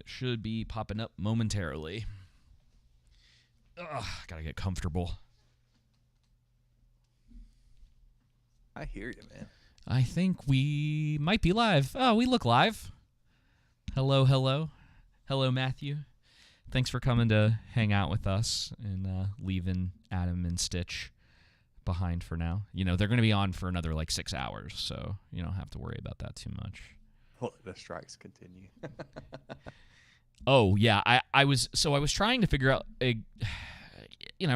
It should be popping up momentarily. Ugh, gotta get comfortable. I hear you, man. I think we might be live. Oh, we look live. Hello, hello. Hello, Matthew. Thanks for coming to hang out with us and leaving Adam and Stitch behind for now. You know, they're going to be on for another 6 hours, so you don't have to worry about that too much. Well, the strikes continue. Oh, yeah. I was trying to figure out,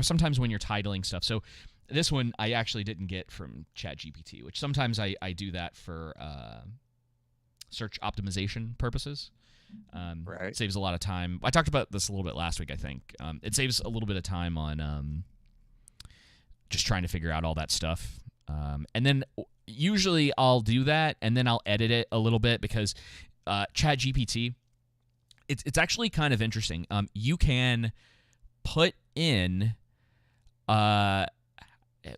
sometimes when you're titling stuff. So this one I actually didn't get from ChatGPT, which sometimes I do that for search optimization purposes. Right. It saves a lot of time. I talked about this a little bit last week, I think. It saves a little bit of time on just trying to figure out all that stuff. And then usually I'll do that, and then I'll edit it a little bit because ChatGPT, it's actually kind of interesting. You can put in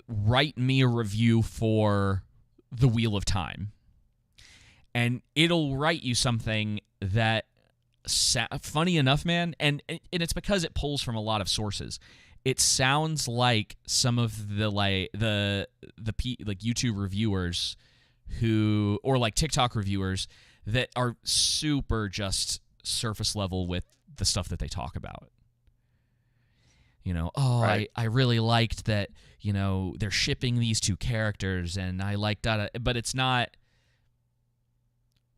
write me a review for The Wheel of Time, and it'll write you something that funny enough, man, and it's because it pulls from a lot of sources. It sounds like some of the YouTube reviewers or TikTok reviewers that are super just surface level with the stuff that they talk about. Right. I really liked that, they're shipping these two characters, and I liked that, but it's not,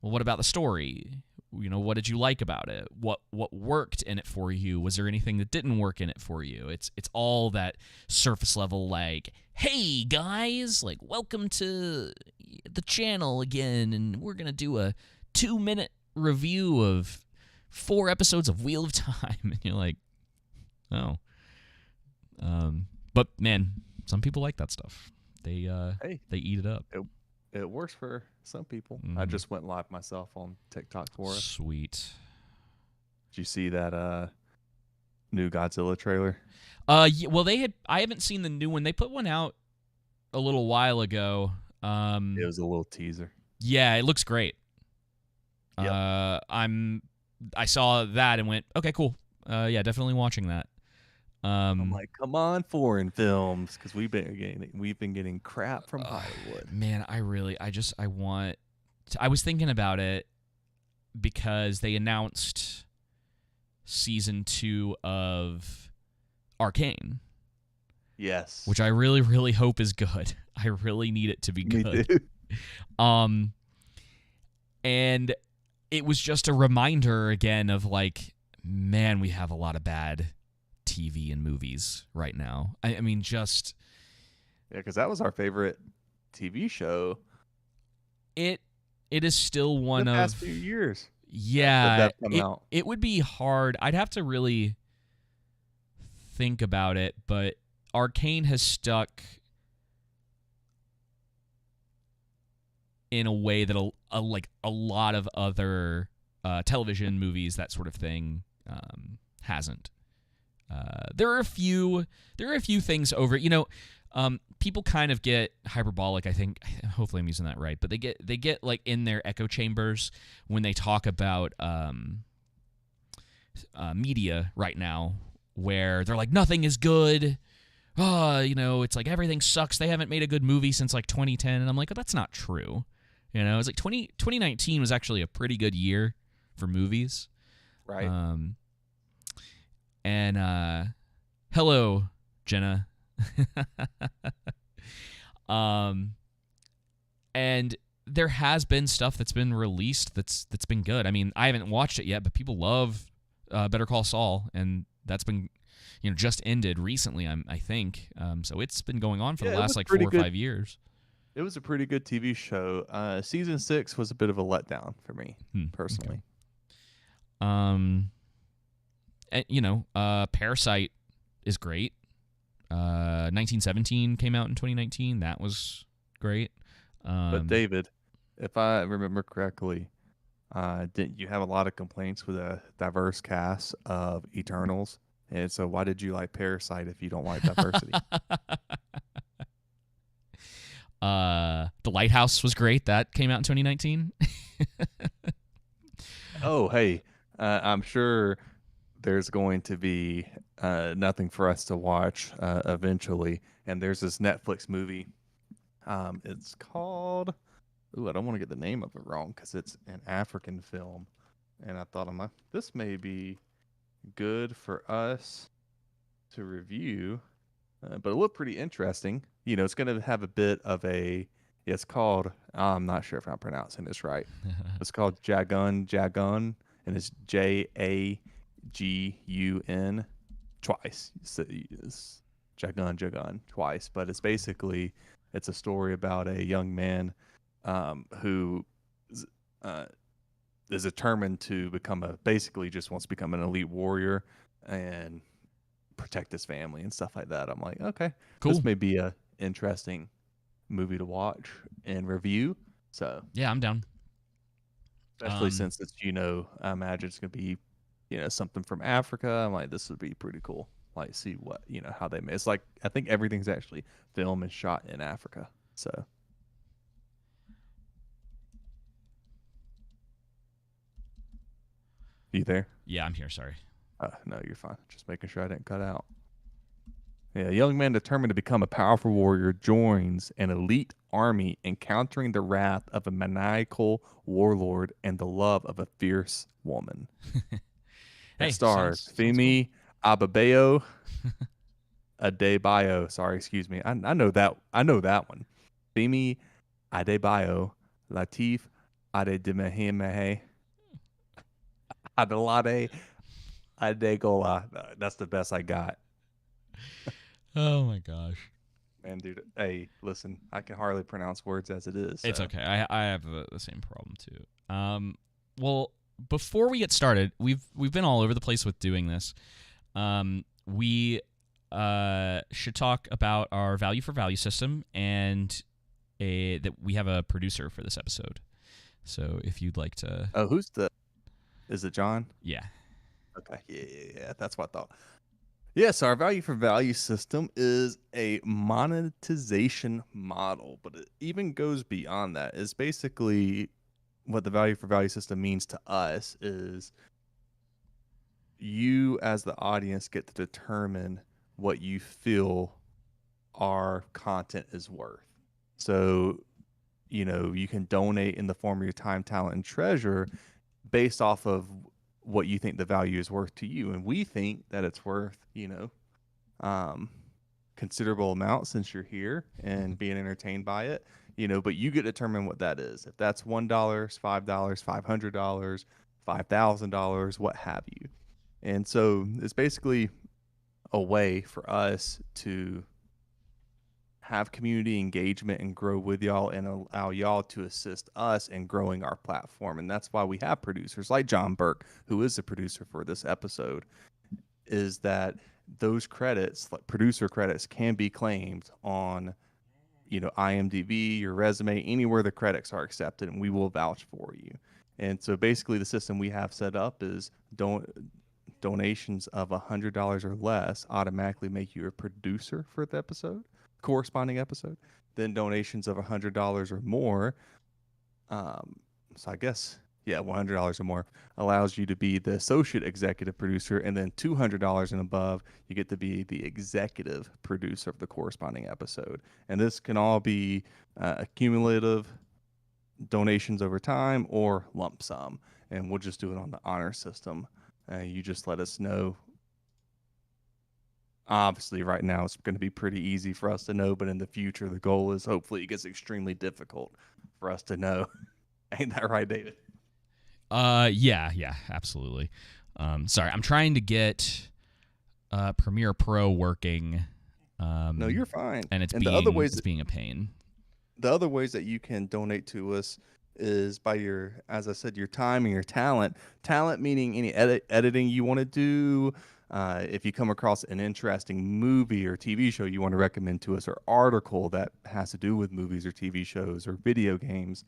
well, what about the story? What did you like about it? What worked in it for you? Was there anything that didn't work in it for you? It's all that surface level, hey guys, welcome to the channel again, and we're gonna do a 2-minute review of 4 episodes of Wheel of Time. And you're like, oh. But man, some people like that stuff. They eat it up. It works for some people. Mm-hmm. I just went live myself on TikTok for us. Sweet. Did you see that new Godzilla trailer? Yeah, well, I haven't seen the new one. They put one out a little while ago. It was a little teaser. Yeah, it looks great. Yep. I saw that and went, okay, cool. Yeah, definitely watching that. I'm like, come on, foreign films, because we've been getting crap from Hollywood. Man, I was thinking about it because they announced season 2 of Arcane. Yes. Which I really, really hope is good. I really need it to be good. Me too. And it was just a reminder again of man, we have a lot of bad TV and movies right now. I mean, just yeah, because that was our favorite TV show. It is still one the of past few years. Yeah, out. It would be hard. I'd have to really think about it, but Arcane has stuck in a way that a lot of other television movies, that sort of thing, hasn't. There are a few things over. People kind of get hyperbolic. I think, hopefully I'm using that right, but they get in their echo chambers when they talk about media right now, where they're like, nothing is good. It's like everything sucks. They haven't made a good movie since 2010, and I'm like, oh, that's not true. It's like 2019 was actually a pretty good year for movies. Right. And hello, Jenna. And there has been stuff that's been released that's been good. I mean, I haven't watched it yet, but people love Better Call Saul, and that's been just ended recently. I think so. It's been going on for the last 4 or 5 years. It was a pretty good TV show. Season 6 was a bit of a letdown for me personally. Okay. And, Parasite is great. 1917 came out in 2019. That was great. But David, if I remember correctly, didn't you have a lot of complaints with a diverse cast of Eternals? And so why did you like Parasite if you don't like diversity? The Lighthouse was great. That came out in 2019. Oh, hey. I'm sure there's going to be nothing for us to watch eventually. And there's this Netflix movie. It's called. Ooh, I don't want to get the name of it wrong because it's an African film. And I thought, this may be good for us to review, but it looked pretty interesting. It's going to have a bit of a. It's called. I'm not sure if I'm pronouncing this right. It's called Jagun, and it's Jagun twice. It's Jagun twice, but it's a story about a young man who uh, is determined to basically just wants to become an elite warrior and protect his family and stuff like that. I'm like, okay, Cool. this may be a interesting movie to watch and review. So yeah, I'm down. Especially since it's, I imagine it's gonna be, something from Africa. I'm like, this would be pretty cool. Like, see what, how they made. It's like I think everything's actually filmed and shot in Africa. So you there? Yeah, I'm here. Sorry. No, you're fine. Just making sure I didn't cut out. Yeah, a young man determined to become a powerful warrior joins an elite army, encountering the wrath of a maniacal warlord and the love of a fierce woman. Hey, It stars sounds Femi Ababayo Adebayo. Sorry, excuse me. I know that. I know that one. Femi Adebayo, Latif Adedimehimehe, Adelade Adegola. That's the best I got. Oh my gosh. Man, dude. Hey, listen. I can hardly pronounce words as it is. So. It's okay. I have the same problem too. Well, before we get started, we've been all over the place with doing this. We should talk about our value for value system and that we have a producer for this episode. So if you'd like to. Oh, is it John? Yeah. Okay. Yeah. That's what I thought. Yes, our value for value system is a monetization model, but it even goes beyond that. It's basically what the value for value system means to us is you as the audience get to determine what you feel our content is worth. So, you can donate in the form of your time, talent, and treasure based off of what you think the value is worth to you. And we think that it's worth, considerable amount since you're here and being entertained by it, but you get to determine what that is. If that's $1, $5, $500, $5,000, what have you. And so it's basically a way for us to have community engagement and grow with y'all and allow y'all to assist us in growing our platform. And that's why we have producers like John Burke, who is the producer for this episode, is that those credits, like producer credits, can be claimed on, IMDb, your resume, anywhere the credits are accepted, and we will vouch for you. And so basically the system we have set up is donations of $100 or less automatically make you a producer for the corresponding episode. Then donations of $100 or more, so I guess $100 or more allows you to be the associate executive producer, and then $200 and above you get to be the executive producer of the corresponding episode. And this can all be accumulative donations over time or lump sum, and we'll just do it on the honor system. You just let us know. Obviously, right now it's going to be pretty easy for us to know, but in the future, the goal is hopefully it gets extremely difficult for us to know. Ain't that right, David? Yeah, absolutely. Sorry, I'm trying to get Premiere Pro working. No, you're fine. And it's being a pain. The other ways that you can donate to us is by as I said, your time and your talent. Talent meaning any editing you want to do. If you come across an interesting movie or TV show you want to recommend to us, or article that has to do with movies or TV shows or video games,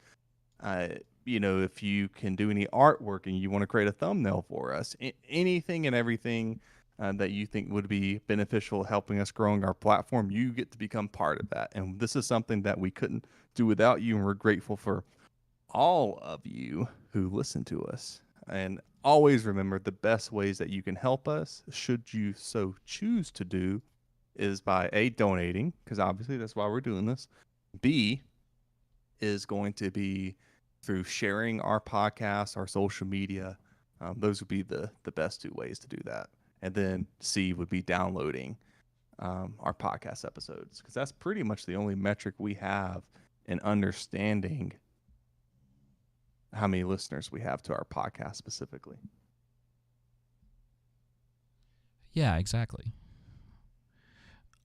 if you can do any artwork and you want to create a thumbnail for us, anything and everything that you think would be beneficial helping us growing our platform, you get to become part of that. And this is something that we couldn't do without you, and we're grateful for all of you who listen to us. And always remember, the best ways that you can help us, should you so choose to do, is by A, donating, because obviously that's why we're doing this. B, is going to be through sharing our podcast, our social media. Those would be the best two ways to do that. And then C would be downloading our podcast episodes, because that's pretty much the only metric we have in understanding how many listeners we have to our podcast specifically. Yeah, exactly.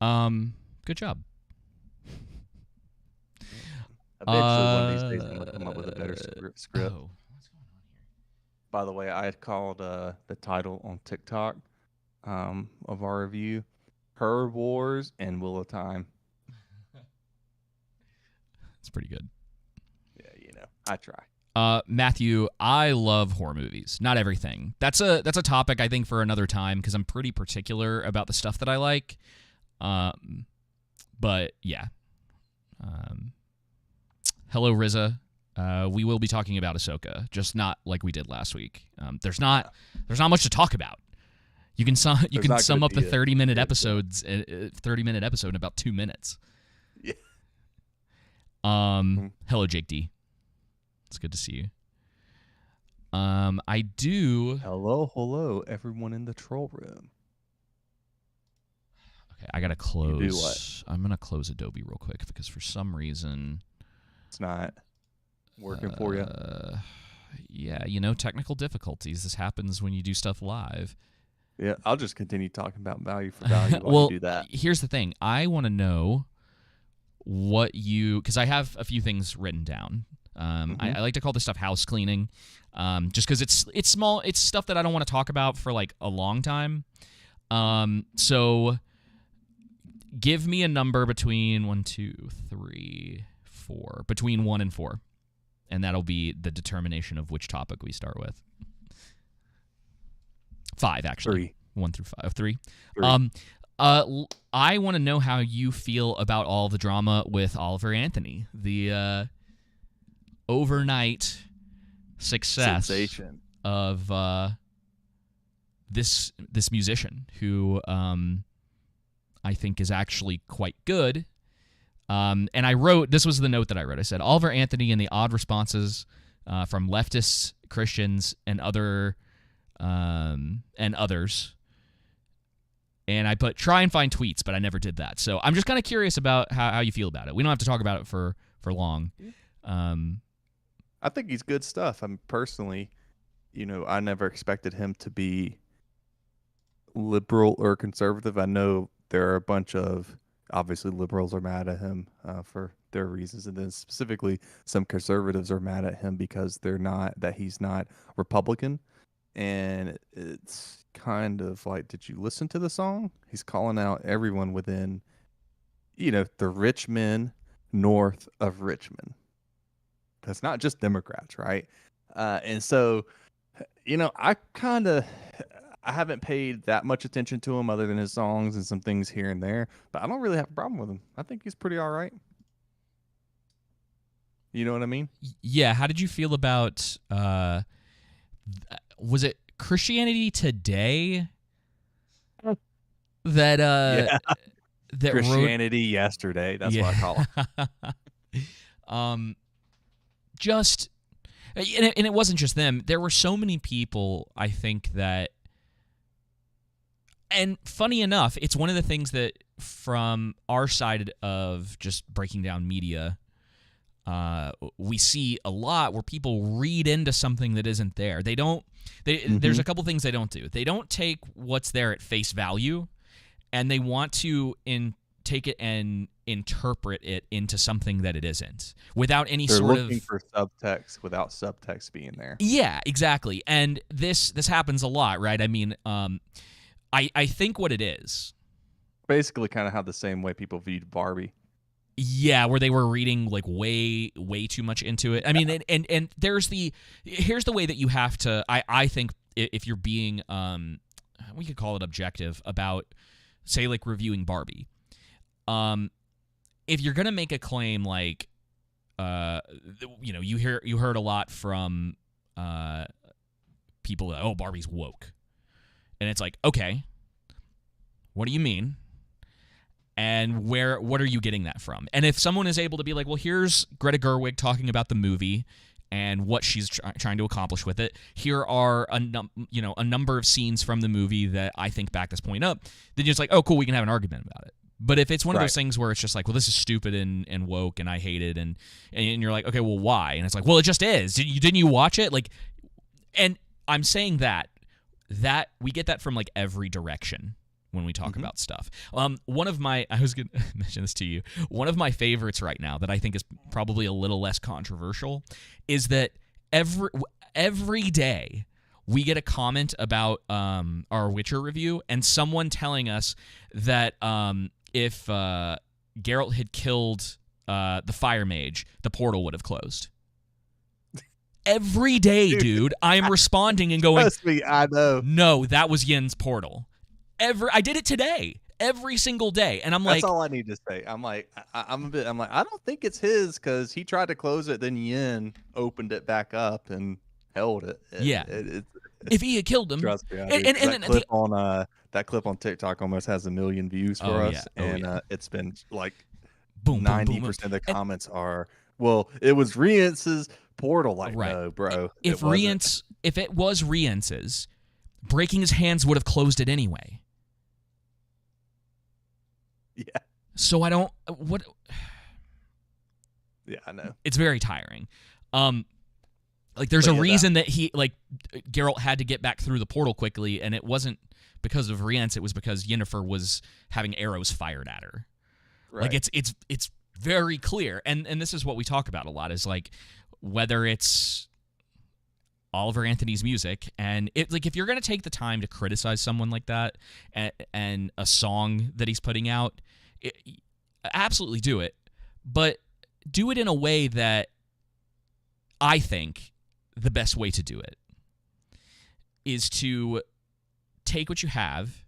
Good job. Eventually, one of these days, I'm gonna come up with a better script. Oh, what's going on here? By the way, I had called the title on TikTok of our review "Her Wars and Wheel of Time." It's pretty good. Yeah, I try. Matthew, I love horror movies. Not everything. That's a topic I think for another time, because I'm pretty particular about the stuff that I like. But yeah. Hello, Riza. We will be talking about Ahsoka, just not like we did last week. There's not much to talk about. You can sum up the 30-minute episodes, 30-minute episode in about 2 minutes. Yeah. Hello, Jake D. It's good to see you. I do. Hello, everyone in the troll room. Okay, I gotta close. You do what? I'm gonna close Adobe real quick, because for some reason it's not working for you. Yeah, technical difficulties. This happens when you do stuff live. Yeah, I'll just continue talking about value for value while you do that. Here's the thing. I want to know what because I have a few things written down. I like to call this stuff house cleaning, just because it's small. It's stuff that I don't want to talk about for like a long time. So give me a number between 1, 2, 3, 4, between 1 and 4, and that'll be the determination of which topic we start with. 5, actually. 3. 1 through 5. 3. 3. I want to know how you feel about all the drama with Oliver Anthony, the overnight success sensation of this musician who I think is actually quite good. And I wrote, this was the note that I wrote. I said, Oliver Anthony and the odd responses from leftists, Christians, and others. And I put try and find tweets, but I never did that. So I'm just kind of curious about how you feel about it. We don't have to talk about it for long. I think he's good stuff. I'm personally, I never expected him to be liberal or conservative. I know there are a bunch of, obviously, liberals are mad at him for their reasons, and then specifically some conservatives are mad at him because he's not Republican. And it's kind of like, did you listen to the song? He's calling out everyone within, the rich men north of Richmond. That's not just Democrats, right? And so, I haven't paid that much attention to him other than his songs and some things here and there, but I don't really have a problem with him. I think he's pretty all right. You know what I mean? Yeah. How did you feel about, was it Christianity Today that, yeah. that Christianity Yesterday. That's what I call it. Just, and it wasn't just them. There were so many people, I think, that, and funny enough, it's one of the things that from our side of just breaking down media, we see a lot where people read into something that isn't there. There's a couple things they don't do. They don't take what's there at face value, and they want to take it and interpret it into something that it isn't without any They're sort of looking for subtext without subtext being there. Yeah, exactly. And this happens a lot, right? I mean, I think what it is, basically kind of how the same way people viewed Barbie. Yeah, where they were reading like way too much into it. I mean, and here's the way that you have to. I think if you're being we could call it objective about, say, like reviewing Barbie. If you're gonna make a claim like, you heard a lot from people, oh, Barbie's woke. And it's like, okay, what do you mean? And what are you getting that from? And if someone is able to be like, well, here's Greta Gerwig talking about the movie and what she's trying to accomplish with it. Here are a number of scenes from the movie that I think back this point up. Then you're just like, oh, cool, we can have an argument about it. But if it's one of those things where it's just like, well, this is stupid and woke and I hate it, and you're like, okay, well, why? And it's like, well, it just is. Didn't you watch it? Like, and I'm saying that we get that from like every direction when we talk about stuff. One of my, I was going to mention this to you, one of my favorites right now that I think is probably a little less controversial is that every day we get a comment about our Witcher review and someone telling us that if Geralt had killed the Fire Mage, the portal would have closed. Every day, dude, I am responding and going, trust me, I know. No, that was Yen's portal. I did it today, every single day, and I'm like, that's all I need to say. I'm like, I'm like, I don't think it's his because he tried to close it, then Yen opened it back up and held it. If he had killed him, trust me, that clip on TikTok almost has 1 million views for us, and it's been like 90% of the comments are, well, it was Rience's portal. Like, no, bro. If it was Rience's, breaking his hands would have closed it anyway. Yeah. So I don't. What? Yeah, I know. It's very tiring. Like there's a reason that he Geralt had to get back through the portal quickly, and it wasn't because of Rience. It was because Yennefer was having arrows fired at her. Right. Like it's very clear, and this is what we talk about a lot. Is like whether it's Oliver Anthony's music, and if you're going to take the time to criticize someone like that and a song that he's putting out, absolutely do it, but do it in a way that I think the best way to do it is to take what you have,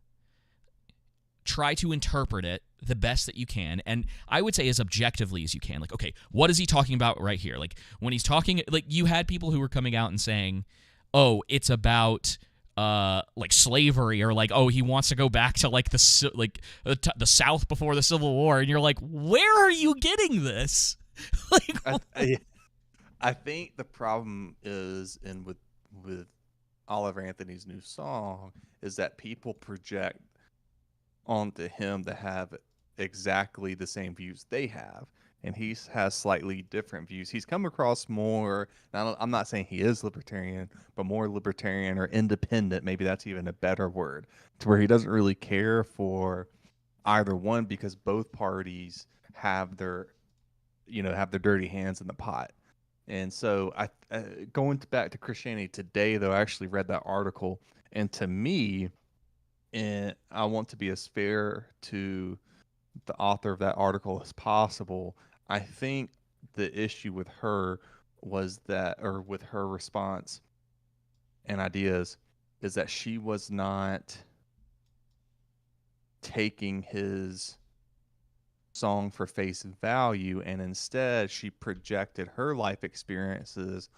try to interpret it the best that you can, and I would say as objectively as you can. Like, okay, what is he talking about right here? Like, when he's talking, like, you had people who were coming out and saying, oh, it's about like slavery, or like, oh, he wants to go back to like the South before the Civil War, and you're like, where are you getting this? Like, I think the problem is with Oliver Anthony's new song is that people project onto him to have exactly the same views they have, and he has slightly different views. He's come across more, I'm not saying he is libertarian, but more libertarian or independent, maybe that's even a better word, to where he doesn't really care for either one because both parties have their dirty hands in the pot. And so going back to Christianity Today, though, I actually read that article, and to me, and I want to be as fair to the author of that article as possible. I think the issue with her was that, or with her response and ideas, is that she was not taking his song for face value, and instead she projected her life experiences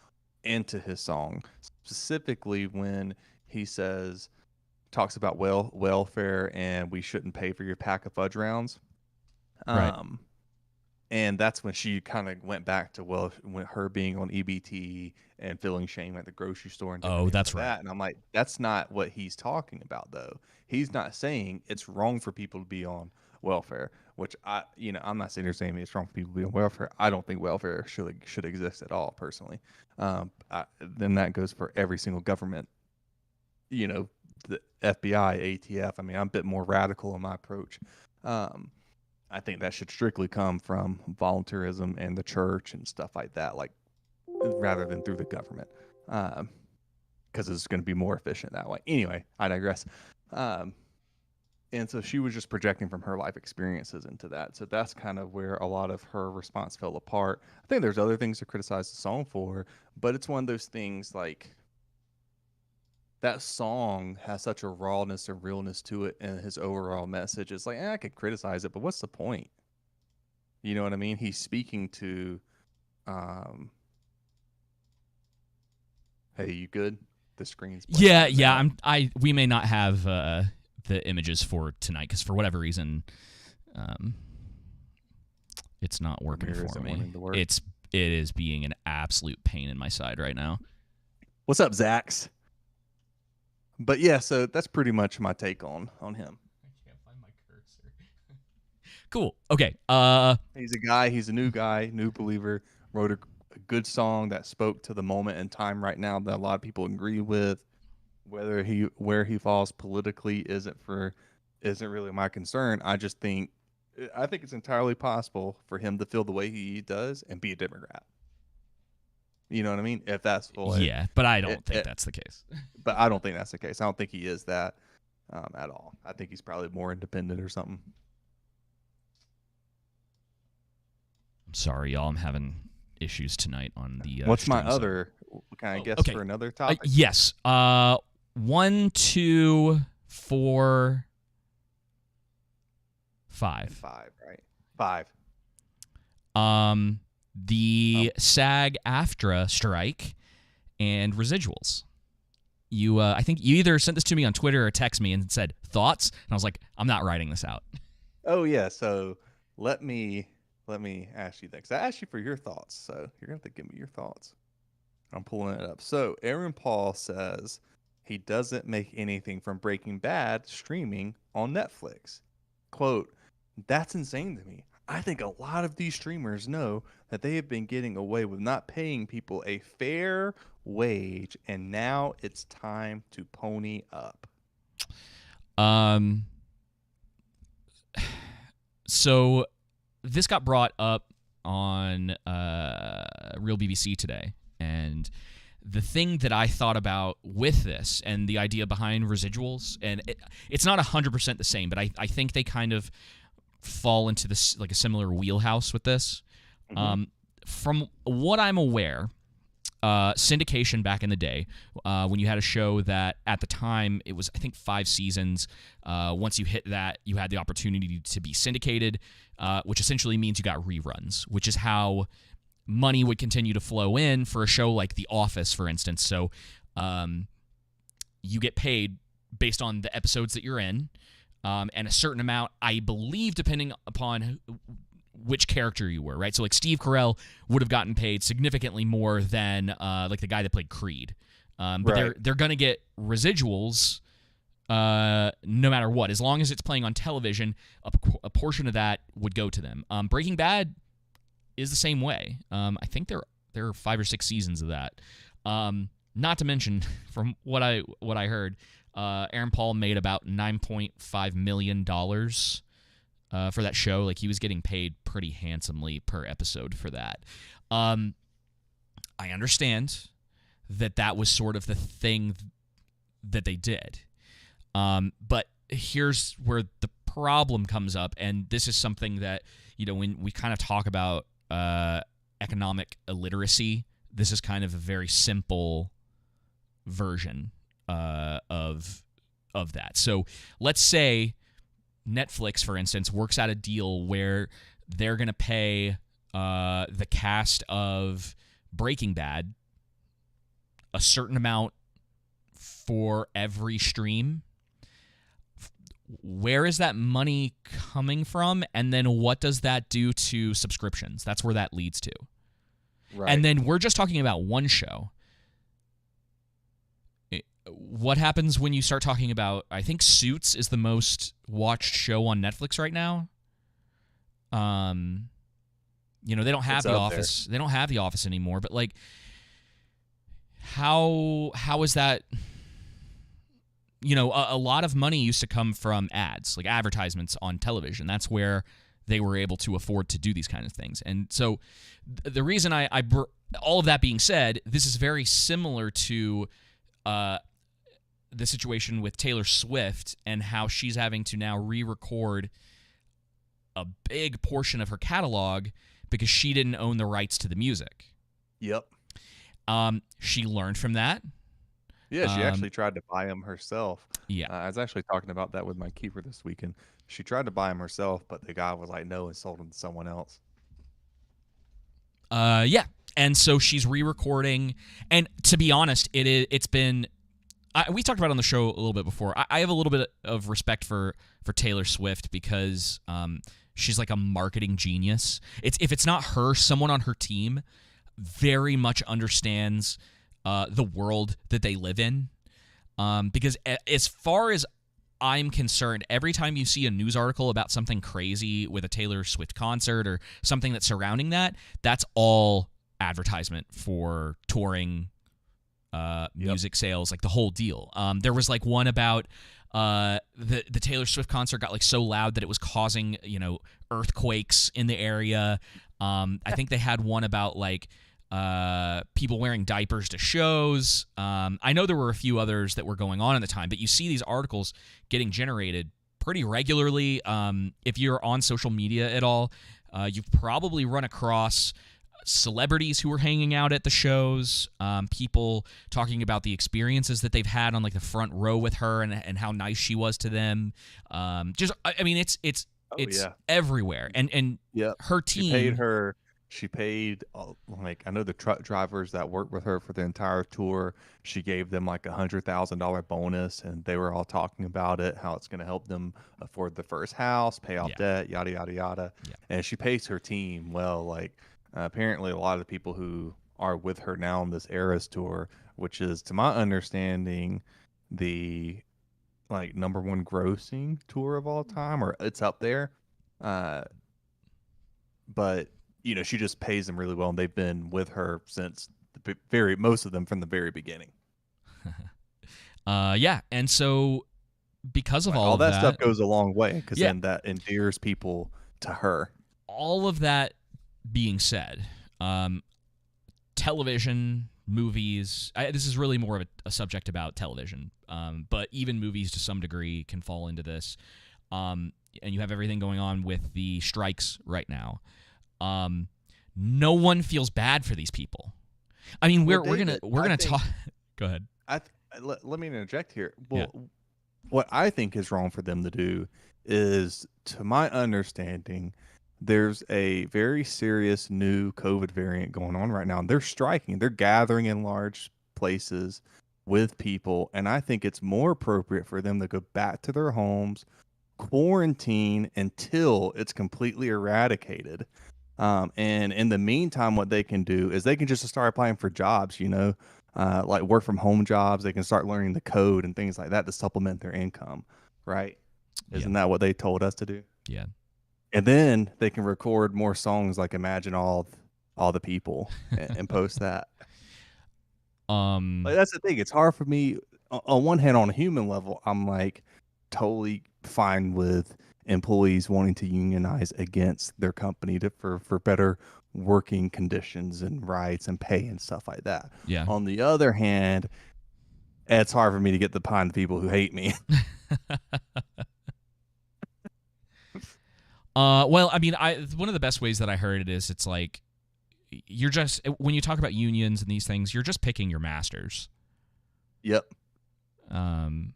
into his song, specifically when he talks about welfare and we shouldn't pay for your pack of fudge rounds. Right. And that's when she kind of went back to, when her being on EBT and feeling shame at the grocery store. And that's right. And I'm like, that's not what he's talking about, though. He's not saying it's wrong for people to be on welfare, which I'm not sitting here saying it's wrong for people to be on welfare. I don't think welfare should exist at all, personally. Then that goes for every single government, the FBI, ATF. I mean, I'm a bit more radical in my approach. I think that should strictly come from volunteerism and the church and stuff like that, like rather than through the government, because it's going to be more efficient that way. Anyway, I digress. And so she was just projecting from her life experiences into that. So that's kind of where a lot of her response fell apart. I think there's other things to criticize the song for, but it's one of those things like that song has such a rawness and realness to it, and his overall message is like, I could criticize it, but what's the point? You know what I mean? He's speaking to, hey, you good? the screens. Yeah. We may not have the images for tonight because for whatever reason, it's not working for me. It is being an absolute pain in my side right now. What's up, Zax? But yeah, so that's pretty much my take on him. I can't find my cursor. Cool. Okay. He's a guy. He's a new guy, new believer. Wrote a good song that spoke to the moment in time right now that a lot of people agree with. Where he falls politically isn't really my concern. I think it's entirely possible for him to feel the way he does and be a Democrat. You know what I mean? If that's yeah, but I don't think that's the case. But I don't think that's the case. I don't think he is that at all. I think he's probably more independent or something. I'm sorry, y'all. I'm having issues tonight on the. What's my other? Can I guess for another topic? Yes. 1, 2, 4, 5. 5, right? 5. The SAG-AFTRA strike and residuals. I think you either sent this to me on Twitter or text me and said thoughts, and I was like, I'm not writing this out. Oh yeah, so let me ask you that because I asked you for your thoughts, so you're gonna have to give me your thoughts. I'm pulling it up. So Aaron Paul says he doesn't make anything from Breaking Bad streaming on Netflix. Quote, "That's insane to me. I think a lot of these streamers know that they have been getting away with not paying people a fair wage, and now it's time to pony up." So this got brought up on Real BBC today, and the thing that I thought about with this and the idea behind residuals, and it's not 100% the same, but I think they kind of fall into this like a similar wheelhouse with this. Mm-hmm. From what I'm aware, syndication back in the day, when you had a show that at the time it was I think 5 seasons. Once you hit that, you had the opportunity to be syndicated, which essentially means you got reruns, which is how money would continue to flow in for a show like The Office, for instance. So you get paid based on the episodes that you're in. And a certain amount, I believe, depending upon which character you were, right? So, like, Steve Carell would have gotten paid significantly more than, like, the guy that played Creed. But right. they're going to get residuals no matter what. As long as it's playing on television, a portion of that would go to them. Breaking Bad is the same way. I think there are 5 or 6 seasons of that. Not to mention, from what I heard, Aaron Paul made about $9.5 million for that show. Like, he was getting paid pretty handsomely per episode for that. I understand that was sort of the thing that they did. But here's where the problem comes up, and this is something that, when we kind of talk about economic illiteracy, this is kind of a very simple version of that. So let's say Netflix, for instance, works out a deal where they're going to pay the cast of Breaking Bad a certain amount for every stream. Where is that money coming from? And then what does that do to subscriptions? That's where that leads to. Right. And then we're just talking about one show. What happens when you start talking about, I think Suits is the most watched show on Netflix right now. They don't have The Office. They don't have The Office anymore, but like how is that? A lot of money used to come from ads, like advertisements on television. That's where they were able to afford to do these kind of things. And so the reason all of that being said, this is very similar to the situation with Taylor Swift and how she's having to now re-record a big portion of her catalog because she didn't own the rights to the music. Yep. She learned from that. Yeah, she actually tried to buy them herself. Yeah. I was actually talking about that with my keeper this weekend. She tried to buy them herself, but the guy was like, no, and sold them to someone else. Yeah. And so she's re-recording. And to be honest, it's been we talked about it on the show a little bit before. I have a little bit of respect for Taylor Swift because she's like a marketing genius. If it's not her, someone on her team very much understands the world that they live in. Because as far as I'm concerned, every time you see a news article about something crazy with a Taylor Swift concert or something that's surrounding that, that's all advertisement for touring, music sales, like the whole deal. There was like one about the Taylor Swift concert got like so loud that it was causing, earthquakes in the area. I think they had one about like people wearing diapers to shows. I know there were a few others that were going on at the time, but you see these articles getting generated pretty regularly. If you're on social media at all, you've probably run across celebrities who were hanging out at the shows, people talking about the experiences that they've had on like the front row with her and how nice she was to them. It's everywhere. And her team. She paid I know the truck drivers that worked with her for the entire tour. She gave them like $100,000 bonus, and they were all talking about it, how it's going to help them afford the first house, pay off debt, yada yada yada. Yeah. And she pays her team well. Like apparently, a lot of the people who are with her now on this Eras tour, which is, to my understanding, the like number one grossing tour of all time, or it's up there. But she just pays them really well, and they've been with her since most of them from the very beginning. And so because of all of that stuff goes a long way, because then that endears people to her. All of that being said, television, movies, this is really more of a subject about television, but even movies to some degree can fall into this. And you have everything going on with the strikes right now. No one feels bad for these people. I mean, we're gonna talk. Go ahead. Let me interject here. Well, what I think is wrong for them to do is, to my understanding, there's a very serious new COVID variant going on right now, and they're striking. They're gathering in large places with people, and I think it's more appropriate for them to go back to their homes, quarantine until it's completely eradicated. And in the meantime, what they can do is they can just start applying for jobs, like work from home jobs. They can start learning the code and things like that to supplement their income, right? Isn't that what they told us to do? Yeah. And then they can record more songs like Imagine All the People and post that. Like, that's the thing. It's hard for me. On one hand, on a human level, I'm like totally fine with employees wanting to unionize against their company for better working conditions and rights and pay and stuff like that. Yeah. On the other hand, it's hard for me to get behind the people who hate me. Well, I mean, one of the best ways that I heard it is, it's like, you're just, when you talk about unions and these things, you're just picking your masters. Yep. And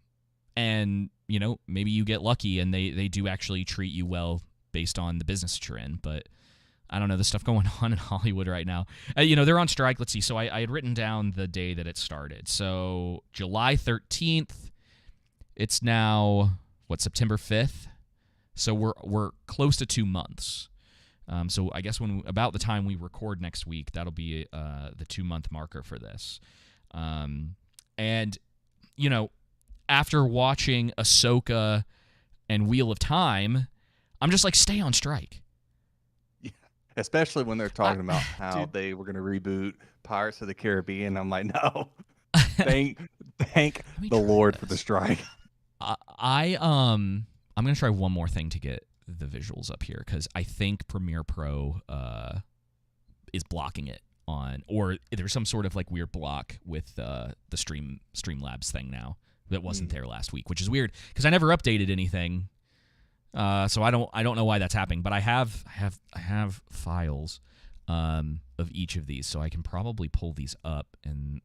maybe you get lucky and they do actually treat you well based on the business that you're in. But I don't know, the stuff going on in Hollywood right now. They're on strike. Let's see. So I had written down the day that it started. So July 13th. It's now September 5th. So we're close to 2 months. So I guess about the time we record next week, that'll be the 2-month marker for this. And after watching Ahsoka and Wheel of Time, I'm just like, stay on strike. Yeah. Especially when they're talking about how they were going to reboot Pirates of the Caribbean. I'm like, no. Thank the Lord for the strike. I'm going to try one more thing to get the visuals up here, because I think Premiere Pro is blocking it on, or there's some sort of like weird block with the Streamlabs thing now that wasn't there last week, which is weird because I never updated anything. So I don't know why that's happening, but I have files of each of these, so I can probably pull these up and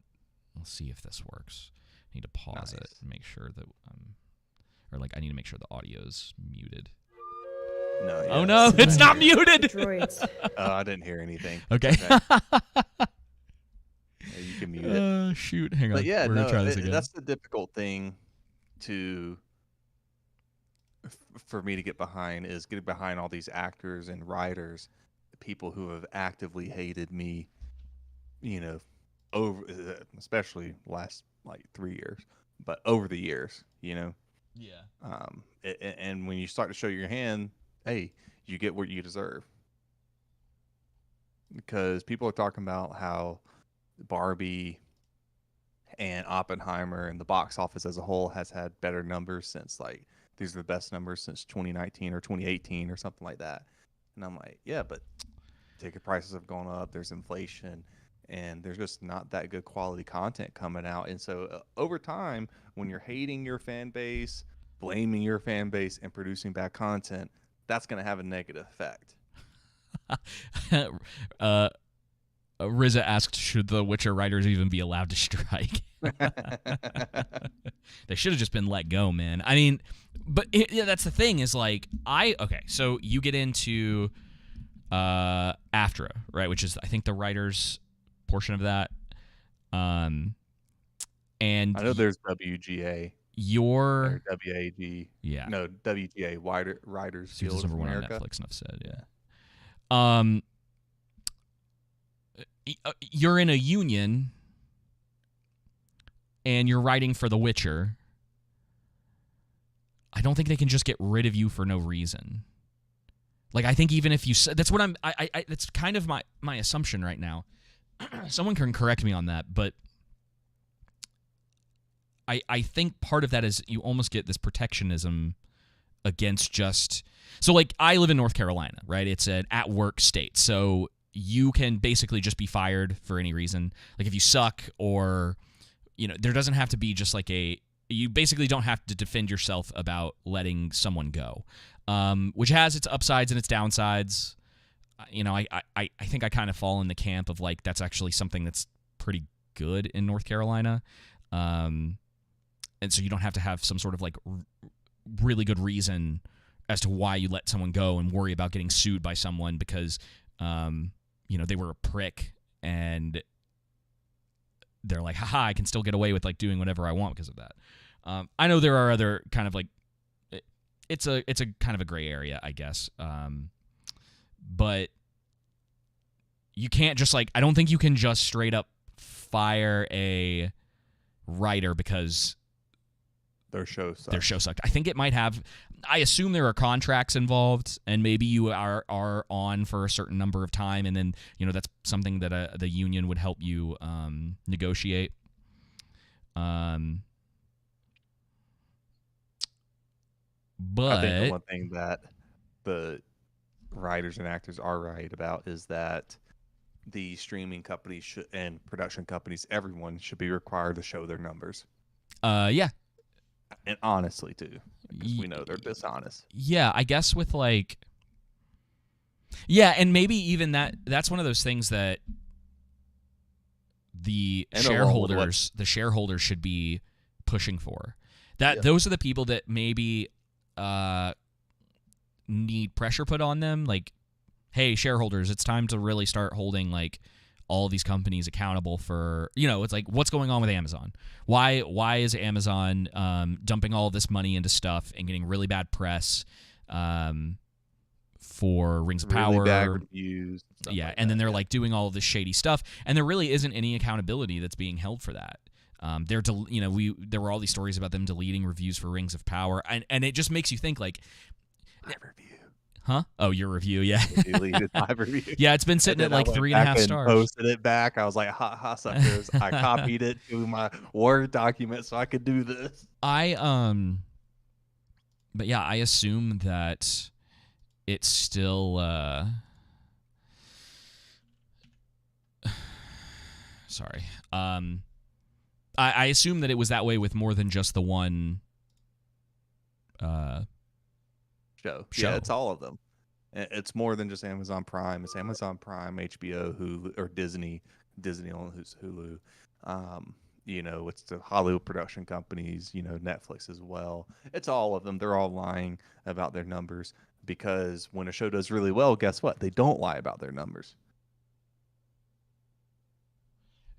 we'll see if this works. I need to pause it and make sure that I need to make sure the audio's muted. No. Yeah. Oh no, it's not muted. I didn't hear anything. Okay. You can mute it. Shoot, hang But on. yeah, We're gonna no, try this again. that's the difficult thing to for me to get behind is getting behind all these actors and writers, people who have actively hated me, you know, over especially last like 3 years, but over the years, Yeah. and when you start to show your hand, hey, you get what you deserve. Because people are talking about how Barbie and Oppenheimer and the box office as a whole has had better numbers since like these are the best numbers since 2019 or 2018 or something like that. And I'm like, yeah, but ticket prices have gone up, there's inflation, and there's just not that good quality content coming out. And so over time, when you're hating your fan base, blaming your fan base, and producing bad content, that's going to have a negative effect. Riza asked, should the Witcher writers even be allowed to strike? They should have just been let go, man. I mean, but yeah, that's the thing is like, okay, so you get into AFTRA, right, which is I think the writers portion of that. And I know there's WGA. Your or WAG. Yeah. No, WGA, Writers See, Guild of number America. one on Netflix, enough said, yeah. You're in a union and you're writing for The Witcher. I don't think they can just get rid of you for no reason. Like, I think even if you said, that's what that's kind of my assumption right now. Someone can correct me on that, but I think part of that is you almost get this protectionism against just, so like I live in North Carolina, right? It's an at-work state, so you can basically just be fired for any reason. Like if you suck or, there doesn't have to be just like you basically don't have to defend yourself about letting someone go, which has its upsides and its downsides. I think I kind of fall in the camp of like that's actually something that's pretty good in North Carolina. And so you don't have to have some sort of like really good reason as to why you let someone go and worry about getting sued by someone because, they were a prick and they're like, haha, I can still get away with like doing whatever I want because of that. I know there are other kind of like, it's a kind of a gray area, I guess. But you can't just like, I don't think you can just straight up fire a writer because their show sucked. I think it might have, I assume there are contracts involved and maybe you are on for a certain number of time and then, that's something that the union would help you negotiate. But I think the one thing that the writers and actors are right about is that the streaming companies and production companies, everyone should be required to show their numbers. Yeah. And honestly, too, because we know they're dishonest. Yeah, I guess with like, yeah, and maybe even that's one of those things that the shareholders should be pushing for. Those are the people that maybe need pressure put on them. Like, hey, shareholders, it's time to really start holding like all of these companies accountable for, it's like, what's going on with Amazon? Why is Amazon dumping all of this money into stuff and getting really bad press for Rings of Power? Really bad reviews. Yeah, and then they're like doing all of this shady stuff, and there really isn't any accountability that's being held for that. There were all these stories about them deleting reviews for Rings of Power, and it just makes you think like, my review. Huh? Oh, your review, yeah. Deleted my review. Yeah, it's been sitting at like 3.5 stars. Posted it back. I was like, ha suckers. I copied it to my Word document so I could do this. But yeah, I assume that it's still sorry. I assume that it was that way with more than just the one show. Yeah, it's all of them. It's more than just Amazon Prime. It's Amazon Prime, HBO, Hulu, or Disney on Hulu. It's the Hollywood production companies, Netflix as well. It's all of them. They're all lying about their numbers because when a show does really well, guess what? They don't lie about their numbers.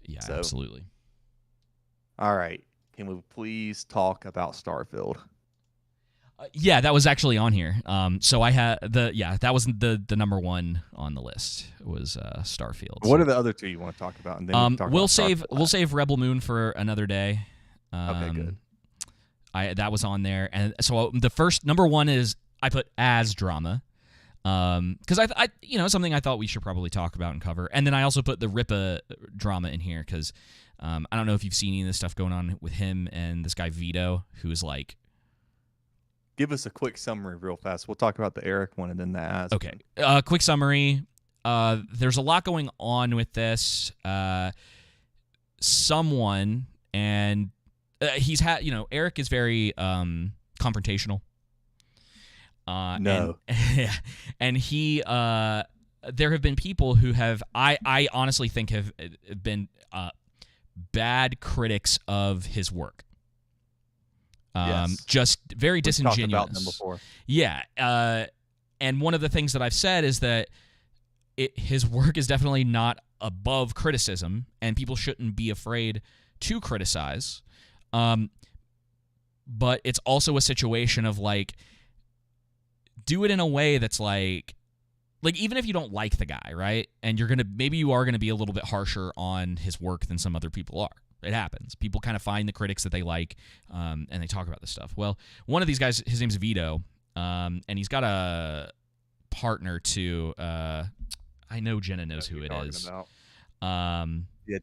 Yeah, So, absolutely. all right. Can we please talk about Starfield? Yeah, that was actually on here. So I had that was the number one on the list was Starfield. What So are the other two you want to talk about? And then we can talk we'll about save Starfield. we'll save Rebel Moon for another day. Okay, good. That was on there, and so the first number one is I put as drama, because I something I thought we should probably talk about and cover, and then I also put the Ripa drama in here because I don't know if you've seen any of this stuff going on with him and this guy Vito, who is like. Give us a quick summary real fast. We'll talk about the Eric one and then the As. Okay. Quick summary. There's a lot going on with this. Someone, and he's had, Eric is very confrontational. No. And he, there have been people who have, I honestly think have been bad critics of his work. Yes. Just very disingenuous. We've talked about them before. Yeah. And one of the things that I've said is that his work is definitely not above criticism, and people shouldn't be afraid to criticize. But it's also a situation of like, do it in a way that's like even if you don't like the guy, right? And maybe you are gonna be a little bit harsher on his work than some other people are. It happens. People kind of find the critics that they like, and they talk about this stuff. Well, one of these guys, his name's Vito, and he's got a partner too. I know Jenna knows who it is. Yeah,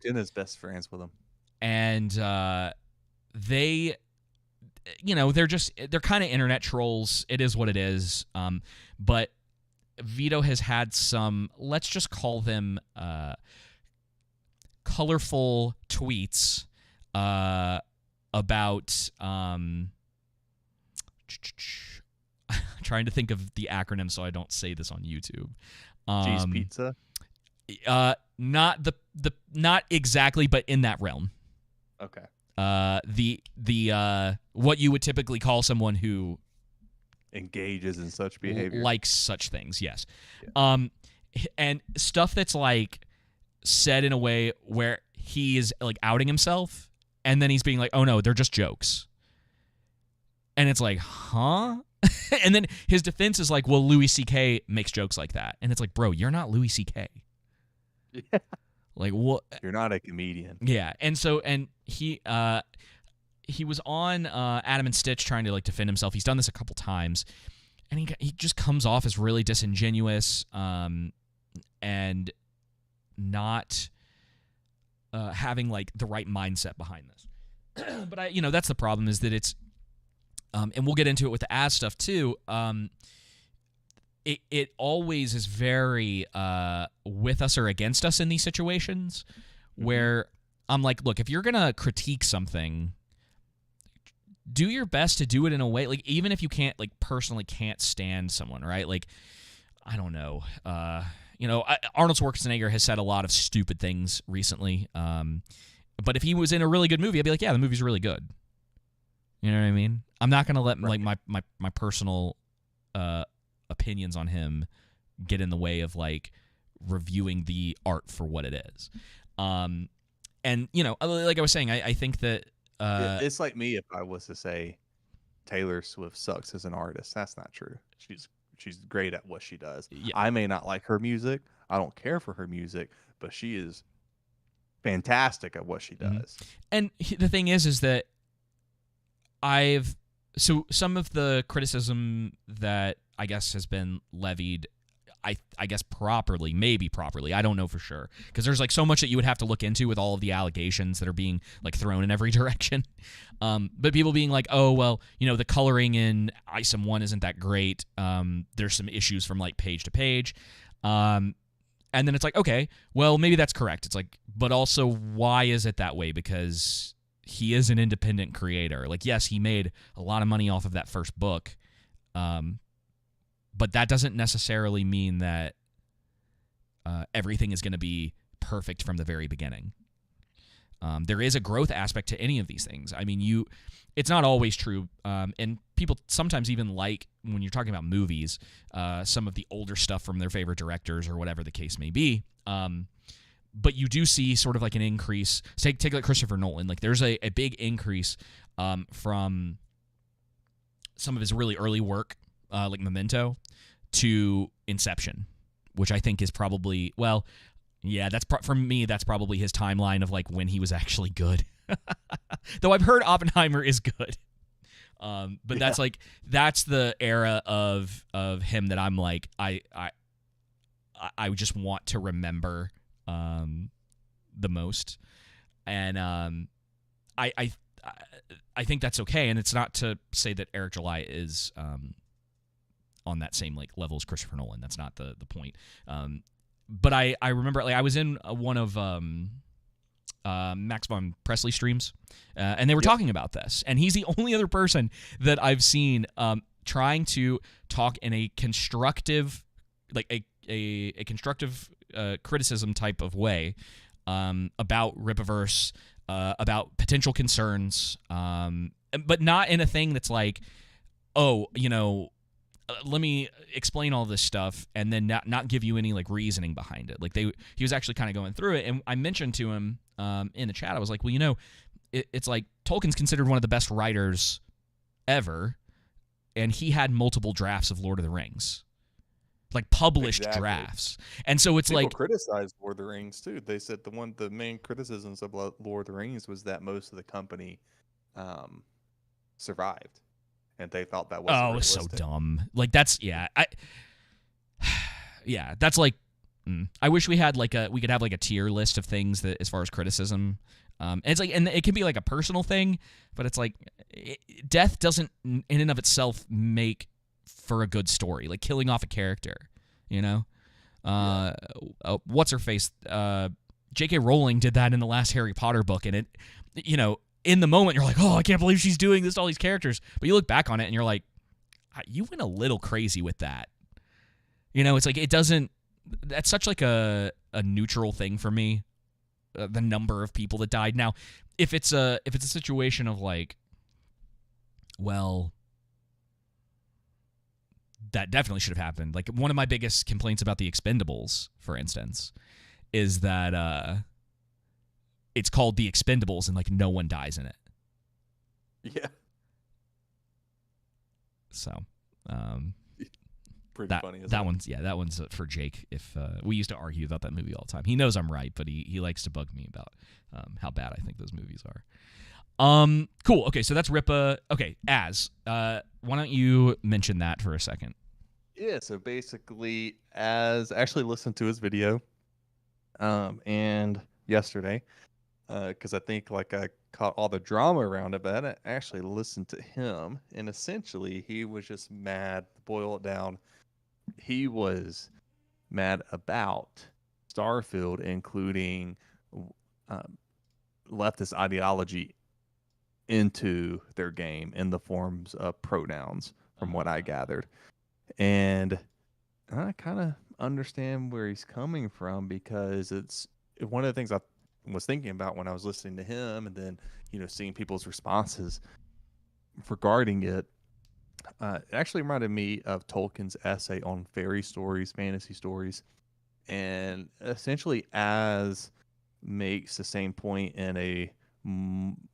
Jenna's best friends with him. And they, they're kind of internet trolls. It is what it is. But Vito has had some, let's just call them colorful tweets about trying to think of the acronym so I don't say this on YouTube. Cheese pizza? Not exactly, but in that realm. Okay. The what you would typically call someone who engages in such behavior, likes such things, yes. Yeah. And stuff that's like said in a way where he is like outing himself, and then he's being like, "Oh no, they're just jokes," and it's like, huh? And then his defense is like, "Well, Louis C.K. makes jokes like that," and it's like, bro, you're not Louis C.K. Yeah. Like what? You're not a comedian. Yeah, and he was on Adam and Stitch trying to like defend himself. He's done this a couple times, and he just comes off as really disingenuous, and not having like the right mindset behind this. But that's the problem, is that it's and we'll get into it with the As stuff too. It always is very with us or against us in these situations, where I'm like, look, if you're gonna critique something, do your best to do it in a way, like, even if you can't, like, personally can't stand someone, right? Like, I don't know. Arnold Schwarzenegger has said a lot of stupid things recently. But if he was in a really good movie, I'd be like, yeah, the movie's really good. You know what I mean? I'm not going to let like my personal opinions on him get in the way of like reviewing the art for what it is. And like I was saying, I think that it's like me if I was to say Taylor Swift sucks as an artist. That's not true. She's great at what she does. Yeah. I may not like her music. I don't care for her music, but she is fantastic at what she does. And the thing is that so some of the criticism that I guess has been levied, I guess maybe properly, I don't know for sure, because there's like so much that you would have to look into with all of the allegations that are being like thrown in every direction. But people being like, oh well, the coloring in ISOM 1 isn't that great. There's some issues from like page to page. And then it's like, okay, well maybe that's correct. It's like, but also why is it that way? Because he is an independent creator. Like, yes, he made a lot of money off of that first book. But that doesn't necessarily mean that everything is going to be perfect from the very beginning. There is a growth aspect to any of these things. I mean, it's not always true. And people sometimes even like, when you're talking about movies, some of the older stuff from their favorite directors or whatever the case may be. but you do see sort of like an increase. Take like Christopher Nolan. Like there's a big increase from some of his really early work, like Memento, to Inception, which I think is probably, well, yeah, for me, that's probably his timeline of like when he was actually good. Though I've heard Oppenheimer is good. But that's the era of him that I'm like, I just want to remember the most. And I think that's okay. And it's not to say that Eric July is on that same like level as Christopher Nolan. That's not the point. But I remember, like, I was in one of Max von Presley streams, and they were talking about this. And he's the only other person that I've seen trying to talk in a constructive, like a constructive criticism type of way about Rippaverse, about potential concerns, but not in a thing that's like, oh, let me explain all this stuff and then not give you any like reasoning behind it. Like he was actually kind of going through it, and I mentioned to him in the chat, I was like, well, it's like Tolkien's considered one of the best writers ever, and he had multiple drafts of Lord of the Rings, like published drafts, and so it's People like criticized Lord of the Rings too. They said the main criticisms of Lord of the Rings was that most of the company survived. And they thought that wasn't realistic. So dumb. Like that's that's like I wish we had we could have like a tier list of things that as far as criticism. And it's like, and it can be like a personal thing, but it's like death doesn't in and of itself make for a good story. Like killing off a character, what's her face? J.K. Rowling did that in the last Harry Potter book, and it, in the moment, you're like, oh, I can't believe she's doing this to all these characters. But you look back on it, and you're like, you went a little crazy with that. It's like it doesn't – that's such like a neutral thing for me, the number of people that died. Now, if it's a situation of like, well, that definitely should have happened. Like one of my biggest complaints about The Expendables, for instance, is that it's called The Expendables and like no one dies in it. Yeah. So, pretty funny. That one's for Jake. If we used to argue about that movie all the time. He knows I'm right, but he likes to bug me about how bad I think those movies are. Cool. Okay, so that's Rippa. Okay, why don't you mention that for a second? Yeah. So basically, Az actually listened to his video, and yesterday. Because I think like I caught all the drama around it, but I actually listened to him, and essentially he was just mad. To boil it down, he was mad about Starfield, including leftist ideology into their game in the forms of pronouns, from what I gathered, and I kind of understand where he's coming from, because it's one of the things I was thinking about when I was listening to him, and then seeing people's responses regarding it. It actually reminded me of Tolkien's essay on fairy stories, fantasy stories, and essentially Az makes the same point in a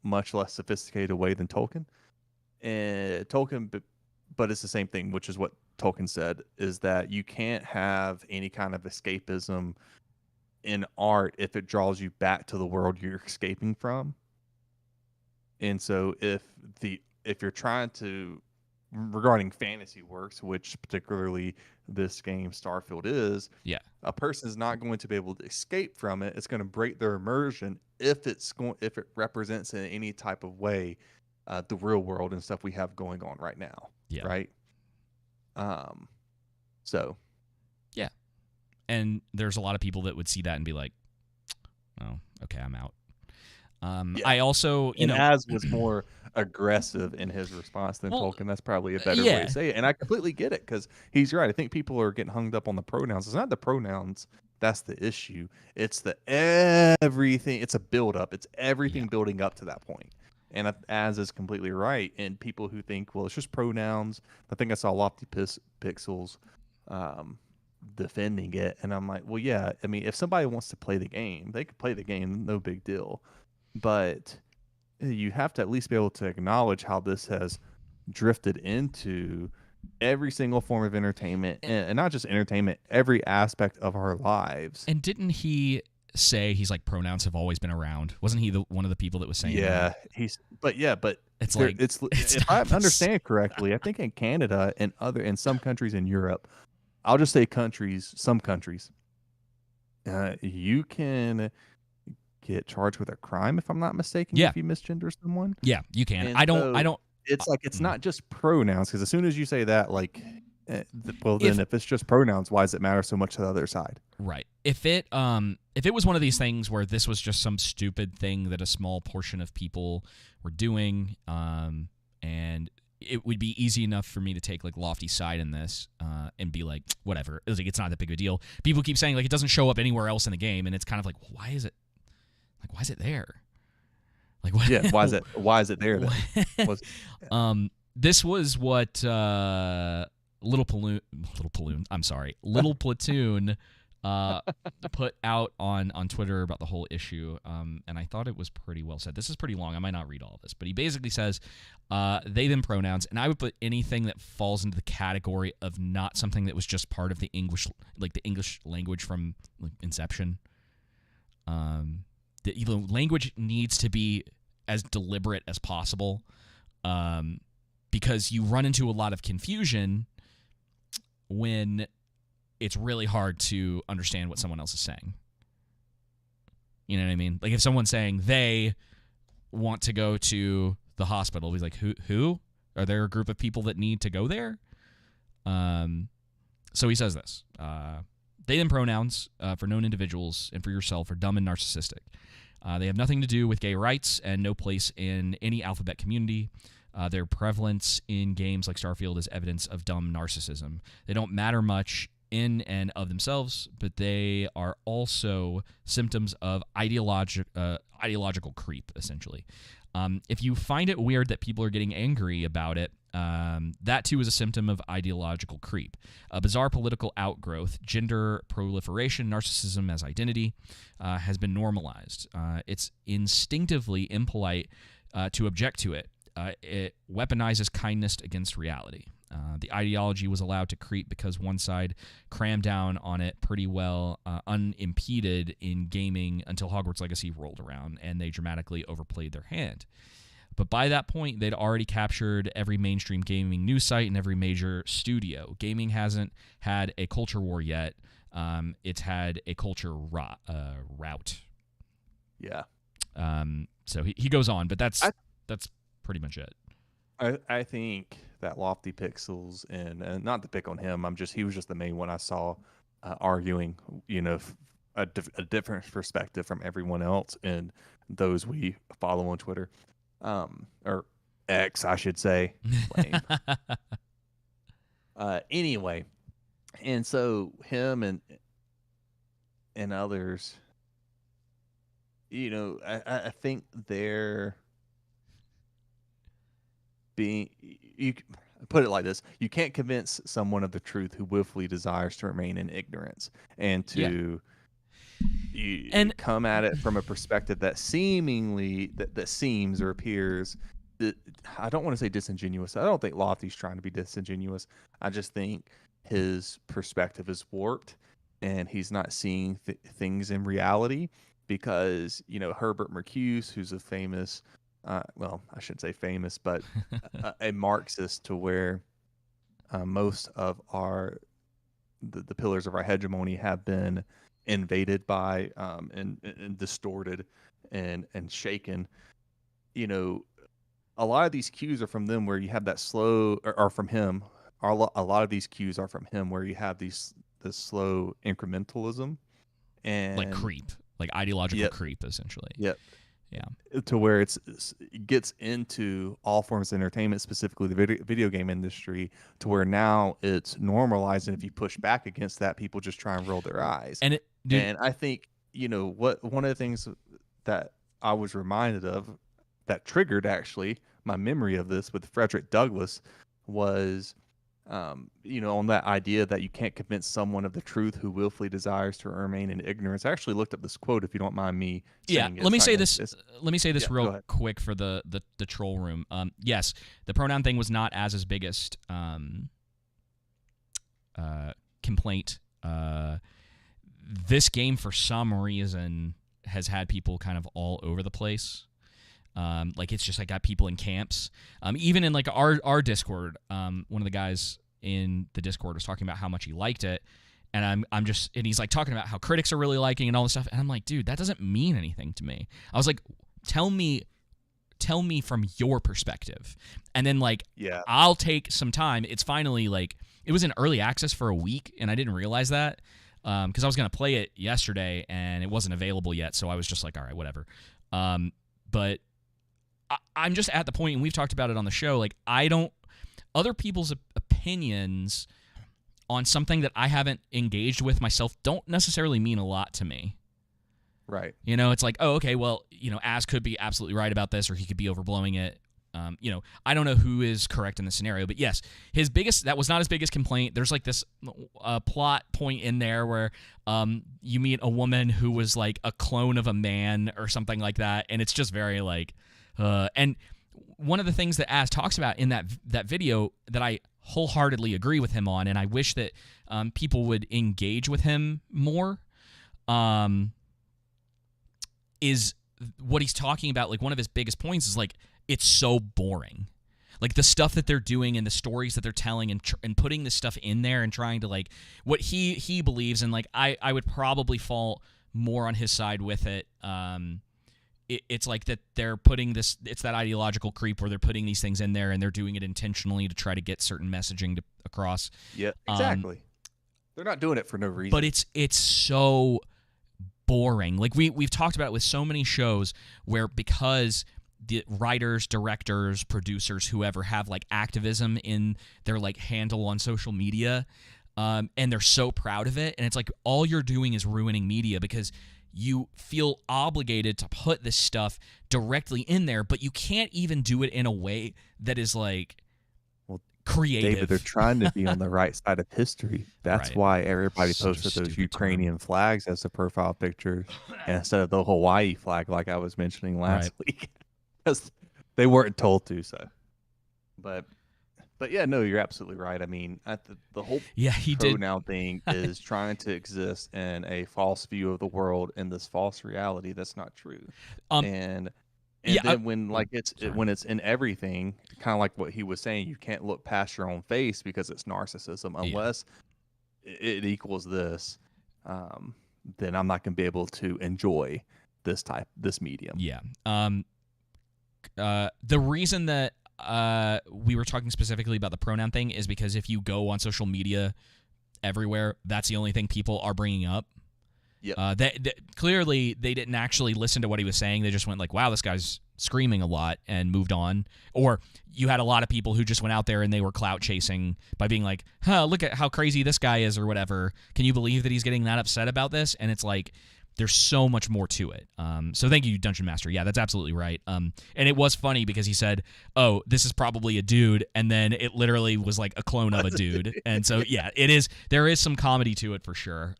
much less sophisticated way than Tolkien. And Tolkien, but it's the same thing, which is what Tolkien said, is that you can't have any kind of escapism in art if it draws you back to the world you're escaping from. And so if you're trying to, regarding fantasy works, which particularly this game Starfield is, a person is not going to be able to escape from it. It's going to break their immersion if it represents in any type of way the real world and stuff we have going on right now. Yeah. Right. So. Yeah. And there's a lot of people that would see that and be like, oh, okay, I'm out. I also, Az was more aggressive in his response than Tolkien. That's probably a better way to say it. And I completely get it, because he's right. I think people are getting hung up on the pronouns. It's not the pronouns that's the issue. It's the everything. It's a build-up. It's everything building up to that point. And Az is completely right. And people who think, well, it's just pronouns. I think I saw Lofty Pixels defending it, and I'm like, well, yeah. I mean, if somebody wants to play the game, they could play the game, no big deal. But you have to at least be able to acknowledge how this has drifted into every single form of entertainment, and not just entertainment, every aspect of our lives. And didn't he say he's like pronouns have always been around? Wasn't he one of the people that was saying Yeah, that? but It's there, like it's it's if I not understand correctly, I think in Canada and in some countries in Europe, I'll just say countries, some countries, you can get charged with a crime if I'm not mistaken yeah, if you misgender someone. yeah, you can. And I don't. so it's like it's Mm. not just pronouns, because as soon as you say that, like, well, If then if it's just pronouns, why does it matter so much to the other side? right, if it was one of these things where this was just some stupid thing that a small portion of people were doing, and it would be easy enough for me to take like Lofty's side in this, and be like, whatever. It was like it's not that big of a deal. People keep saying like it doesn't show up anywhere else in the game, and it's kind of like, why is it there? Like what? Yeah, why is it there then? Was This was what Little Platoon put out on Twitter about the whole issue, and I thought it was pretty well said. This is pretty long. I might not read all of this, but he basically says they them pronouns, and I would put anything that falls into the category of not something that was just part of the English, like the English language from like Inception. The language needs to be as deliberate as possible, because you run into a lot of confusion when it's really hard to understand what someone else is saying. You know what I mean? Like if someone's saying they want to go to the hospital, he's like, who? Are there a group of people that need to go there? So he says this. They them pronouns for known individuals and for yourself are dumb and narcissistic. They have nothing to do with gay rights and no place in any alphabet community. Their prevalence in games like Starfield is evidence of dumb narcissism. They don't matter much in and of themselves, but they are also symptoms of ideological creep, essentially. If you find it weird that people are getting angry about it, that too is a symptom of ideological creep. A bizarre political outgrowth, gender proliferation, narcissism as identity, has been normalized. It's instinctively impolite to object to it. It weaponizes kindness against reality. The ideology was allowed to creep because one side crammed down on it pretty well, unimpeded in gaming until Hogwarts Legacy rolled around, and they dramatically overplayed their hand. But by that point, they'd already captured every mainstream gaming news site and every major studio. Gaming hasn't had a culture war yet. It's had a culture rout. Yeah. So he goes on, but that's pretty much it. I think that Lofty Pixels, and not to pick on him, he was just the main one I saw arguing, a different perspective from everyone else and those we follow on Twitter, or X, I should say. Lame. Anyway, and so him and others, I think they're being, you put it like this: you can't convince someone of the truth who willfully desires to remain in ignorance, and to come at it from a perspective that seemingly that seems or appears, I don't want to say disingenuous. I don't think Lofty's trying to be disingenuous. I just think his perspective is warped and he's not seeing things in reality, because Herbert Marcuse, who's a famous well, I shouldn't say famous, but a Marxist, to where most of the pillars of our hegemony have been invaded by and distorted and shaken. A lot of these cues are from them, where you have that slow, or from him. A lot of these cues are from him, where you have this slow incrementalism and like creep, like ideological creep, essentially. Yep. Yeah. To where it gets into all forms of entertainment, specifically the video game industry, to where now it's normalized, and if you push back against that, people just try and roll their eyes. And I think what one of the things that I was reminded of that triggered actually my memory of this with Frederick Douglass was on that idea that you can't convince someone of the truth who willfully desires to remain in ignorance. I actually looked up this quote, if you don't mind me Yeah, saying it. let me It's not say gonna. this. It's, Let me say this yeah, go real ahead. quick for the troll room. Yes, the pronoun thing was not as his biggest complaint. This game, for some reason, has had people kind of all over the place. Like it's just like got people in camps. Even in like our Discord, one of the guys in the Discord was talking about how much he liked it, and and he's like talking about how critics are really liking and all this stuff, and I'm like, dude, that doesn't mean anything to me. I was like, tell me from your perspective, and then like Yeah. I'll take some time. It's finally like it was in early access for a week, and I didn't realize that because I was gonna play it yesterday and it wasn't available yet, so I was just like, all right, whatever. But I'm just at the point, and we've talked about it on the show, like I don't other people's opinions on something that I haven't engaged with myself don't necessarily mean a lot to me. Right. It's like, oh, okay, well, Az could be absolutely right about this, or he could be overblowing it. I don't know who is correct in the scenario, but yes, that was not his biggest complaint. There's like this plot point in there where you meet a woman who was like a clone of a man or something like that, and it's just very like, and one of the things that Az talks about in that video that I wholeheartedly agree with him on, and I wish that people would engage with him more, is what he's talking about. Like one of his biggest points is like, it's so boring. Like the stuff that they're doing and the stories that they're telling and putting this stuff in there and trying to like what he believes, and like I would probably fall more on his side with it. It's like that they're putting this, it's that ideological creep where they're putting these things in there and they're doing it intentionally to try to get certain messaging across. Yeah, exactly. They're not doing it for no reason. But it's so boring. Like we've talked about it with so many shows where, because the writers, directors, producers, whoever have like activism in their like handle on social media, and they're so proud of it, and it's like all you're doing is ruining media because you feel obligated to put this stuff directly in there, but you can't even do it in a way that is like creative. David, they're trying to be on the right side of history. That's Right. why everybody Such a posted those stupid Ukrainian flags as the profile pictures instead of the Hawaii flag, like I was mentioning last week, because they weren't told to. So, but yeah, no, you're absolutely right. I mean, the whole pronoun thing is trying to exist in a false view of the world in this false reality that's not true. And then when it's in everything, kind of like what he was saying, you can't look past your own face because it's narcissism unless it equals this. Then I'm not going to be able to enjoy this medium. Yeah. The reason that we were talking specifically about the pronoun thing is because if you go on social media everywhere, that's the only thing people are bringing up. Yep. Clearly, they didn't actually listen to what he was saying. They just went like, wow, this guy's screaming a lot, and moved on. Or you had a lot of people who just went out there and they were clout chasing by being like, look at how crazy this guy is or whatever. Can you believe that he's getting that upset about this? And it's like, there's so much more to it. So thank you, Dungeon Master. Yeah, that's absolutely right. And it was funny because he said, oh, this is probably a dude. And then it literally was like a clone of a dude. And so, yeah, there is some comedy to it for sure.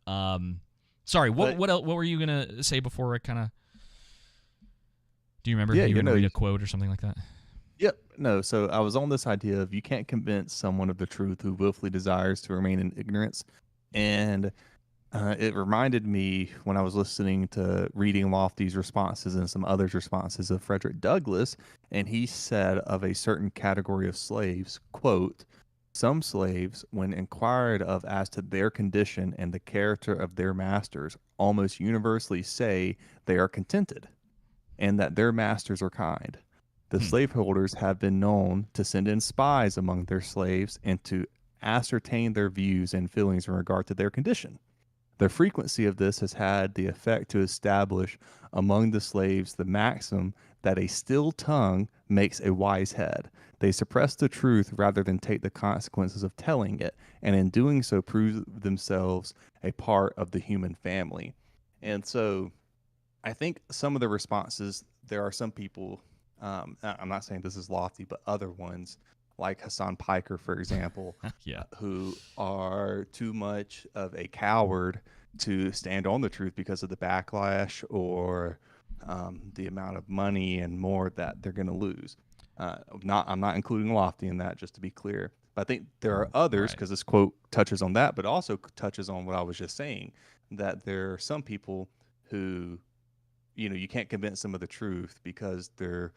Sorry, what were you going to say before I kind of... Do you remember? Yeah, you were going to read a quote or something like that? Yep. No, so I was on this idea of you can't convince someone of the truth who willfully desires to remain in ignorance. And it reminded me when I was listening to reading Lofty's responses and some others' responses of Frederick Douglass, and he said of a certain category of slaves, quote, some slaves, when inquired of as to their condition and the character of their masters, almost universally say they are contented and that their masters are kind. The slaveholders have been known to send in spies among their slaves and to ascertain their views and feelings in regard to their condition. The frequency of this has had the effect to establish among the slaves the maxim that a still tongue makes a wise head. They suppress the truth rather than take the consequences of telling it, and in doing so prove themselves a part of the human family. And so I think some of the responses, there are some people, I'm not saying this is Lofty, but other ones like Hassan Piker, for example, Yeah. who are too much of a coward to stand on the truth because of the backlash or the amount of money and more that they're going to lose. I'm not including Lofty in that, just to be clear. But I think there are others, Right. because this quote touches on that, but also touches on what I was just saying, that there are some people who, you can't convince them of the truth because they're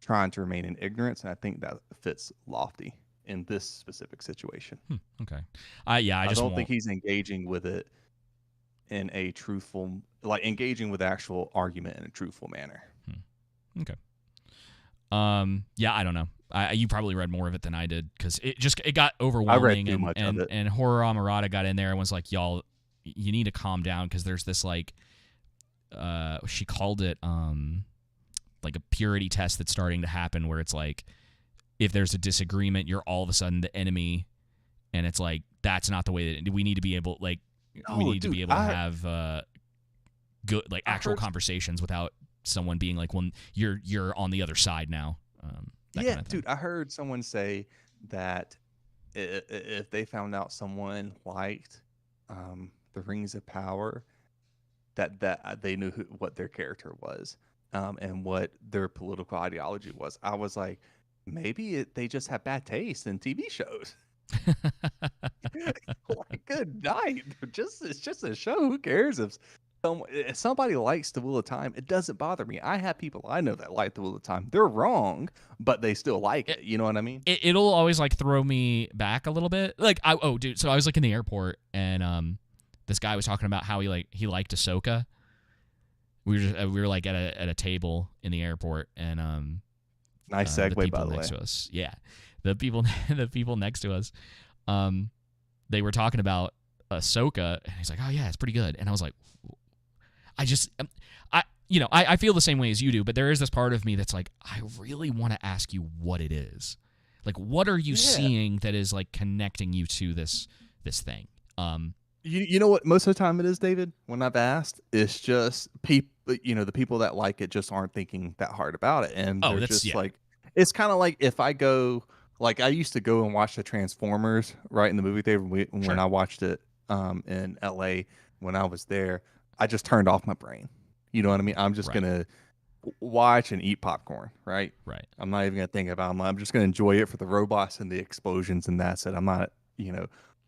trying to remain in ignorance. And I think that fits Lofty in this specific situation. Okay. I I just don't think won't. he's engaging with it in a truthful, like engaging with actual argument in a truthful manner. Okay. Yeah, I don't know. You probably read more of it than I did because it got I read overwhelming, too much of it. and Horror Amarada got in there and was like, y'all, you need to calm down because there's this like, she called it like a purity test that's starting to happen where it's like, if there's a disagreement, you're all of a sudden the enemy, and it's like that's not the way that we need to be able we need to be able to have good like actual conversations without someone being like, well, you're on the other side now. That Yeah, kind of thing. dude, I heard someone say that if they found out someone liked the Rings of Power, that they knew what their character was, and what their political ideology was. I was like, maybe they just have bad taste in TV shows. Like, good night. It's just a show. Who cares if somebody likes The Wheel of Time? It doesn't bother me. I have people I know that like The Wheel of Time. They're wrong, but they still like it. You know what I mean? It'll always like throw me back a little bit. Like, dude. So I was like in the airport, and this guy was talking about how he liked Ahsoka. We were like at a table in the airport, and nice segue, the people by the next way. to us. Yeah, the people next to us, they were talking about Ahsoka, and he's like, "Oh yeah, it's pretty good." And I was like, I feel the same way as you do, but there is this part of me that's like, I really want to ask you what it is. Like, what are you seeing that is like connecting you to this thing? You know what? Most of the time it is, David. When I've asked, it's just people. The people that like it just aren't thinking that hard about it, and they're just like, it's kind of like if I go, like I used to go and watch the Transformers right in the movie theater when I watched it in LA when I was there. I just turned off my brain. You know what I mean? I'm just gonna watch and eat popcorn, right? Right. I'm not even gonna think about it. I'm just gonna enjoy it for the robots and the explosions, and that's it. I'm not,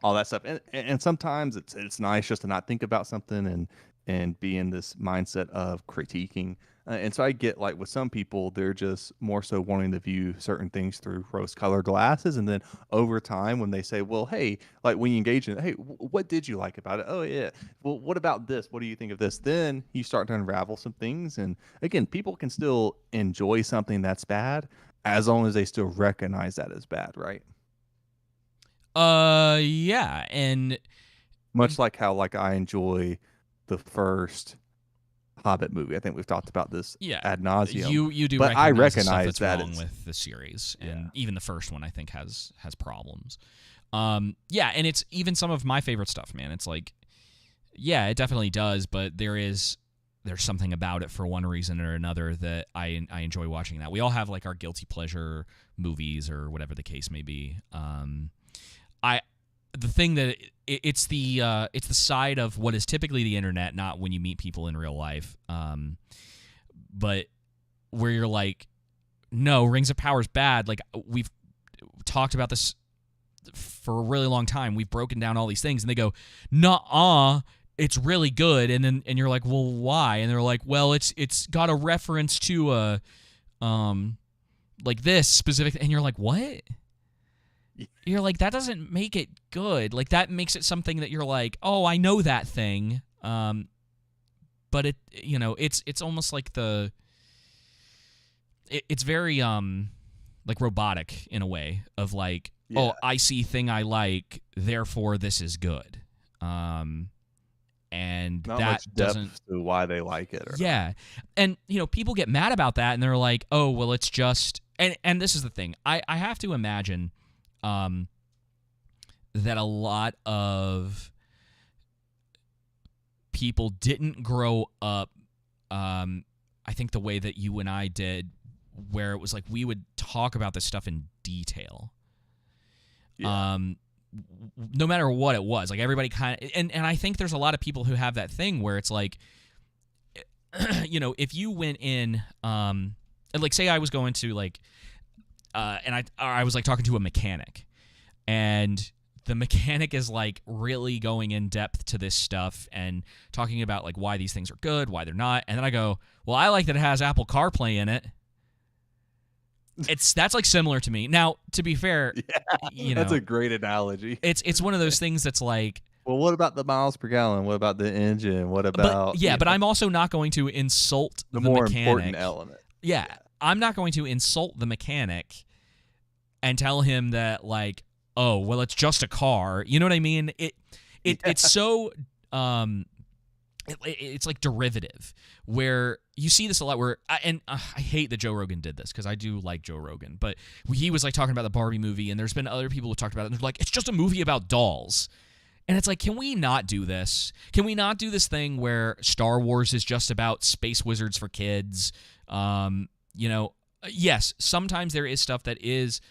all that stuff. And sometimes it's nice just to not think about something and be in this mindset of critiquing. And so I get, like, with some people, they're just more so wanting to view certain things through rose-colored glasses. And then over time, when they say, well, hey, like when you engage in, hey, what did you like about it? Oh, yeah. Well, what about this? What do you think of this? Then you start to unravel some things. And again, people can still enjoy something that's bad as long as they still recognize that as bad, right? Yeah, and much like how, like, I enjoy the first Hobbit movie. I think we've talked about this ad nauseum. You do, but I recognize the stuff that's that wrong with the series, and even the first one I think has problems. And it's even some of my favorite stuff, man. It's like, yeah, it definitely does, but there's something about it for one reason or another that I enjoy watching. That we all have like our guilty pleasure movies or whatever the case may be. The thing that it's the side of what is typically the internet, not when you meet people in real life, but where you're like, no, Rings of Power is bad. Like, we've talked about this for a really long time. We've broken down all these things, and they go, nuh-uh, it's really good. And you're like, well, why? And they're like, well, it's got a reference to like this specific, and you're like, what? You're like, that doesn't make it good. Like, that makes it something that you're like, oh, I know that thing. But it, it's almost like it's very like robotic in a way of like, oh, I see thing I like, therefore this is good. And not that much depth to why they like it. Not. And people get mad about that, and they're like, oh, well, it's just, and this is the thing. I have to imagine that a lot of people didn't grow up, I think the way that you and I did, where it was like we would talk about this stuff in detail. Yeah. No matter what it was, like everybody kind of, and I think there's a lot of people who have that thing where it's like, if you went in, and like say I was going to like, and I was like talking to a mechanic, and the mechanic is like really going in depth to this stuff and talking about like why these things are good, why they're not, and then I go, well, I like that it has Apple CarPlay in it. That's like similar to me. Now, to be fair, That's a great analogy. It's one of those things that's like, well, what about the miles per gallon? What about the engine? What about but I'm also not going to insult the more mechanic. important element. Yeah, I'm not going to insult the mechanic and tell him that like, oh, well, it's just a car. You know what I mean? It's so it's like derivative, where you see this a lot. Where I hate that Joe Rogan did this because I do like Joe Rogan, but he was like talking about the Barbie movie, and there's been other people who talked about it, and they're like, it's just a movie about dolls. And it's like, can we not do this? Can we not do this thing where Star Wars is just about space wizards for kids? Yes, sometimes there is stuff that is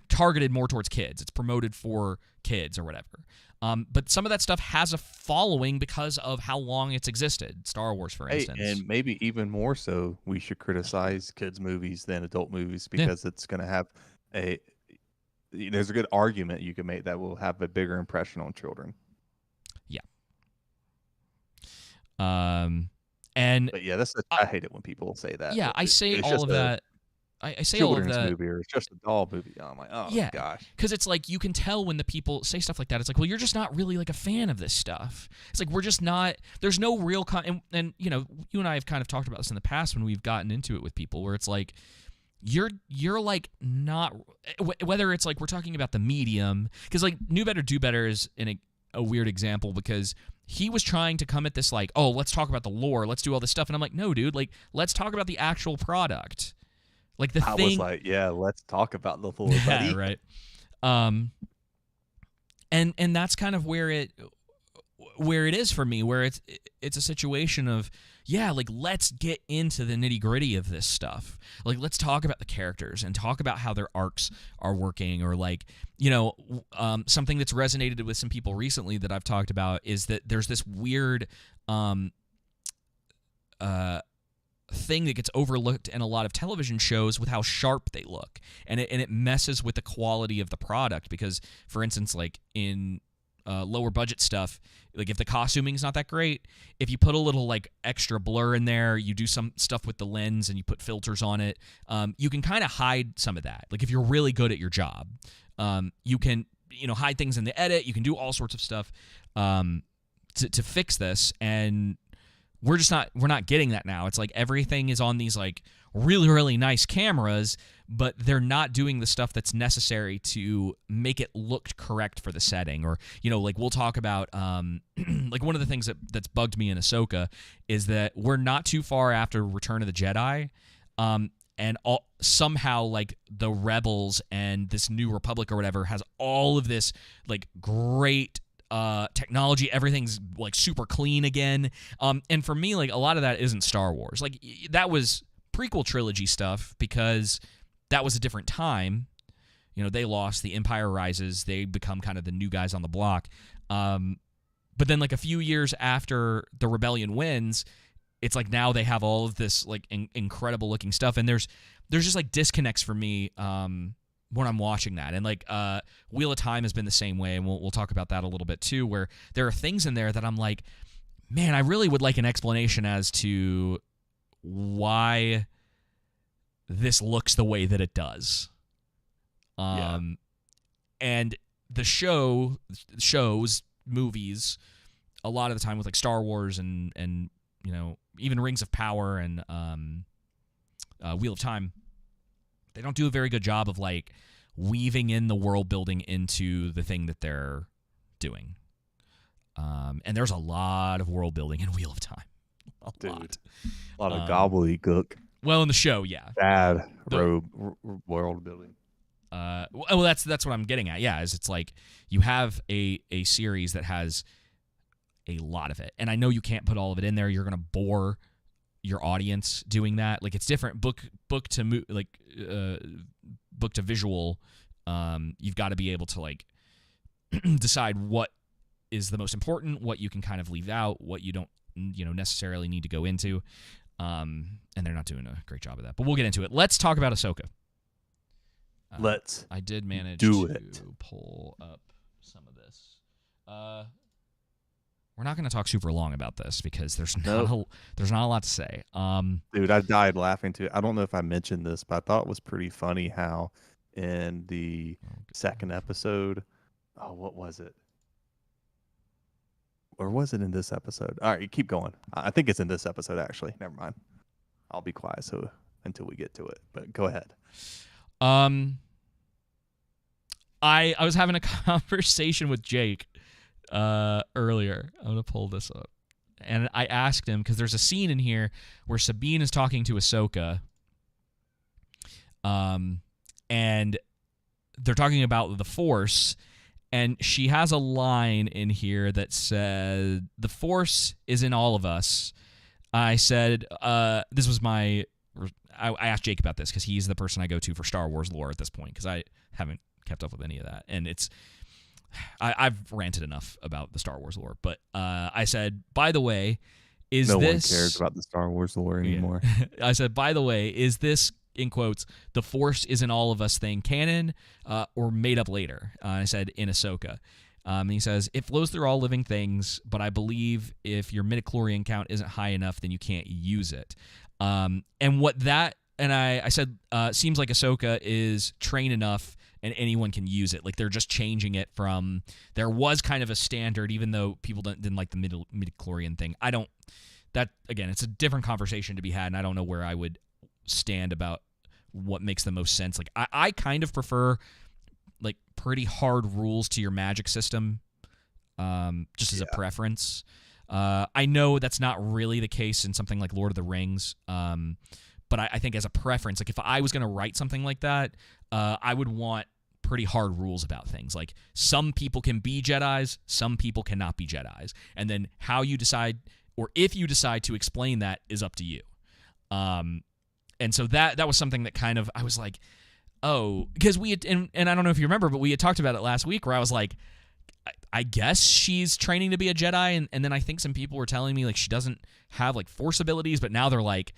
targeted more towards kids. It's promoted for kids or whatever. But some of that stuff has a following because of how long it's existed. Star Wars, for instance. And maybe even more so, we should criticize kids' movies than adult movies because it's going to have there's a good argument you can make that will have a bigger impression on children. Yeah. But yeah, I hate it when people say that. Yeah, I say all of that. I say all of that. Children's movie, or it's just a doll movie. I'm like, oh yeah, gosh. Because it's like you can tell when the people say stuff like that. It's like, well, you're just not really like a fan of this stuff. It's like we're just not. There's no real and you and I have kind of talked about this in the past when we've gotten into it with people, where it's like you're like not, whether it's like we're talking about the medium, because like New Better Do Better is in a weird example because he was trying to come at this like, oh, let's talk about the lore, let's do all this stuff, and I'm like, no, dude, like let's talk about the actual product. Like the thing. I was like, yeah, let's talk about the lore, buddy. Yeah, right. And that's kind of where it is for me, where it's a situation of, yeah, like let's get into the nitty-gritty of this stuff. Like let's talk about the characters and talk about how their arcs are working, or like, something that's resonated with some people recently that I've talked about is that there's this weird thing that gets overlooked in a lot of television shows with how sharp they look, and it messes with the quality of the product, because for instance, like in lower budget stuff, like if the costuming is not that great, if you put a little like extra blur in there, you do some stuff with the lens and you put filters on it, you can kind of hide some of that. Like if you're really good at your job, you can hide things in the edit, you can do all sorts of stuff to fix this, and we're not getting that now. It's like everything is on these like really, really nice cameras, but they're not doing the stuff that's necessary to make it look correct for the setting. Or, like we'll talk about, like one of the things that's bugged me in Ahsoka is that we're not too far after Return of the Jedi, and somehow like the Rebels and this New Republic or whatever has all of this like great technology, everything's like super clean again, and for me, like a lot of that isn't Star Wars. Like that was prequel trilogy stuff because that was a different time. They lost, the Empire rises, they become kind of the new guys on the block, but then like a few years after the rebellion wins, it's like now they have all of this like incredible looking stuff, and there's just like disconnects for me when I'm watching that. And like Wheel of Time has been the same way, and we'll talk about that a little bit too, where there are things in there that I'm like, man, I really would like an explanation as to why this looks the way that it does. And the shows, movies, a lot of the time with like Star Wars and even Rings of Power and Wheel of Time, they don't do a very good job of like weaving in the world building into the thing that they're doing. And there's a lot of world building in Wheel of Time. A lot of gobbledygook. Well, in the show, yeah. Bad world building. Well, that's what I'm getting at. Yeah, is it's like you have a series that has a lot of it, and I know you can't put all of it in there. You're gonna bore your audience doing that. Like it's different book to visual You've got to be able to like decide what is the most important, what you can kind of leave out, what you don't necessarily need to go into. And they're not doing a great job of that. But we'll get into it. Let's talk about Ahsoka. Let's I did manage do to it. pull up some of this. We're not going to talk super long about this because there's not a lot to say. Dude, I died laughing too. I don't know if I mentioned this, but I thought it was pretty funny how in the second episode, what was it? Or was it in this episode? All right, you keep going. I think it's in this episode, actually. Never mind. I'll be quiet until we get to it. But go ahead. I was having a conversation with Jake earlier. I'm going to pull this up. And I asked him, because there's a scene in here where Sabine is talking to Ahsoka. And they're talking about the Force. And she has a line in here that said, "The Force is in all of us." I said, this was I asked Jake about this because he's the person I go to for Star Wars lore at this point because I haven't kept up with any of that. And I've ranted enough about the Star Wars lore. But I said, by the way, no one cares about the Star Wars lore anymore. Yeah. I said, by the way, is this, in quotes, "the Force is in all of us" thing canon or made up later? I said, in Ahsoka. And he says, "It flows through all living things, but I believe if your midichlorian count isn't high enough, then you can't use it." And I said, seems like Ahsoka is trained enough and anyone can use it. Like they're just changing it from, there was kind of a standard, even though people didn't like the midichlorian thing. Again, it's a different conversation to be had, and I don't know where I would stand about what makes the most sense. Like I kind of prefer like pretty hard rules to your magic system, just as a preference. I know that's not really the case in something like Lord of the Rings, but I think as a preference, like if I was going to write something like that, I would want pretty hard rules about things. Like some people can be Jedis, some people cannot be Jedis, and then how you decide, or if you decide to explain that, is up to you. And so that was something that kind of, I was like, oh, because we had, and I don't know if you remember, but we had talked about it last week where I was like, I guess she's training to be a Jedi, and then I think some people were telling me like she doesn't have like Force abilities, but now they're like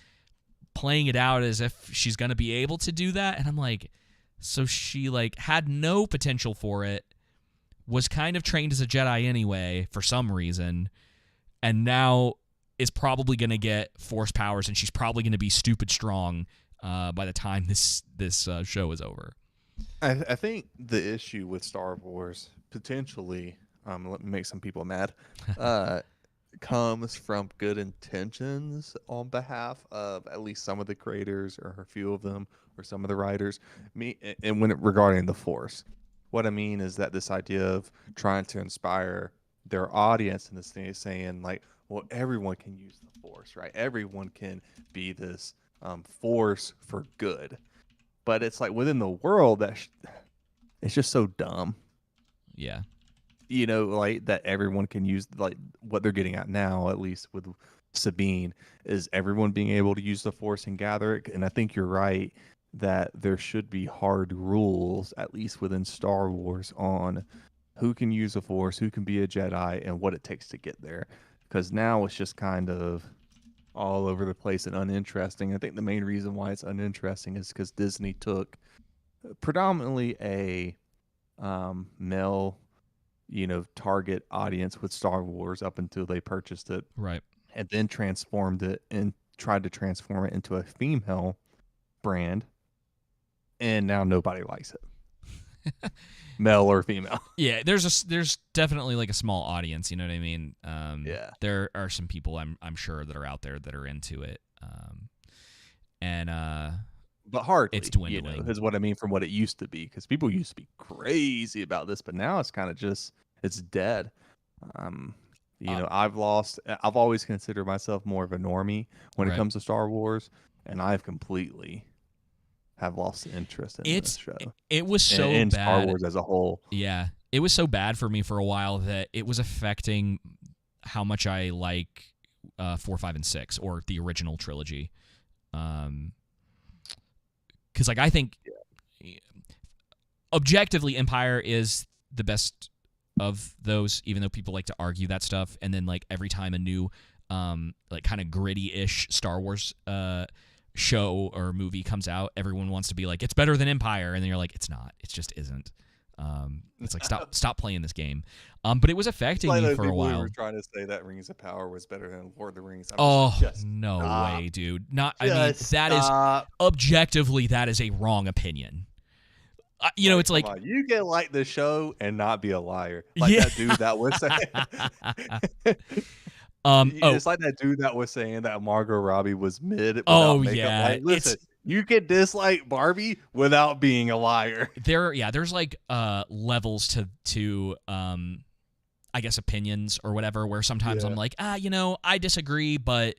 playing it out as if she's going to be able to do that, and I'm like, so she like had no potential for it, was kind of trained as a Jedi anyway for some reason, and now is probably going to get Force powers, and she's probably going to be stupid strong by the time this show is over. I think the issue with Star Wars, potentially, let me make some people mad, comes from good intentions on behalf of at least some of the creators or a few of them or some of the writers. Regarding the Force, what I mean is that this idea of trying to inspire their audience in this thing is saying like, well, everyone can use the Force, right? Everyone can be this force for good. But it's like within the world it's just so dumb. Yeah. Like that everyone can use, like what they're getting at now, at least with Sabine, is everyone being able to use the Force and gather it. And I think you're right that there should be hard rules, at least within Star Wars, on who can use the Force, who can be a Jedi, and what it takes to get there. Because now it's just kind of all over the place and uninteresting. I think the main reason why it's uninteresting is because Disney took predominantly a male, target audience with Star Wars up until they purchased it, Right. and then transformed it and tried to transform it into a female brand, and now nobody likes it. Male or female. Yeah, there's definitely like a small audience, you know what I mean? Yeah. There are some people I'm sure that are out there that are into it. But hardly, it's dwindling. Is what I mean from what it used to be, because people used to be crazy about this, but now it's kind of just, it's dead. I've always considered myself more of a normie when it comes to Star Wars, and I've completely have lost interest in this show. It was so in bad. Star Wars as a whole. Yeah, it was so bad for me for a while that it was affecting how much I like 4, 5, and 6, or the original trilogy. Because like I think objectively, Empire is the best of those, even though people like to argue that stuff. And then like every time a new like kind of gritty-ish Star Wars show or movie comes out, everyone wants to be like, it's better than Empire, and then you're like, it's not. It just isn't. It's like stop playing this game. But it was affecting me for a while. We were trying to say that Rings of Power was better than Lord of the Rings. No way, dude. Not. I mean, that is objectively that is a wrong opinion. You know, it's like you can like the show and not be a liar. Like that dude that was saying. It's like that dude that was saying that Margot Robbie was mid. Yeah. Like, listen, you can dislike Barbie without being a liar. There's like levels to I guess opinions or whatever, where sometimes I'm like, you know, I disagree, but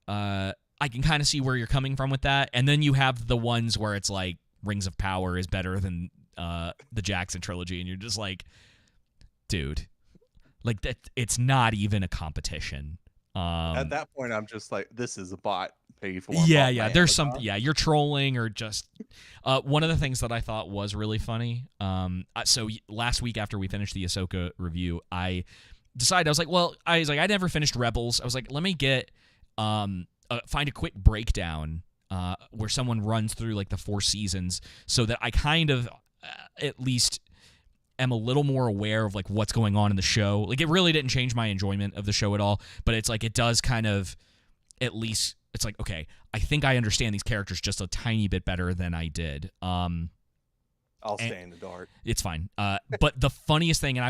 I can kind of see where you're coming from with that. And then you have the ones where it's like Rings of Power is better than the Jackson trilogy, and you're just like, dude, like that. It's not even a competition. At that point, I'm just like, this is a bot paid for. Yeah. There's some. Yeah, you're trolling or just. One of the things that I thought was really funny. So last week after we finished the Ahsoka review, I decided I was like, I never finished Rebels. I was like, let me get find a quick breakdown where someone runs through like the 4 seasons, so that I kind of at least am a little more aware of like what's going on in the show. Like it really didn't change my enjoyment of the show at all, but it's like it does kind of at least it's like, okay, I think I understand these characters just a tiny bit better than I did. I'll stay in the dark. It's fine. But the funniest thing, and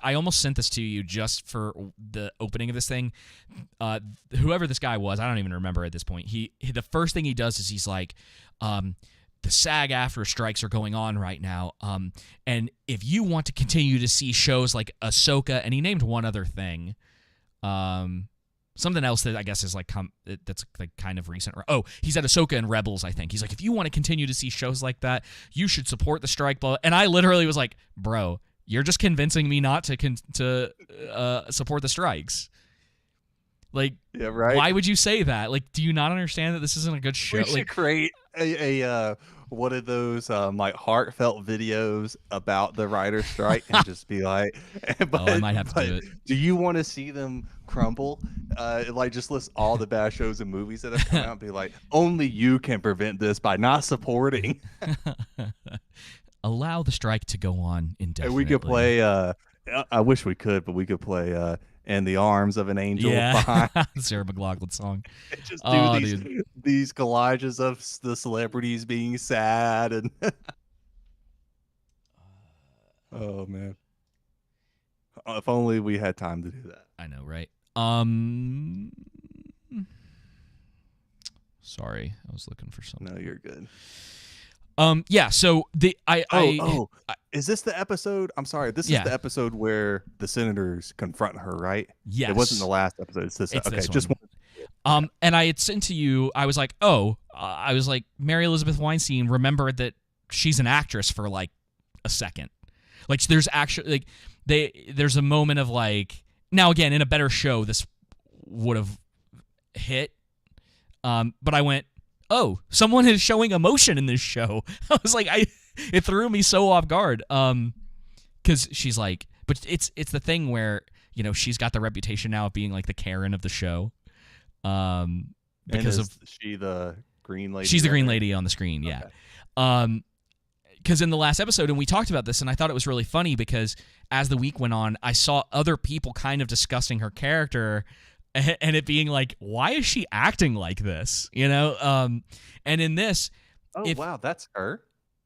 I almost sent this to you just for the opening of this thing. Whoever this guy was, I don't even remember at this point. The first thing he does is he's like, the SAG-AFTRA strikes are going on right now. And if you want to continue to see shows like Ahsoka, and he named one other thing, something else that I guess is like that's like kind of recent. Oh, he's at Ahsoka and Rebels, I think. He's like, if you want to continue to see shows like that, you should support the strike. Blah. And I literally was like, bro, you're just convincing me not to support the strikes. Like, yeah, right. Why would you say that? Like, do you not understand that this isn't a good show? We should create a one of those like heartfelt videos about the writer's strike and just be like, I might have to do it. Do you want to see them crumble? Like just list all the bad shows and movies that have come out and be like, only you can prevent this by not supporting. Allow the strike to go on indefinitely. And we could play I wish we could, but we could play In the Arms of an Angel. Yeah. Sarah McLachlan song. Just do these collages of the celebrities being sad and oh man. If only we had time to do that. I know, right? Sorry, I was looking for something. No, you're good. Yeah, so is this the episode? I'm sorry. This is the episode where the senators confront her, right? Yes. It wasn't the last episode. It's this. It's okay, this just one. And I had sent to you. I was like, Mary Elizabeth Weinstein remembered that she's an actress for like a second. Like there's actually there's a moment of like, now again in a better show this would have hit, but I went, oh, someone is showing emotion in this show. I was like, it threw me so off guard. Because she's like, but it's the thing where, you know, she's got the reputation now of being like the Karen of the show. Because of she the green lady. She's the green lady on the screen, yeah. Okay. Because in the last episode, and we talked about this, and I thought it was really funny because as the week went on, I saw other people kind of discussing her character. And it being like, why is she acting like this? You know? And in this... wow, that's her?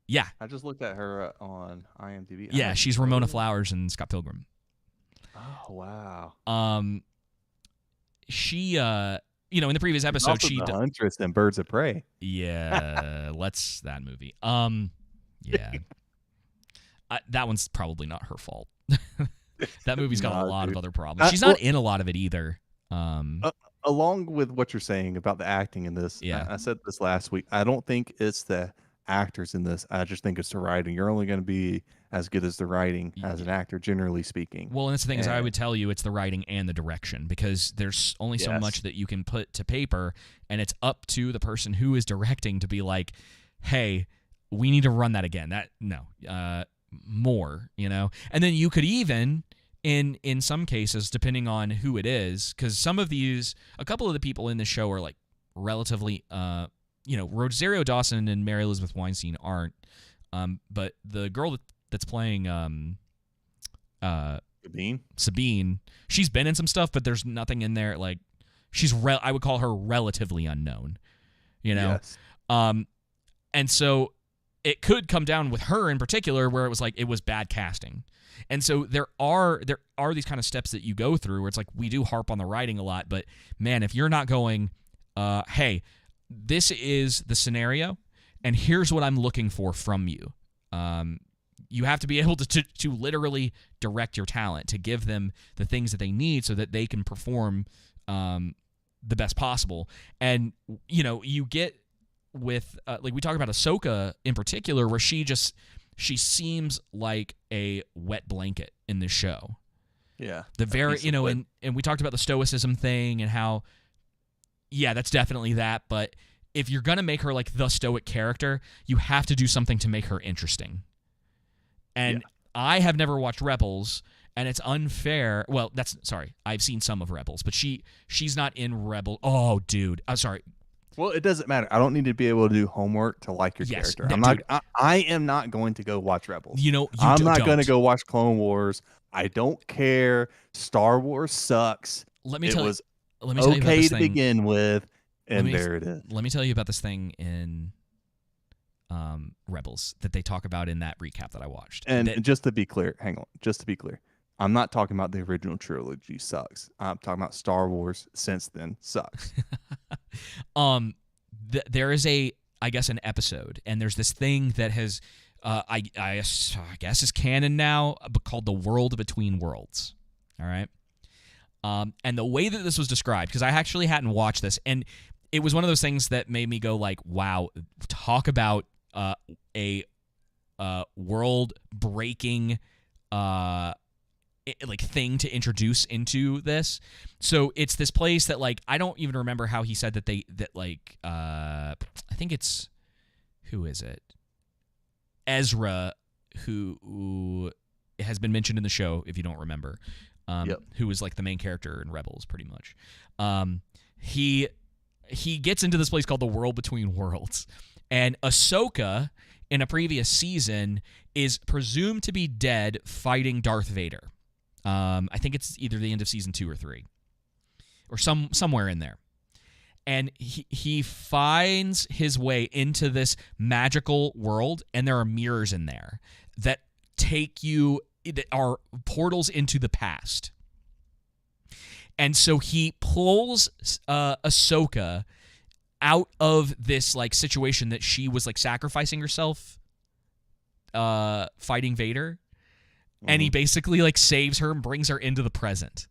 Yeah. I just looked at her on IMDb. Yeah, she's Ramona Flowers and Scott Pilgrim. Oh, wow. She, you know, in the previous episode, also the Huntress and Birds of Prey. Yeah, that movie. Yeah. That one's probably not her fault. That movie's got a lot of other problems. She's not in a lot of it either. Along with what you're saying about the acting in this, I said this last week. I don't think it's the actors in this. I just think it's the writing. You're only going to be as good as the writing as an actor, generally speaking. Well, and that's the thing is I would tell you it's the writing and the direction, because there's only so much that you can put to paper, and it's up to the person who is directing to be like, hey, we need to run that again. More, and then you could even in some cases, depending on who it is, because a couple of the people in this show are like relatively, Rosario Dawson and Mary Elizabeth Weinstein aren't, but the girl that's playing Sabine, she's been in some stuff, but there's nothing in there like I would call her relatively unknown, Yes. And so it could come down with her in particular where it was like it was bad casting. And so there are these kind of steps that you go through where it's like we do harp on the writing a lot, but man, if you're not going, hey, this is the scenario and here's what I'm looking for from you. You have to be able to literally direct your talent, to give them the things that they need so that they can perform the best possible. And, you get with, like we talk about Ahsoka in particular, where she seems like a wet blanket in this show. Yeah. The very, and we talked about the stoicism thing and how, yeah, that's definitely that. But if you're going to make her like the stoic character, you have to do something to make her interesting. And I have never watched Rebels, and it's unfair. Well, I've seen some of Rebels, but she's not in Rebel. Oh, dude. I'm sorry. Well, it doesn't matter. I don't need to be able to do homework to like your character. I am not going to go watch Rebels. I'm not going to go watch Clone Wars. I don't care. Star Wars sucks. Let me tell you about okay this to thing. begin with, and there it is. Let me tell you about this thing in Rebels that they talk about in that recap that I watched. And just to be clear, I'm not talking about the original trilogy sucks. I'm talking about Star Wars since then sucks. There is I guess an episode, and there's this thing that has I guess is canon now, but called the World Between Worlds. All right. And the way that this was described, because I actually hadn't watched this, and it was one of those things that made me go like, wow, talk about a world-breaking like thing to introduce into this. So it's this place that like I don't even remember how he said that I think it's, who is it? Ezra, who has been mentioned in the show, if you don't remember, who was like the main character in Rebels, pretty much. He gets into this place called the World Between Worlds, and Ahsoka in a previous season is presumed to be dead fighting Darth Vader. I think it's either the end of season 2 or 3, or somewhere in there. And he finds his way into this magical world, and there are mirrors in there that are portals into the past. And so he pulls Ahsoka out of this like situation that she was like sacrificing herself fighting Vader. And he basically like saves her and brings her into the present.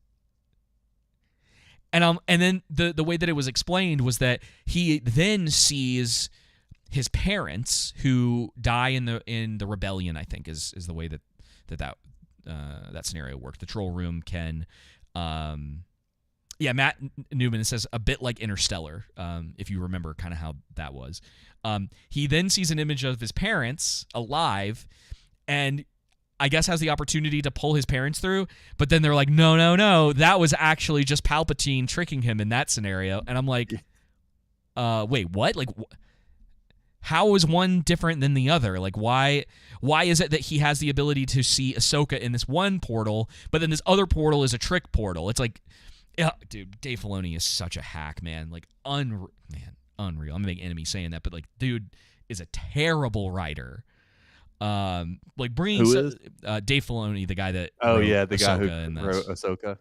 And then the way that it was explained was that he then sees his parents who die in the rebellion, I think is the way that scenario worked. The troll room can Matt Newman says a bit like Interstellar, if you remember kind of how that was. He then sees an image of his parents alive, and I guess has the opportunity to pull his parents through, but then they're like, no, that was actually just Palpatine tricking him in that scenario. And I'm like, wait, what? Like, how is one different than the other? Like, why is it that he has the ability to see Ahsoka in this one portal, but then this other portal is a trick portal? It's like, yeah, dude, Dave Filoni is such a hack, man. Like, unreal. I'm gonna make enemies saying that, but like, dude is a terrible writer. Like bringing Dave Filoni, the guy that the guy who wrote Ahsoka.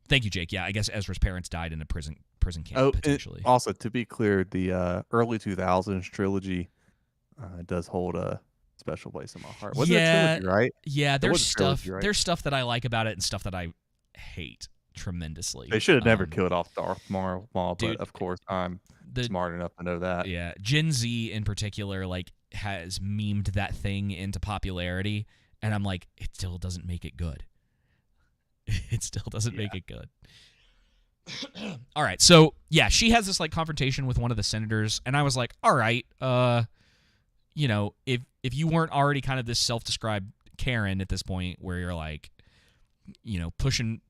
Thank you, Jake. Yeah, I guess Ezra's parents died in a prison camp potentially. Also, to be clear, the early 2000s trilogy does hold a special place in my heart. Wasn't it a trilogy, right? Yeah, there's stuff that I like about it and stuff that I hate tremendously. They should have never killed off Darth Maul, dude, but of course I'm smart enough to know that. Yeah, Gen Z in particular like has memed that thing into popularity, and I'm like, it still doesn't make it good. It still doesn't make it good. All right, so yeah, she has this like confrontation with one of the senators, and I was like, all right, you know, if you weren't already kind of this self-described Karen at this point, where you're like, you know, pushing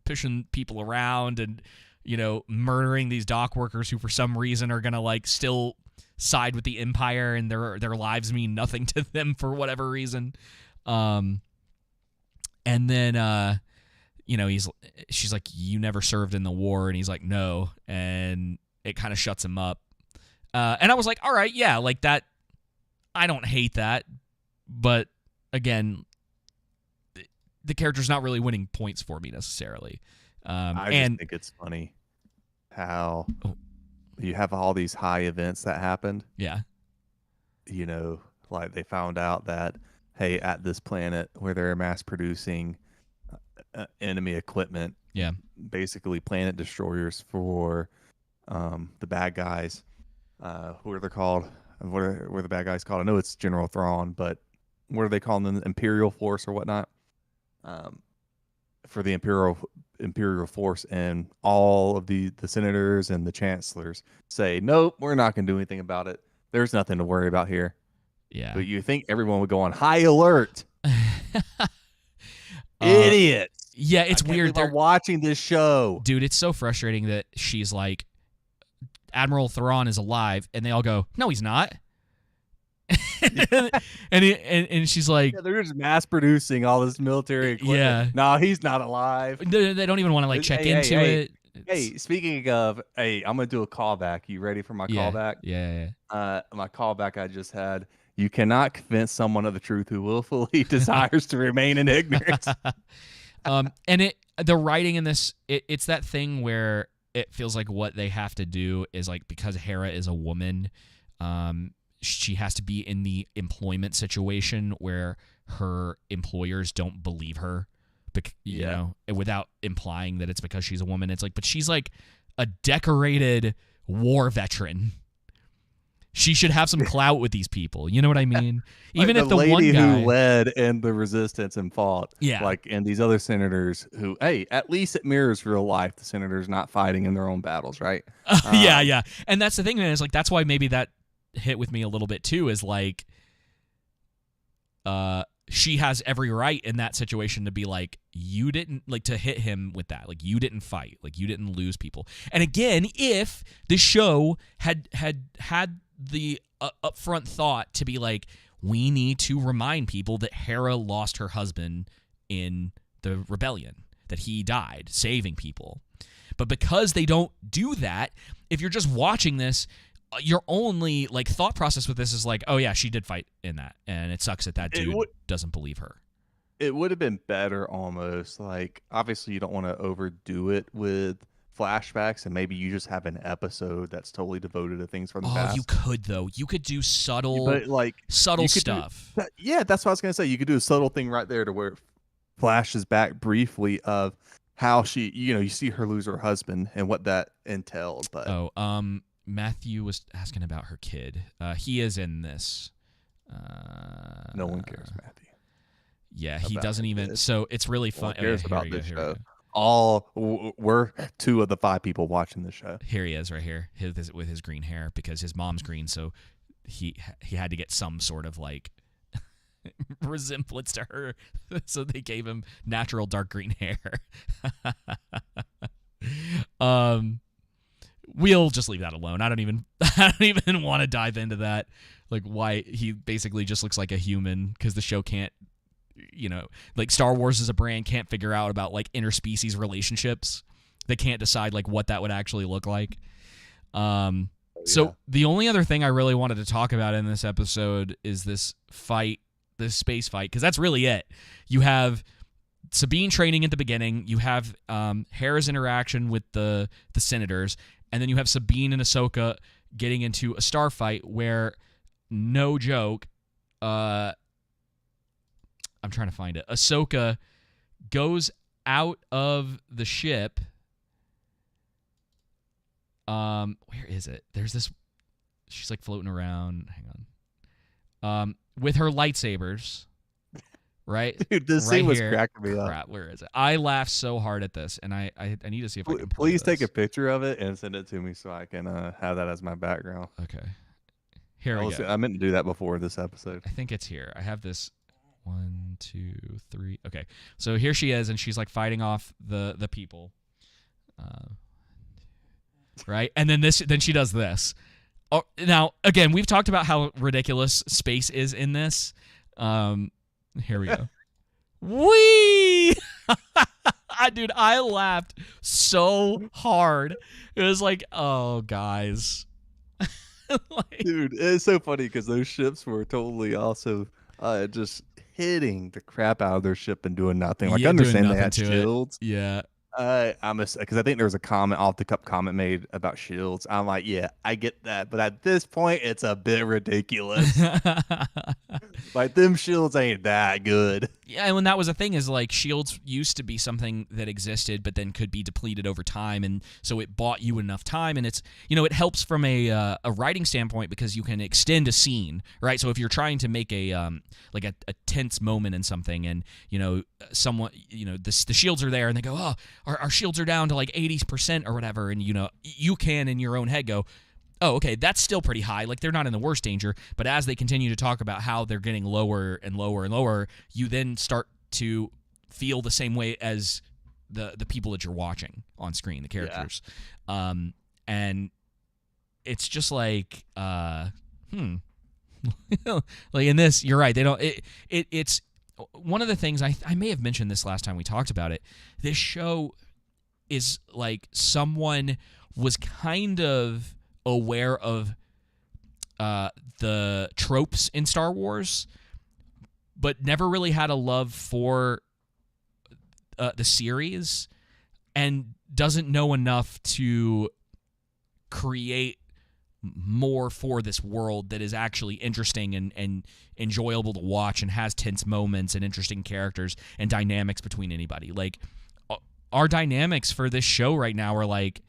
people around and, you know, murdering these dock workers who for some reason are gonna like still side with the Empire and their lives mean nothing to them for whatever reason, and then you know, she's like, you never served in the war, and he's like, no, and it kind of shuts him up. And I was like, all right, yeah, like that. I don't hate that, but again, the character's not really winning points for me necessarily. I just think it's funny how you have all these high events that happened. Yeah. You know, like they found out that, hey, at this planet where they're mass producing enemy equipment, yeah, basically planet destroyers for the bad guys. Who are they called? What are the bad guys called? I know it's General Thrawn, but what are they calling them? Imperial Force or whatnot? For the Imperial Force, and all of the senators and the chancellors say, nope, we're not going to do anything about it. There's nothing to worry about here. Yeah. But you think everyone would go on high alert? Idiots. Yeah, it's weird. They're watching this show. Dude, it's so frustrating that she's like, Admiral Thrawn is alive, and they all go, no, he's not. and she's like, yeah, they're just mass producing all this military equipment. Yeah. No, he's not alive. They don't even want to like check into it. Hey, speaking of, I'm going to do a callback. You ready for my callback? Yeah. My callback I just had. You cannot convince someone of the truth who willfully desires to remain in ignorance. And the writing in this, it's that thing where it feels like what they have to do is like, because Hera is a woman, she has to be in the employment situation where her employers don't believe her, you know, without implying that it's because she's a woman. It's like, but she's like a decorated war veteran. She should have some clout with these people. You know what I mean? Even like if the lady one guy who led in the resistance and fought, yeah, like, and these other senators who, hey, at least it mirrors real life. The senators not fighting in their own battles, right? Yeah. And that's the thing, man. Is like, that's why maybe that hit with me a little bit too. Is like, she has every right in that situation to be like, you didn't, like, to hit him with that, like, you didn't fight, like, you didn't lose people. And again, if the show had the upfront thought to be like, we need to remind people that Hera lost her husband in the rebellion, that he died saving people. But because they don't do that, if you're just watching this, your only like thought process with this is like, oh yeah, she did fight in that, and it sucks that dude doesn't believe her. It would have been better almost, like, obviously you don't want to overdo it with flashbacks, and maybe you just have an episode that's totally devoted to things from the past. You could, though. You could do subtle stuff. Yeah, that's what I was gonna say. You could do a subtle thing right there to where it flashes back briefly of how she, you know, you see her lose her husband and what that entailed. But Matthew was asking about her kid. He is in this. No one cares, Matthew. Yeah, he doesn't even. So it's really fun. No one cares about this show. We're 2 of the 5 people watching the show. Here he is, right here, with his green hair, because his mom's green, so he had to get some sort of like resemblance to her, so they gave him natural dark green hair. We'll just leave that alone. I don't even want to dive into that, like why he basically just looks like a human, because the show can't, you know, like Star Wars as a brand can't figure out about like interspecies relationships. They can't decide like what that would actually look like. So the only other thing I really wanted to talk about in this episode is this fight, this space fight, because that's really it. You have Sabine training at the beginning. You have Hera's interaction with the senators, and then you have Sabine and Ahsoka getting into a starfight where, no joke, I'm trying to find it. Ahsoka goes out of the ship. Where is it? There's this. She's like floating around. Hang on. With her lightsabers, right? Dude, this Right scene was here. cracking me up. Crap, where is it? I laughed so hard at this, and I need to see if I can play Please take a this. picture of it and send it to me so I can have that as my background. Okay. Here we go. I meant to do that before this episode. I think it's here. I have this 1, 2, 3. Okay. So here she is, and she's like fighting off the people. Right? And then she does this. Oh, now, again, we've talked about how ridiculous space is in this. Here we go. Whee! Dude, I laughed so hard. It was like, oh, guys. Dude, it's so funny because those ships were totally also just hitting the crap out of their ship and doing nothing. Like, I understand they had shields. Yeah. Because I think there was a comment, off the cup comment made about shields. I'm like, yeah, I get that, but at this point, it's a bit ridiculous. Like, them shields ain't that good. Yeah, and when that was a thing, is like shields used to be something that existed, but then could be depleted over time, and so it bought you enough time, and it's, you know, it helps from a writing standpoint because you can extend a scene, right? So if you're trying to make a like a tense moment in something, and you know someone, you know, the shields are there, and they go, oh, our shields are down to like 80% or whatever, and you know you can in your own head go, oh, okay, that's still pretty high. Like, they're not in the worst danger. But as they continue to talk about how they're getting lower and lower and lower, you then start to feel the same way as the people that you're watching on screen, the characters. Yeah. And it's just like, like in this, you're right. They don't. It's one of the things I may have mentioned this last time we talked about it. This show is like someone was kind of aware of the tropes in Star Wars, but never really had a love for the series, and doesn't know enough to create more for this world that is actually interesting and enjoyable to watch, and has tense moments and interesting characters and dynamics between anybody. Like, our dynamics for this show right now are like,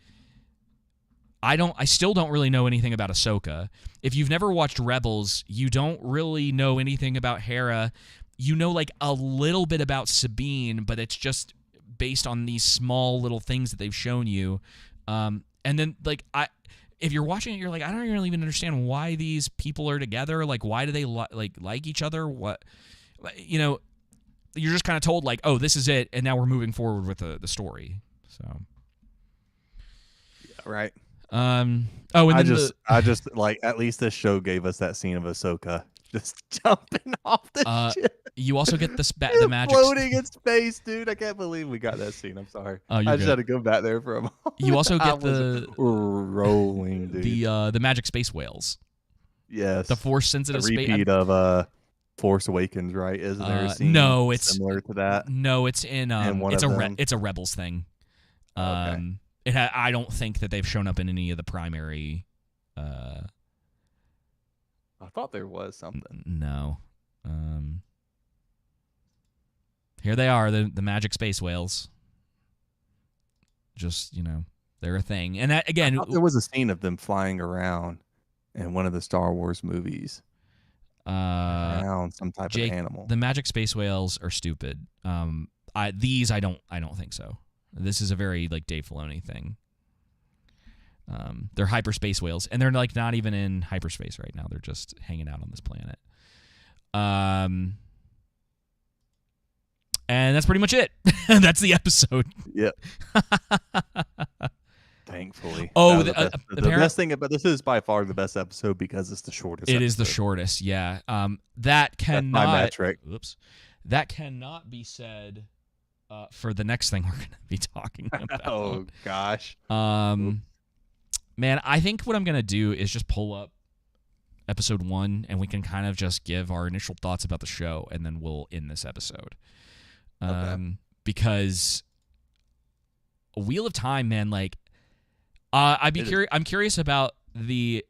I still don't really know anything about Ahsoka. If you've never watched Rebels, you don't really know anything about Hera. You know, like, a little bit about Sabine, but it's just based on these small little things that they've shown you. And then, like, if you're watching it, you're like, I don't really even understand why these people are together. Like, why do they like each other? What, you know, you're just kind of told, like, oh, this is it, and now we're moving forward with the story. So, yeah, right. And I just like, at least this show gave us that scene of Ahsoka just jumping off the ship. You also get the magic floating in space, dude. I can't believe we got that scene. I'm sorry. I just had to go back there for a moment. You also get the rolling, dude. The magic space whales. Yes. The force sensitive space. Repeat of Force Awakens, right? Isn't there a scene it's similar to that? No, it's in it's a Rebels thing. Okay. I don't think that they've shown up in any of the primary. I thought there was something. No. Here they are, the magic space whales. Just, you know, they're a thing. And that, again, there was a scene of them flying around in one of the Star Wars movies. Around some type of animal. The magic space whales are stupid. I don't think so. This is a very, like, Dave Filoni thing. They're hyperspace whales, and they're, like, not even in hyperspace right now. They're just hanging out on this planet. And that's pretty much it. That's the episode. Yep. Thankfully. Oh, the best thing about this is by far the best episode because it's the shortest. It is the shortest. Yeah. That cannot. That's my metric. Oops. That cannot be said for the next thing we're going to be talking about. Oh gosh. Man, I think what I'm going to do is just pull up episode 1, and we can kind of just give our initial thoughts about the show, and then we'll end this episode. Okay. Because Wheel of Time, man, like, I'm curious about the.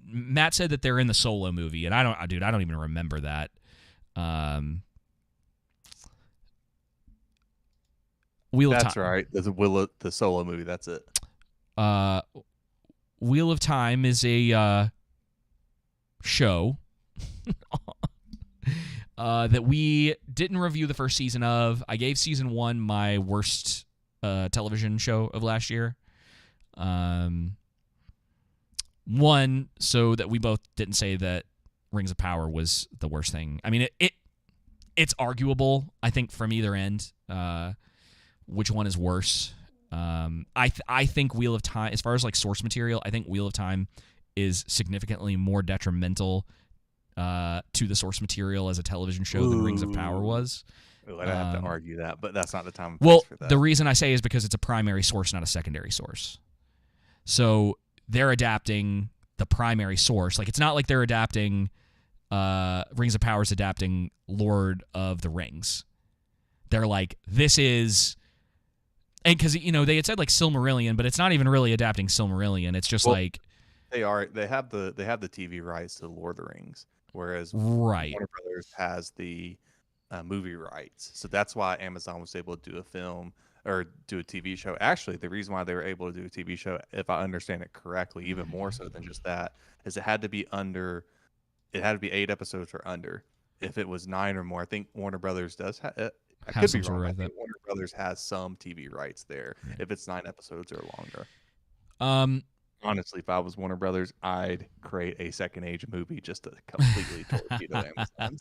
Matt said that they're in the Solo movie, and I don't even remember that. Wheel of Time. That's right. There's the Solo movie. That's it. Wheel of Time is a show that we didn't review the first season of. I gave season 1 my worst television show of last year. One, so that we both didn't say that Rings of Power was the worst thing. I mean, it's arguable, I think, from either end, which one is worse. I think Wheel of Time, as far as like source material, I think Wheel of Time is significantly more detrimental to the source material as a television show than Rings of Power was. Ooh, I'd have to argue that, but that's not the time and Well, place for that. the reason I say is because it's a primary source, not a secondary source. So they're adapting the primary source. Like, it's not like they're adapting Rings of Power's adapting Lord of the Rings. They're like, this is... And because, they had said, like, Silmarillion, but it's not even really adapting Silmarillion. It's just like... They have the TV rights to Lord of the Rings, whereas Right. Warner Brothers has the movie rights. So that's why Amazon was able to do a film or do a TV show. Actually, the reason why they were able to do a TV show, if I understand it correctly, even more so than just that, is it had to be 8 episodes or under. If it was 9 or more, I think Warner Brothers does have it. I could be wrong. I think Warner Brothers has some TV rights there if it's 9 episodes or longer. Honestly, if I was Warner Brothers, I'd create a second age movie just to completely torpedo Amazon's.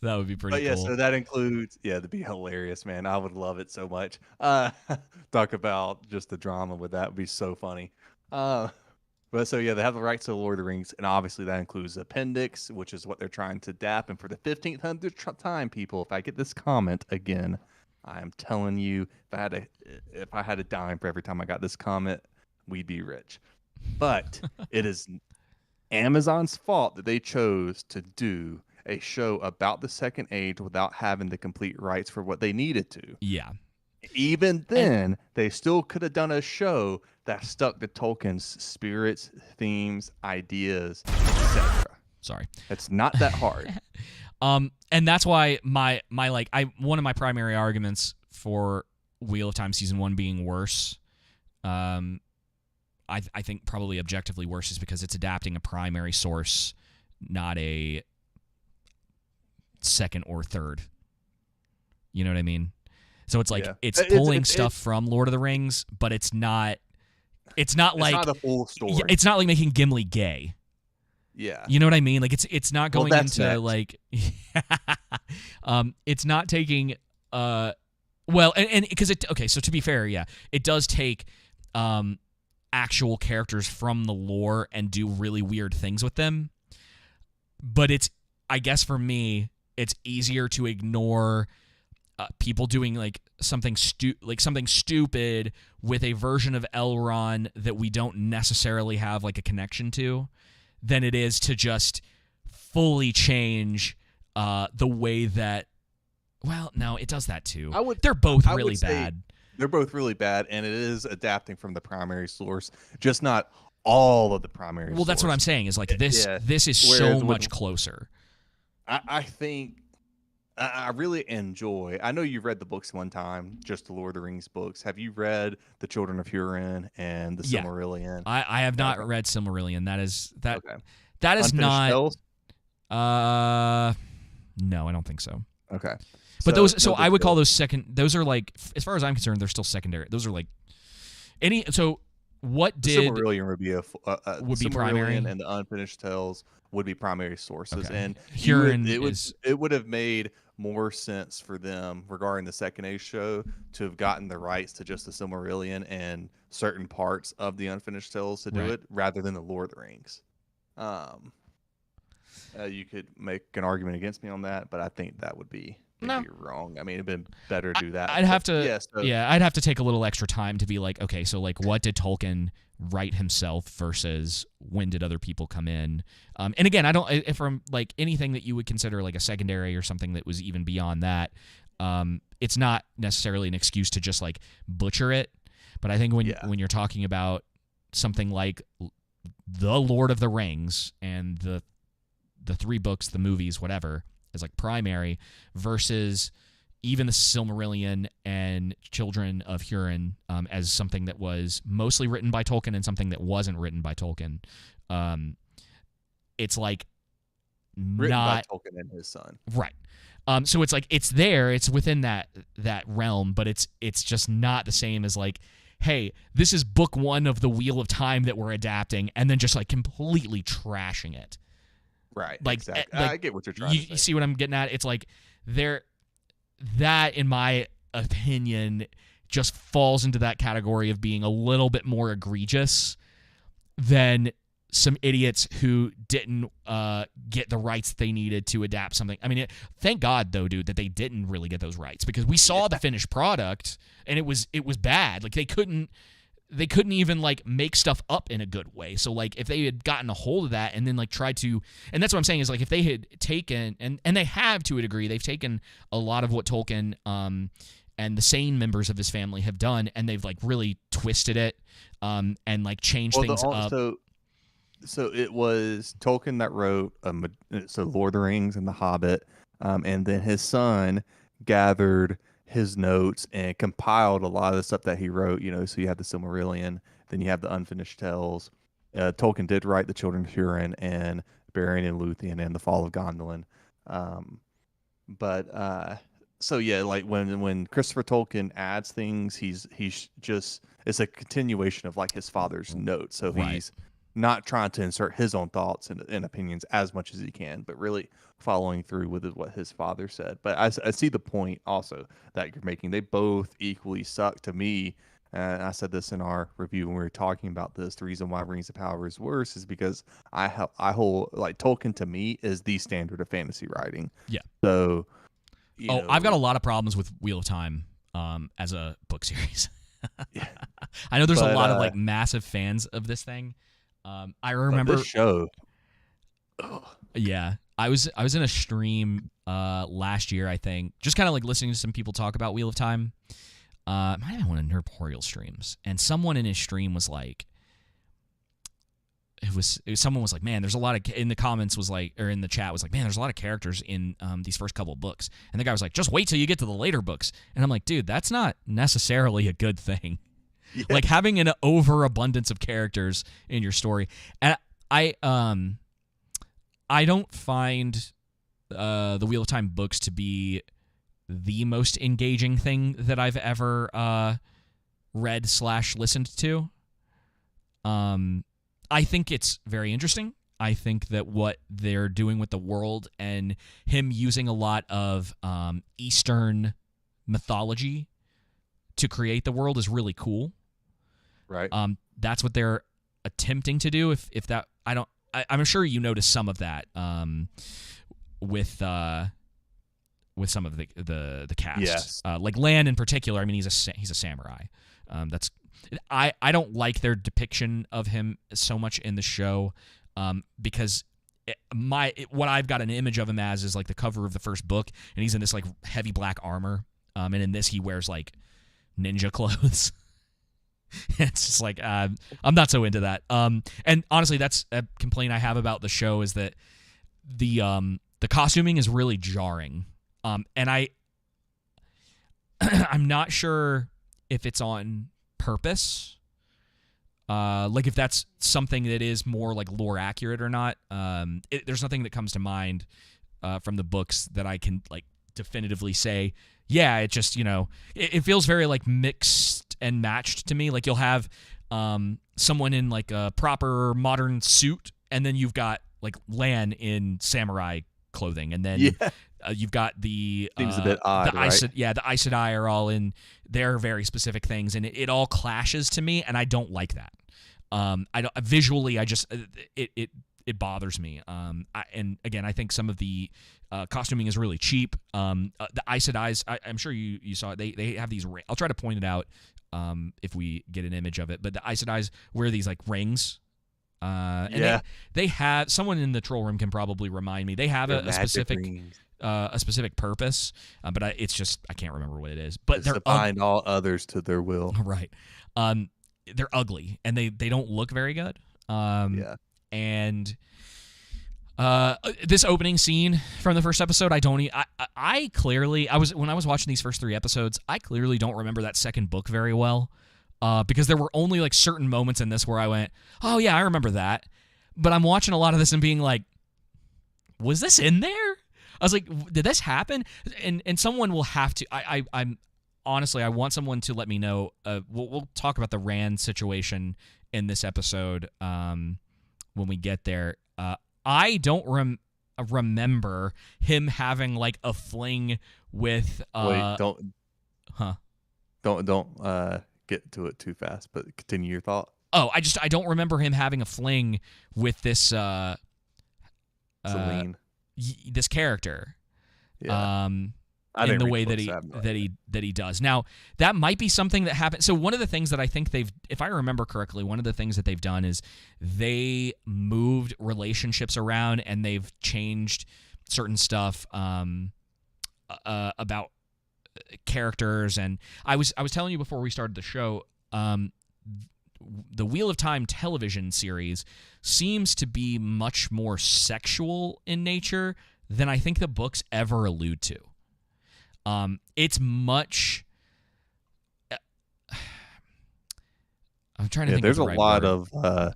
That would be pretty cool. But yeah, so that includes, that'd be hilarious, man. I would love it so much. Talk about just the drama with that would be so funny. But so yeah, they have the rights to Lord of the Rings, and obviously that includes Appendix, which is what they're trying to adapt. And for the 1500th time, people, if I get this comment again, I am telling you, if I had a dime for every time I got this comment, we'd be rich. But it is Amazon's fault that they chose to do a show about the Second Age without having the complete rights for what they needed to. Yeah. Even then, they still could have done a show that stuck to Tolkien's spirits, themes, ideas, etc. Sorry. It's not that hard. And that's why one of my primary arguments for Wheel of Time season 1 being worse, I think probably objectively worse, is because it's adapting a primary source, not a second or third. You know what I mean? So it's like it's pulling stuff from Lord of the Rings, but it's not like not the full story. It's not like making Gimli gay. Yeah. You know what I mean? Like it's not going into next. like it's not taking and because so to be fair, it does take actual characters from the lore and do really weird things with them. But I guess for me, it's easier to ignore people doing like something stupid with a version of Elrond that we don't necessarily have like a connection to, than it is to just fully change the way that. Well, no, it does that too. They're both really bad. They're both really bad, and it is adapting from the primary source, just not all of the primary source. Well, that's what I'm saying, is like this is so much closer. I think I really enjoy. I know you've read the books one time, just the Lord of the Rings books. Have you read The Children of Hurin and the Silmarillion? I have not read Silmarillion. That is Okay. That is Unfinished not. Tales? No, I don't think so. Okay. But I would call those second. Those are like, as far as I'm concerned, they're still secondary. Those are like any. So what did Silmarillion would be primary, and the Unfinished Tales would be primary sources, and Hurin it would have made more sense for them regarding the Second Age show to have gotten the rights to just the Silmarillion and certain parts of the Unfinished Tales to do it, rather than the Lord of the Rings. You could make an argument against me on that, but I think that would be wrong. I mean, it'd been better to do that. I'd have to take a little extra time to be like, okay, so like, what did Tolkien write himself versus when did other people come in? And again, if from like anything that you would consider like a secondary or something that was even beyond that, it's not necessarily an excuse to just like butcher it. But I think when you're talking about something like the Lord of the Rings and the 3 books, the movies, whatever, as like primary versus even the Silmarillion and Children of Hurin as something that was mostly written by Tolkien and something that wasn't written by Tolkien. It's like Written by not Tolkien and his son. right. So it's like it's there, it's within that realm, but it's just not the same as like, hey, this is book 1 of the Wheel of Time that we're adapting, and then just like completely trashing it. Right. Like, exactly. like I get what you're trying to say. you see what I'm getting at? It's like that, in my opinion, just falls into that category of being a little bit more egregious than some idiots who didn't get the rights that they needed to adapt something. I mean, thank God though, dude, that they didn't really get those rights, because we saw the finished product and it was bad. Like they couldn't even like make stuff up in a good way. So like if they had gotten a hold of that and then like tried to, and that's what I'm saying is like if they had taken, and they have to a degree, they've taken a lot of what Tolkien and the sane members of his family have done, and they've like really twisted it and like changed things up. So it was Tolkien that wrote so Lord of the Rings and The Hobbit, and then his son gathered his notes and compiled a lot of the stuff that he wrote. So you have the Silmarillion, then you have the Unfinished Tales. Tolkien did write the Children of Hurin and Beren and Luthien and the Fall of Gondolin. So yeah, like when Christopher Tolkien adds things, he's just, it's a continuation of like his father's notes. So Right. he's not trying to insert his own thoughts and opinions as much as he can, but really following through with what his father said. But I see the point also that you're making. They both equally suck to me. And I said this in our review when we were talking about this. The reason why Rings of Power is worse is because I hold like Tolkien to me is the standard of fantasy writing. Yeah. So. I've got a lot of problems with Wheel of Time as a book series. Yeah. I know there's a lot of like massive fans of this thing. I remember this show. Yeah, I was in a stream last year, I think, just kind of like listening to some people talk about Wheel of Time. Might have been one of Nerporial streams, and someone in his stream was like, someone was like, man, there's a lot of, in the comments was like, or in the chat was like, man, there's a lot of characters in these first couple of books, and the guy was like, just wait till you get to the later books, and I'm like, dude, that's not necessarily a good thing. Yeah. Like having an overabundance of characters in your story, and I don't find the Wheel of Time books to be the most engaging thing that I've ever read/listened to. I think it's very interesting. I think that what they're doing with the world and him using a lot of Eastern mythology to create the world is really cool. Right. That's what they're attempting to do. If that, I'm sure you noticed some of that with some of the cast. Yes. Like Lan in particular. I mean, he's a samurai. I don't like their depiction of him so much in the show because what I've got an image of him as is like the cover of the first book, and he's in this like heavy black armor, and in this he wears like ninja clothes. It's just like I'm not so into that. And honestly, that's a complaint I have about the show is that the costuming is really jarring, and I'm not sure if it's on purpose, like if that's something that is more like lore accurate or not. There's nothing that comes to mind from the books that I can like definitively say, yeah, it just, it feels very like mixed and matched to me. Like you'll have someone in like a proper modern suit, and then you've got like Lan in samurai clothing, and then you've got the seems a bit odd, right? The Aes Sedai are all in their very specific things, and it all clashes to me, and I don't like that. I don't visually. I just it bothers me. And again, I think some of the costuming is really cheap. The Aes Sedai, I'm sure you saw it. They have these. I'll try to point it out if we get an image of it. But the Aes Sedai wear these like rings. And they have, someone in the troll room can probably remind me. They have a specific purpose, but it's just I can't remember what it is. But it's to bind all others to their will. Right. They're ugly and they don't look very good. And this opening scene from the first episode, I clearly when I was watching these first 3 episodes, I clearly don't remember that second book very well. Because there were only like certain moments in this where I went, oh yeah, I remember that. But I'm watching a lot of this and being like, was this in there? I was like, did this happen? And someone will have to. I'm honestly, I want someone to let me know. We'll talk about the Rand situation in this episode when we get there. I don't remember him having like a fling with. Wait, Huh? don't get to it too fast. But continue your thought. Oh, I don't remember him having a fling with this Celine. This character. Yeah. In the way that he does. Now, that might be something that happened. So one of the things that I think if I remember correctly, one of the things that they've done is they moved relationships around and they've changed certain stuff about characters. And I was telling you before we started the show, the Wheel of Time television series seems to be much more sexual in nature than I think the books ever allude to. It's much. I'm trying to think. There's of the a right lot word.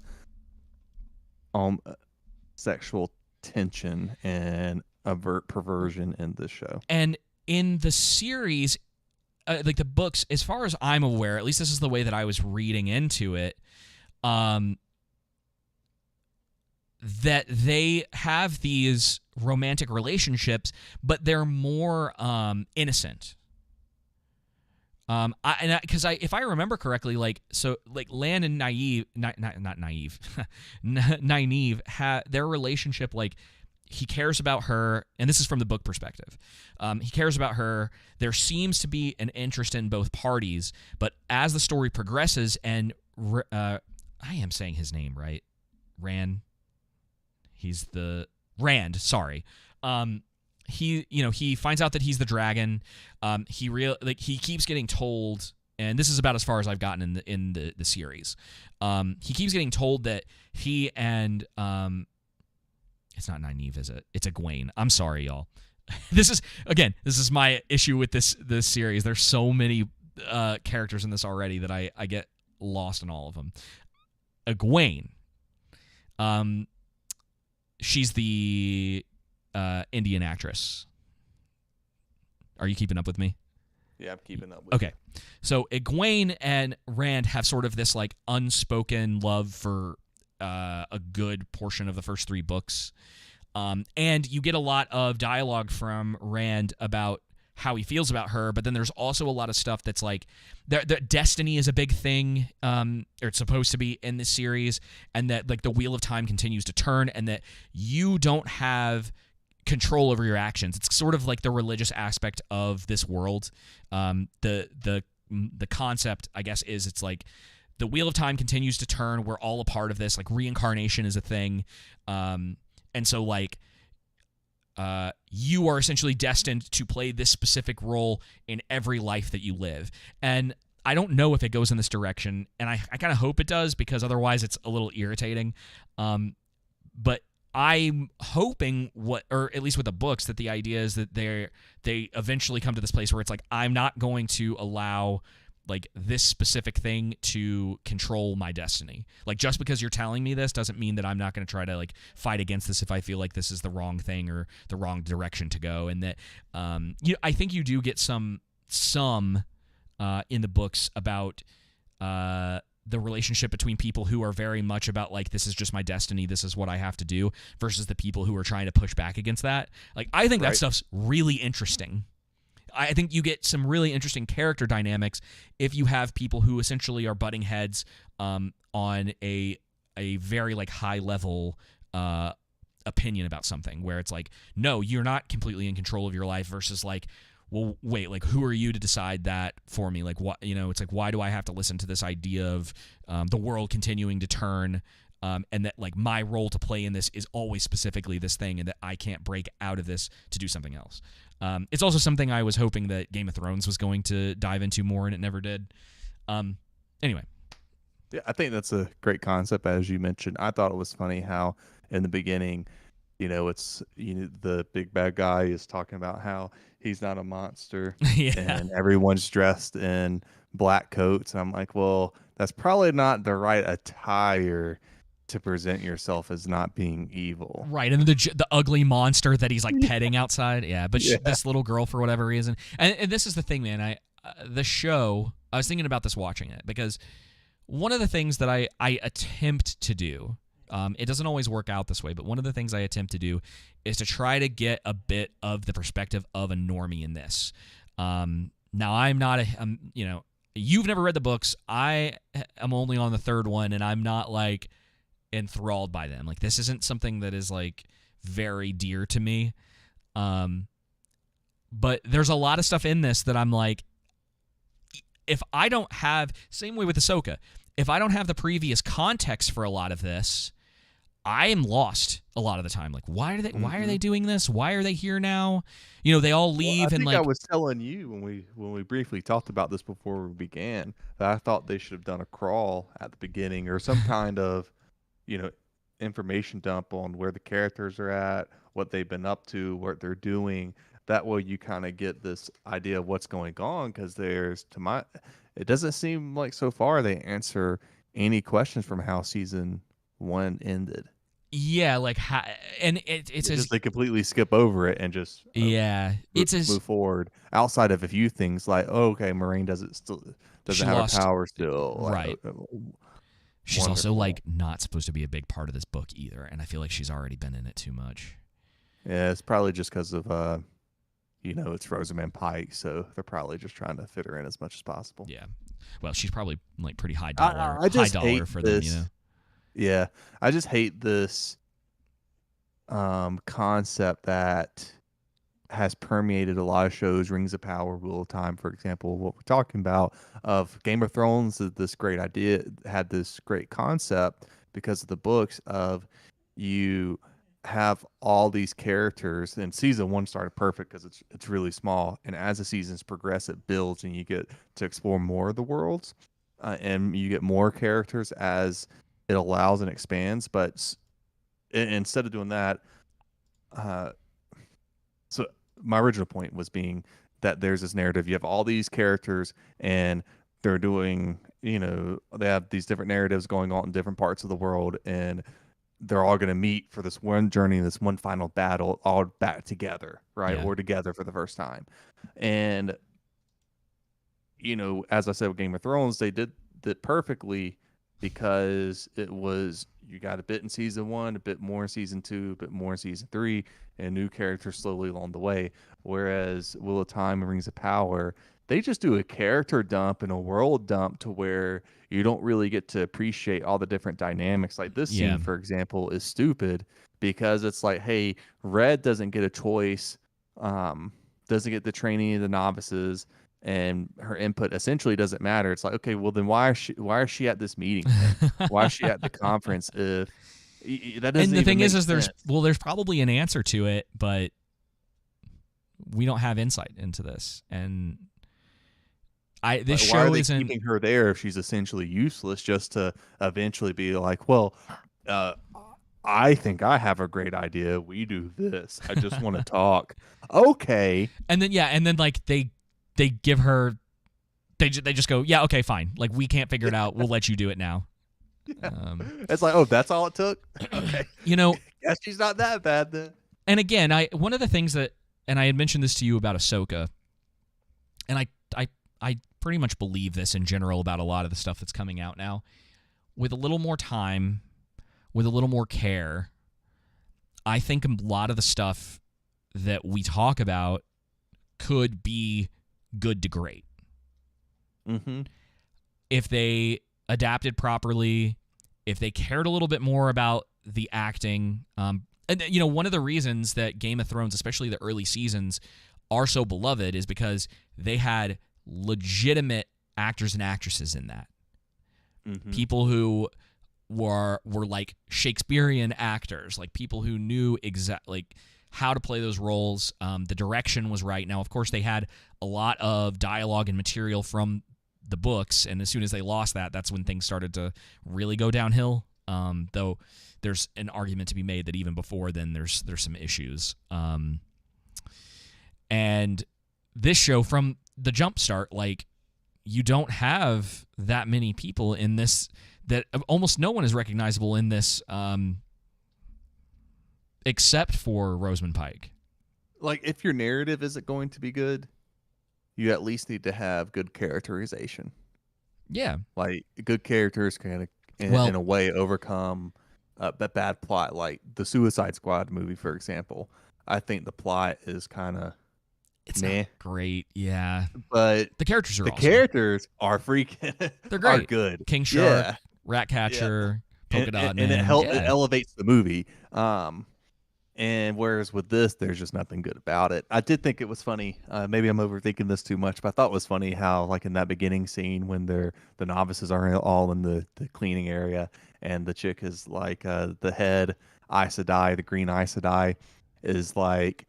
of sexual tension and perversion in this show. And in the series, like the books, as far as I'm aware, at least this is the way that I was reading into it, that they have these romantic relationships, but they're more innocent. If I remember correctly, like Lan and Nynaeve, not Naive, Nynaeve their relationship, like he cares about her, and this is from the book perspective. He cares about her. There seems to be an interest in both parties, but as the story progresses, and I am saying his name right, Rand. He's the Rand. Sorry. He finds out that he's the dragon. He keeps getting told, and this is about as far as I've gotten in the series. He keeps getting told that he and it's not Nynaeve, is it? It's Egwene. I'm sorry, y'all. This is my issue with this series. There's so many characters in this already that I get lost in all of them. Egwene. She's the Indian actress. Are you keeping up with me? Yeah, I'm keeping up with Okay. So Egwene and Rand have sort of this like unspoken love for a good portion of the first 3 books. And you get a lot of dialogue from Rand about how he feels about her, but then there's also a lot of stuff that's like the destiny is a big thing, or it's supposed to be in this series, and that like the Wheel of Time continues to turn, and that you don't have control over your actions. It's sort of like the religious aspect of this world. The concept, I guess, is it's like the Wheel of Time continues to turn. We're all a part of this. Like reincarnation is a thing, and so like. You are essentially destined to play this specific role in every life that you live. And I don't know if it goes in this direction, and I kind of hope it does, because otherwise it's a little irritating. But I'm hoping, or at least with the books, that the idea is that they eventually come to this place where it's like, I'm not going to allow like this specific thing to control my destiny. Like, just because you're telling me this doesn't mean that I'm not going to try to like fight against this if I feel like this is the wrong thing or the wrong direction to go. And that I think you do get some in the books about the relationship between people who are very much about like, this is just my destiny, this is what I have to do, versus the people who are trying to push back against that. Like, I think that stuff's really interesting. I think you get some really interesting character dynamics if you have people who essentially are butting heads on a very like high level opinion about something, where it's like, no, you're not completely in control of your life, versus like, well, wait, like, who are you to decide that for me? Like, what, it's like, why do I have to listen to this idea of the world continuing to turn, and that like my role to play in this is always specifically this thing, and that I can't break out of this to do something else. It's also something I was hoping that Game of Thrones was going to dive into more, and it never did. Anyway. Yeah, I think that's a great concept, as you mentioned. I thought it was funny how in the beginning, it's the big bad guy is talking about how he's not a monster, Yeah. and everyone's dressed in black coats, and I'm like, well, that's probably not the right attire to present yourself as not being evil. Right, and the ugly monster that he's like petting outside. Yeah, but Yeah. this little girl, for whatever reason, and this is the thing, man. The show. I was thinking about this watching it because one of the things that I attempt to do, it doesn't always work out this way, but one of the things I attempt to do is to try to get a bit of the perspective of a normie in this. Now I'm not you've never read the books. I am only on the third one, and I'm not like enthralled by them. Like, this isn't something that is like very dear to me. But there's a lot of stuff in this that I'm like, if I don't have, same way with Ahsoka, if I don't have the previous context for a lot of this, I am lost a lot of the time. Like, why are they doing this? Why are they here now? You know, they all leave I and think like I was telling you when we briefly talked about this before we began that I thought they should have done a crawl at the beginning or some kind of, you know, information dump on where the characters are at, what they've been up to, what they're doing. That way you kind of get this idea of what's going on, because it doesn't seem like so far they answer any questions from how season 1 ended. yeah, like and it's as They completely skip over it and just yeah, it's as move forward outside of a few things like, oh, okay, Moraine doesn't she have lost her power still. right. She's also wonderful. like not supposed to be a big part of this book either, and I feel like she's already been in it too much. Yeah, it's probably just because of it's Rosamund Pike, so they're probably just trying to fit her in as much as possible. Yeah, well, she's probably like pretty high I just dollar hate for this. them, you know. Yeah, I just hate this concept that has permeated a lot of shows. Rings of Power, Wheel of Time, for example, what we're talking about. Of Game of Thrones, this great idea, had this great concept because of the books of you have all these characters, and season 1 started perfect because it's really small, and as the seasons progress it builds and you get to explore more of the worlds, and you get more characters as it allows and expands. But instead of doing that, so my original point was being that there's this narrative. You have all these characters and they're doing, they have these different narratives going on in different parts of the world, and they're all going to meet for this one journey, this one final battle, all back together, right? Yeah. Or together for the first time. And, as I said with Game of Thrones, they did that perfectly because it was, you got a bit in season 1, a bit more in season 2, a bit more in season 3, and new characters slowly along the way. Whereas Wheel of Time and Rings of Power, they just do a character dump and a world dump to where you don't really get to appreciate all the different dynamics. Like this scene, for example, is stupid because it's like, hey, Red doesn't get a choice, doesn't get the training of the novices, and her input essentially doesn't matter. It's like, okay, well then why is she at this meeting? Why is she at the conference if that doesn't? And the thing is there's probably an answer to it, but we don't have insight into this. And this show why are they isn't keeping her there if she's essentially useless, just to eventually be like, well, I think I have a great idea. We do this. I just want to talk. Okay. And then like they give her, they just go, yeah, okay, fine. Like, we can't figure it out. We'll let you do it now. Yeah. It's like, oh, that's all it took. Okay. Guess she's not that bad then. And again, one of the things that, and I had mentioned this to you about Ahsoka, and I pretty much believe this in general about a lot of the stuff that's coming out now. With a little more time, with a little more care, I think a lot of the stuff that we talk about could be good to great. Mm-hmm. If they adapted properly, if they cared a little bit more about the acting. And, one of the reasons that Game of Thrones, especially the early seasons, are so beloved is because they had legitimate actors and actresses in that. Mm-hmm. People who were like Shakespearean actors, like people who knew exactly how to play those roles. The direction was right. Now, of course, they had a lot of dialogue and material from the books, and as soon as they lost that, that's when things started to really go downhill. Though there's an argument to be made that even before then, there's some issues. And this show, from the jump start, like, you don't have that many people in this that almost no one is recognizable in this, except for Rosamund Pike. Like, if your narrative isn't going to be good, you at least need to have good characterization. Yeah. Like, good characters can, Well- in a way, overcome a bad plot. Like the Suicide Squad movie, for example. I think the plot is kind of It's meh, not great. Yeah. but The characters are the awesome. characters are freaking. They're great. Are good. King Shark, Yeah. Ratcatcher, Polka Dot and Man. it elevates the movie. And whereas with this, there's just nothing good about it. I did think it was funny. Maybe I'm overthinking this too much, but I thought it was funny how, like in that beginning scene when the novices are all in the cleaning area, and the chick is like the head Aes Sedai, the green Aes Sedai, is like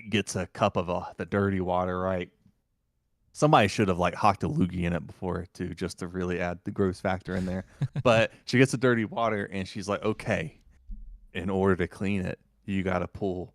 gets a cup of the dirty water, right? Somebody should have like hocked a loogie in it before too, just to really add the gross factor in there. But she gets the dirty water and she's like, okay, in order to clean it, you got to pull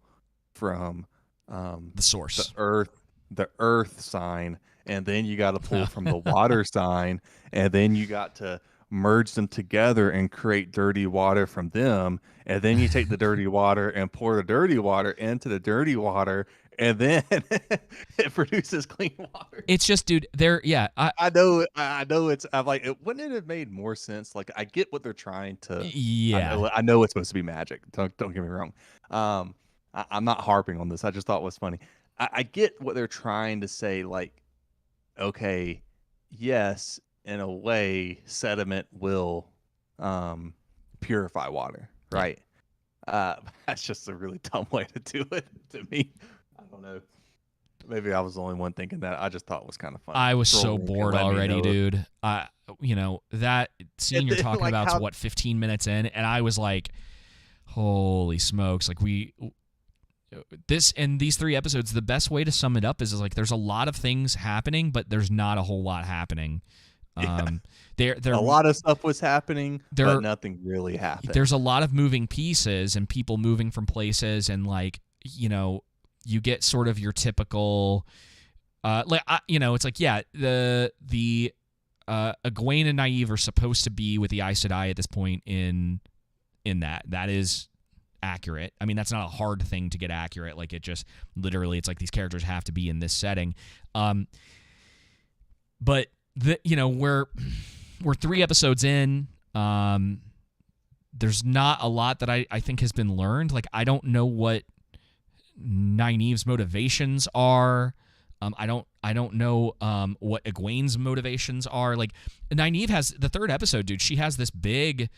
from The source. the earth sign, and then you got to pull from the water sign, and then you got to merge them together and create dirty water from them, and then you take the dirty water and pour the dirty water into the dirty water, and then it produces clean water. It's just, dude, I know I'm like, wouldn't it have made more sense? Like, I get what they're trying to. yeah. I know it's supposed to be magic. Don't get me wrong. I'm not harping on this. I just thought it was funny. I get what they're trying to say. Like, okay, yes, in a way, sediment will purify water, right? That's just a really dumb way to do it to me. I don't know. Maybe I was the only one thinking that. I just thought it was kind of funny. I was so Trolling, bored let me already, know. dude. That scene you're talking Like about is how- what, 15 minutes in, and I was like, holy smokes. Like, these 3 episodes, the best way to sum it up is like there's a lot of things happening, but there's not a whole lot happening. There A lot of stuff was happening, There- but nothing really happened. there's a lot of moving pieces and people moving from places, and like, you get sort of your typical it's like, yeah, the Egwene and Nynaeve are supposed to be with the Aes Sedai at this point in that is accurate. I mean, that's not a hard thing to get accurate. Like, it just literally, it's like these characters have to be in this setting. But we're 3 episodes in. There's not a lot that I think has been learned. Like, I don't know what Nynaeve's motivations are. I don't know what Egwene's motivations are. Like, Nynaeve has the 3rd episode, dude. She has this big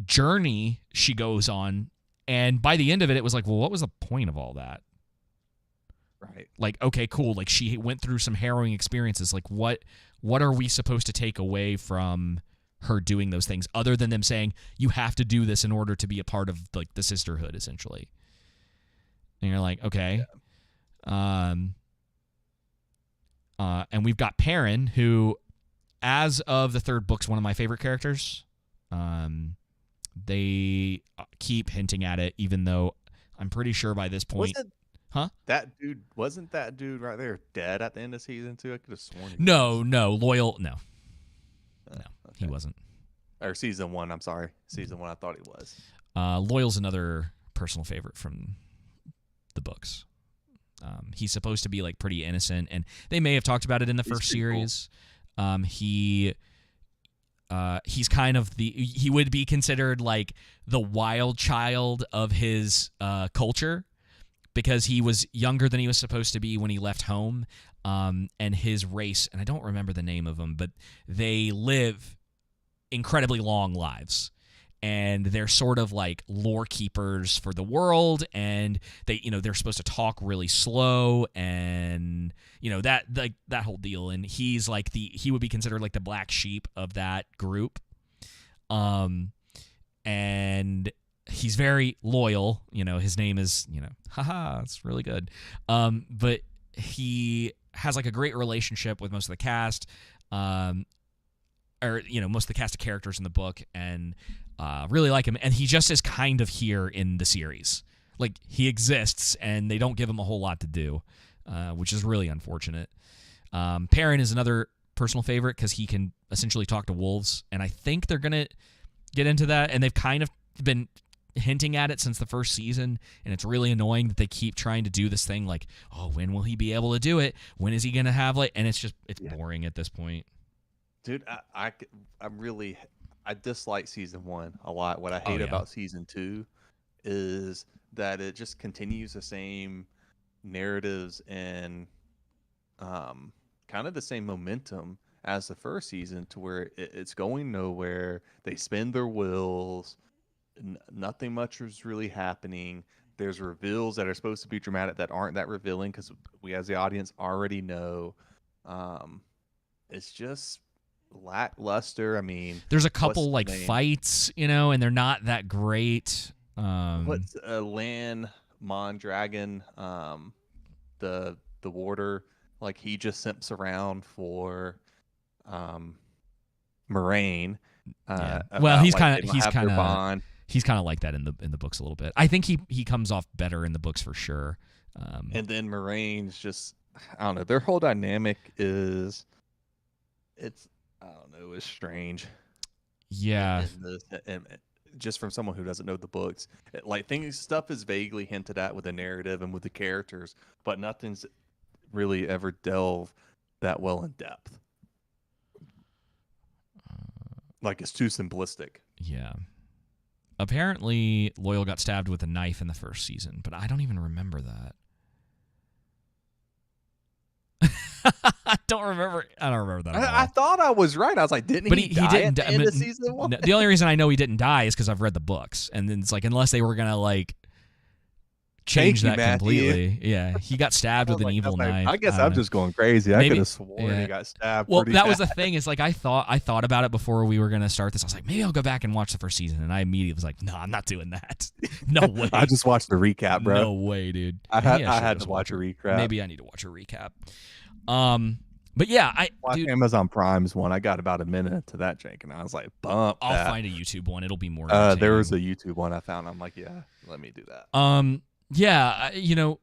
journey she goes on, and by the end of it was like, well, what was the point of all that? Right. Like, okay, cool. Like, she went through some harrowing experiences. Like, what are we supposed to take away from her doing those things, other than them saying you have to do this in order to be a part of like the sisterhood, essentially? And you're like, okay. Yeah. And we've got Perrin, who, as of the 3rd book's one of my favorite characters. They keep hinting at it, even though I'm pretty sure by this point. Wasn't that dude right there dead at the end of season 2? I could have sworn. No, Loyal. No, Okay. he wasn't. Or season 1. I'm sorry, season 1. I thought he was. Loyal's another personal favorite from the books. He's supposed to be like pretty innocent, and they may have talked about it in the first series. Cool. He's kind of he would be considered like the wild child of his culture, because he was younger than he was supposed to be when he left home. And his race, and I don't remember the name of them, but they live incredibly long lives. And they're sort of like lore keepers for the world, and they're supposed to talk really slow, and that whole deal. And he's like he would be considered like the black sheep of that group. And he's very loyal. His name is haha, it's really good. But he has like a great relationship with most of the cast. Most of the cast of characters in the book, and really like him. And he just is kind of here in the series. Like, he exists, and they don't give him a whole lot to do, which is really unfortunate. Perrin is another personal favorite because he can essentially talk to wolves, and I think they're going to get into that, and they've kind of been hinting at it since the first season, and it's really annoying that they keep trying to do this thing like, oh, when will he be able to do it? When is he going to have and it's boring at this point. Dude, I dislike season 1 a lot. What I hate about season 2 is that it just continues the same narratives and kind of the same momentum as the first season, to where it's going nowhere. They spin their wheels. Nothing much is really happening. There's reveals that are supposed to be dramatic that aren't that revealing because we as the audience already know. It's just lackluster. I mean, there's a couple fights, and they're not that great. What's Lan Mondragon, the warder, like he just simps around for Moraine. Well, he's kind of like that in the books a little bit. I think he comes off better in the books for sure. And then Moraine's just, I don't know, their whole dynamic is, it's strange. Yeah. And just from someone who doesn't know the books, stuff is vaguely hinted at with the narrative and with the characters, but nothing's really ever delved that well in depth. It's too simplistic. Yeah. Apparently, Loyal got stabbed with a knife in the first season, but I don't even remember that. I don't remember that at all. I thought I was right. I was like, didn't he die didn't at the end of season 1? No, the only reason I know he didn't die is because I've read the books, and then it's unless they were gonna change that completely. Yeah, he got stabbed with an evil knife. I guess I'm just going crazy. I could have sworn he got stabbed. Well, that was the thing. Is I thought about it before we were gonna start this. I was like, maybe I'll go back and watch the first season, and I immediately was like, no, I'm not doing that. No way. I just watched the recap, bro. No way, dude. I had to watch a recap. Maybe I need to watch a recap. But yeah, watch Amazon Prime's one. I got about a minute to that, Jake, and I was like, bump. I'll find a YouTube one. It'll be more. There was a YouTube one I found. I'm like, yeah, let me do that. Yeah, let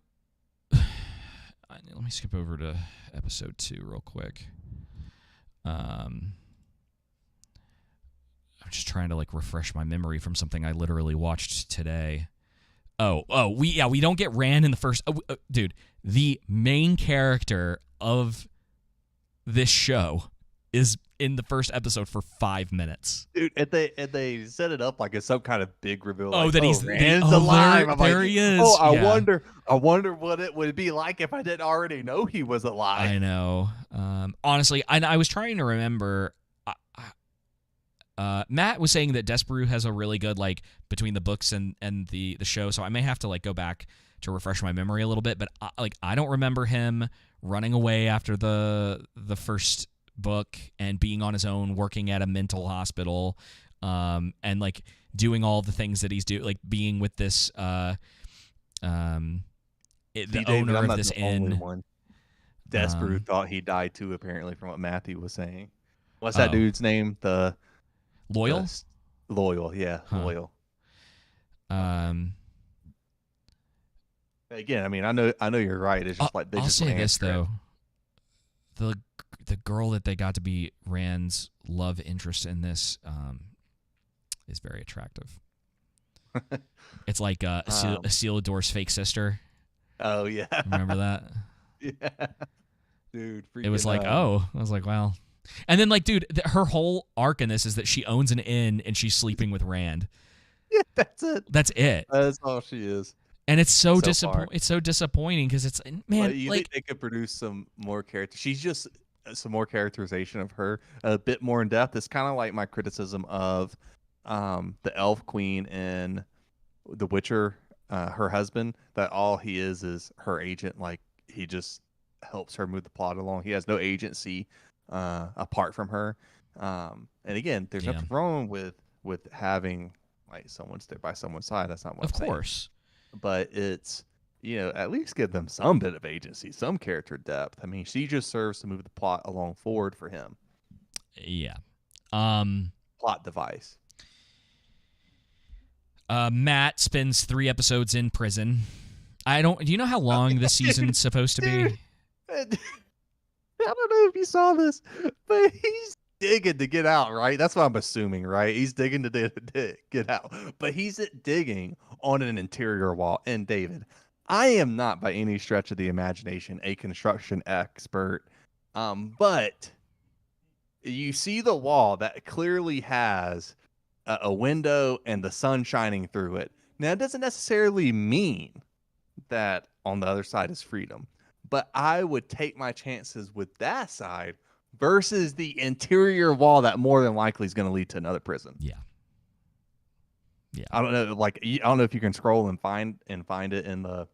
me skip over to episode 2 real quick. I'm just trying to refresh my memory from something I literally watched today. We don't get Rand in the first. Dude, the main character of this show is in the first episode for 5 minutes. Dude, and they set it up like it's some kind of big reveal. He's alive. There he is. I wonder what it would be like if I didn't already know he was alive. I know. Honestly, I was trying to remember. Matt was saying that Despereaux has a really good between the books and the show, so I may have to go back to refresh my memory a little bit. But I don't remember him running away after the first book and being on his own, working at a mental hospital, and doing all the things that he's being with this the owner of this inn. Despereaux thought he died too, apparently, from what Matthew was saying. What's that dude's name? The Loyal? Loyal, yeah, huh. Loyal. Again, I mean, I know you're right. It's just they I'll just say this though. The girl that they got to be Rand's love interest in this is very attractive. It's like Isildur's fake sister. Oh yeah, remember that? Yeah, dude. It was I was like, wow. And then dude, her whole arc in this is that she owns an inn and she's sleeping with Rand. Yeah, that's it. That's it. That's all she is. And it's so disappointing because it's you think they could produce some more characters? She's just some more characterization of her, a bit more in depth. It's kind of like my criticism of the Elf Queen in The Witcher, her husband. That all he is her agent. He just helps her move the plot along. He has no agency apart from her. And again, there's nothing wrong with having someone stay by someone's side. That's not what I'm saying. Of course. But it's, at least give them some bit of agency, some character depth. I mean, she just serves to move the plot along forward for him. Yeah. Plot device. Matt spends 3 episodes in prison. Do you know how long this season's supposed to be? don't know if you saw this, but he's digging to get out, right? That's what I'm assuming, right? He's digging to get out, but he's digging on an interior wall. And David, I am not by any stretch of the imagination a construction expert, but you see the wall that clearly has a window and the sun shining through it. Now, it doesn't necessarily mean that on the other side is freedom, but I would take my chances with that side versus the interior wall that more than likely is going to lead to another prison. Yeah. Yeah. I don't know. Like, I don't know if you can scroll and find it in the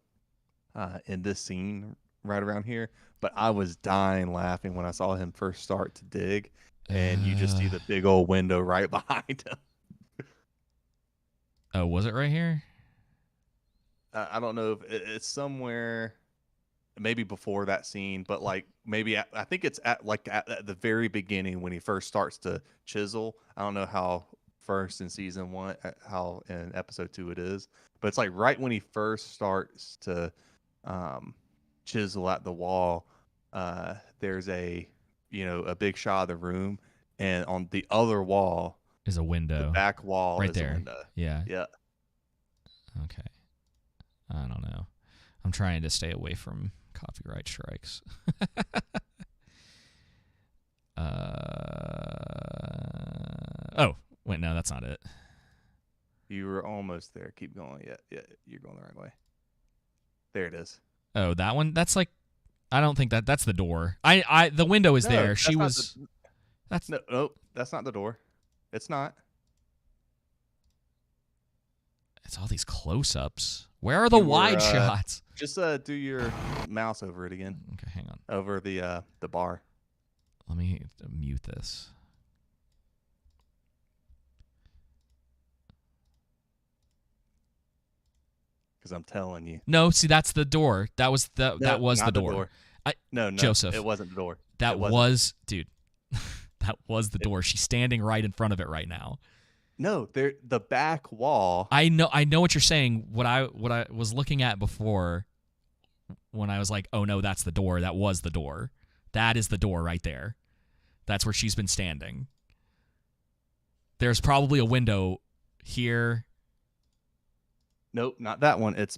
in this scene right around here, but I was dying laughing when I saw him first start to dig, and you just see the big old window right behind him. Oh, was it right here? I don't know if it's somewhere, maybe before that scene, but like maybe I think it's at the very beginning when he first starts to chisel. I don't know how first in season 1, how in episode 2 it is, but it's like right when he first starts to chisel at the wall. There's a big shot of the room, and on the other wall is a window. The back wall right is there. a window. Yeah. Okay. I don't know. I'm trying to stay away from copyright strikes. Oh, wait, no, that's not it. You were almost there. Keep going. Yeah, you're going the right way. There it is. Oh, that one? That's like, I don't think that's the door. The window is there. She was. That's no, that's not the door. It's not. It's all these close-ups. Where are the wide shots? Just do your mouse over it again. Okay, hang on. Over the bar. Let me mute this. Because I'm telling you. No, see, that's the door. That was the door. No, Joseph, it wasn't the door. That was, dude. That was the door. She's standing right in front of it right now. No, the back wall. I know what you're saying. What I was looking at before, when I was like, oh no, that's the door. That was the door. That is the door right there. That's where she's been standing. There's probably a window here. Nope, not that one. It's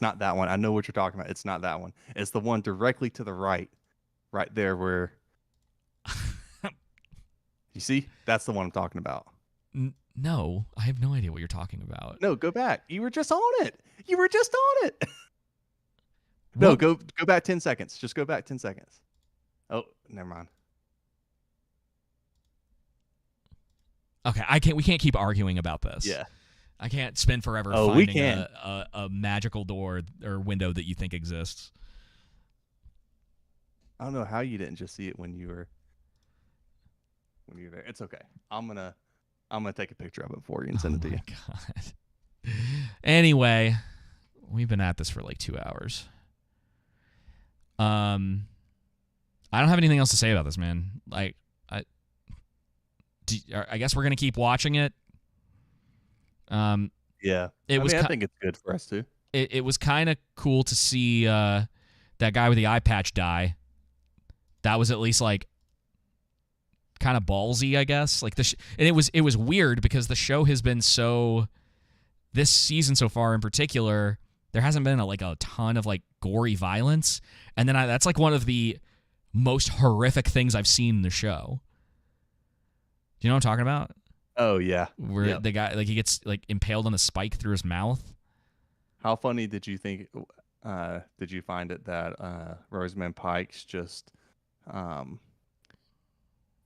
not that one. I know what you're talking about. It's not that one. It's the one directly to the right there where. You see? That's the one I'm talking about. No, I have no idea what you're talking about. No, go back. You were just on it. No, go back 10 seconds. Just go back 10 seconds. Oh, never mind. Okay, we can't keep arguing about this. Yeah. I can't spend forever finding a magical door or window that you think exists. I don't know how you didn't just see it when you were there. It's okay. I'm gonna take a picture of it for you and send it to you. God. Anyway, we've been at this for like 2 hours. I don't have anything else to say about this, man. Like, I guess we're gonna keep watching it. Yeah. I think it's good for us too. It was kind of cool to see that guy with the eye patch die. That was at least like kind of ballsy, I guess. Like and it was weird because the show has been this season so far in particular, there hasn't been a ton of like gory violence, and then that's like one of the most horrific things I've seen in the show. Do you know what I'm talking about? Oh yeah, where the guy he gets impaled on a spike through his mouth. How funny did you think? Did you find it that Rosamund Pike's just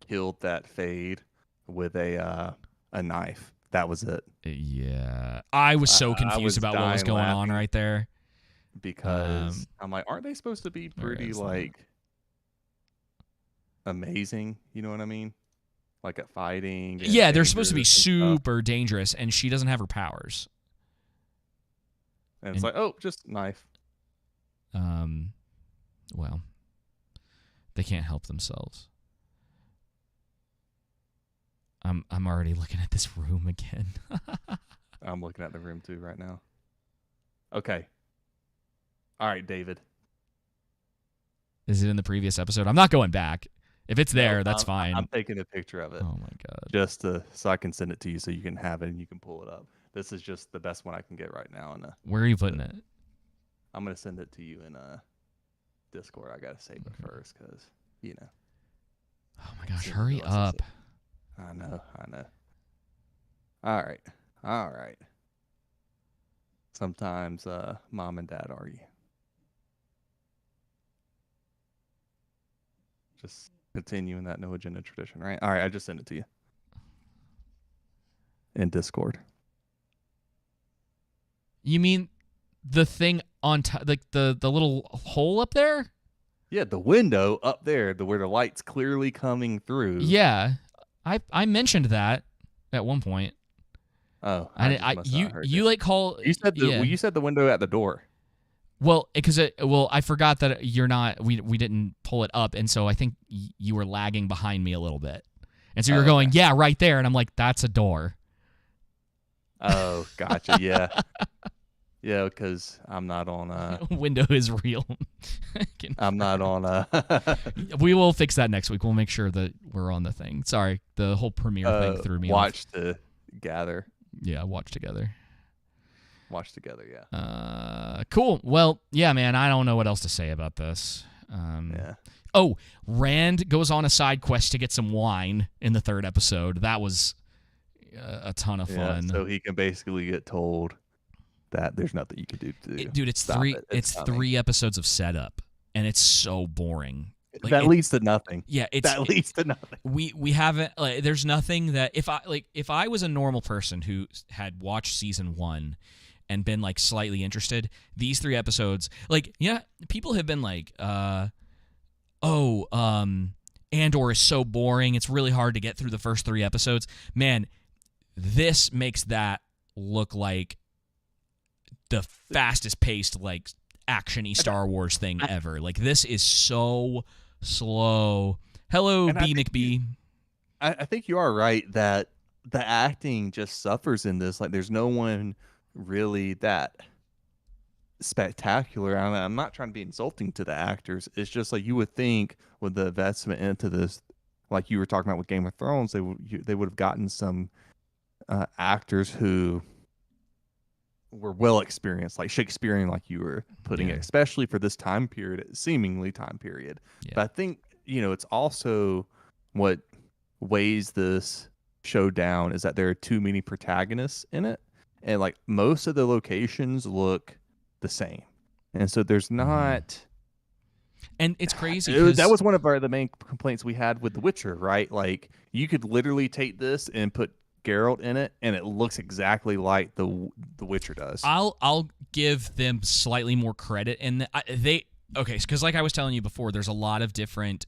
killed that Fade with a knife? That was it. Yeah, I was so confused about what was going on right there. Because I'm like, aren't they supposed to be pretty amazing? You know what I mean? Like at fighting. Yeah, they're supposed to be super dangerous, and she doesn't have her powers. And it's like, oh, just knife. Well, they can't help themselves. I'm already looking at this room again. I'm looking at the room too right now. Okay. All right, David. Is it in the previous episode? I'm not going back. If it's there, No, that's fine. I'm taking a picture of it Oh my god. just so I can send it to you so you can have it and you can pull it up. This is just the best one I can get right now. Where are you putting it? I'm gonna send it to you in Discord. I gotta save it first because Oh my gosh, hurry up. I know. All right. Sometimes mom and dad argue. Just continuing that no agenda tradition, right? All right, I just sent it to you in Discord. You mean the thing on top, like the little hole up there? Yeah, the window up there, where the light's clearly coming through. Yeah, I mentioned that at one point. Oh, you like call you said you said the window at the door. Well, because I forgot that you're not. We didn't pull it up, and so I think you were lagging behind me a little bit, and so you're going, okay. yeah, right there, and I'm like, that's a door. Oh, gotcha. Yeah, yeah, because I'm not on. Window is real. I'm not on. We will fix that next week. We'll make sure that we're on the thing. Sorry, the whole premiere thing threw me off. Watch together. Yeah, watch together. Yeah. Cool. Well, yeah, man, I don't know what else to say about this. Yeah. Oh, Rand goes on a side quest to get some wine in the 3rd episode. That was a ton of fun. So he can basically get told that there's nothing you can do to dude, it's stop three. it. It's 3 episodes of setup, and it's so boring. Like, that leads to nothing. Yeah, leads to nothing. We haven't. Like, there's nothing that if I was a normal person who had watched season 1 and been like slightly interested, these 3 episodes, like, yeah, people have been like, Andor is so boring. It's really hard to get through the first 3 episodes. Man, this makes that look like the fastest paced, like, action-y Star Wars thing ever. Like, this is so slow. Hello, B. McBee. I think you are right that the acting just suffers in this. Like, there's no one really that spectacular. I'm not trying to be insulting to the actors. It's just like you would think with the investment into this, like you were talking about with Game of Thrones, they would have gotten some actors who were well experienced, like Shakespearean, like you were putting it, especially for this time period, seemingly time period. Yeah. But I think, it's also what weighs this show down is that there are too many protagonists in it. And like most of the locations look the same. And so there's not. And it's crazy. That was one of the main complaints we had with The Witcher, right? Like you could literally take this and put Geralt in it, and it looks exactly like the Witcher does. I'll give them slightly more credit in because like I was telling you before, there's a lot of different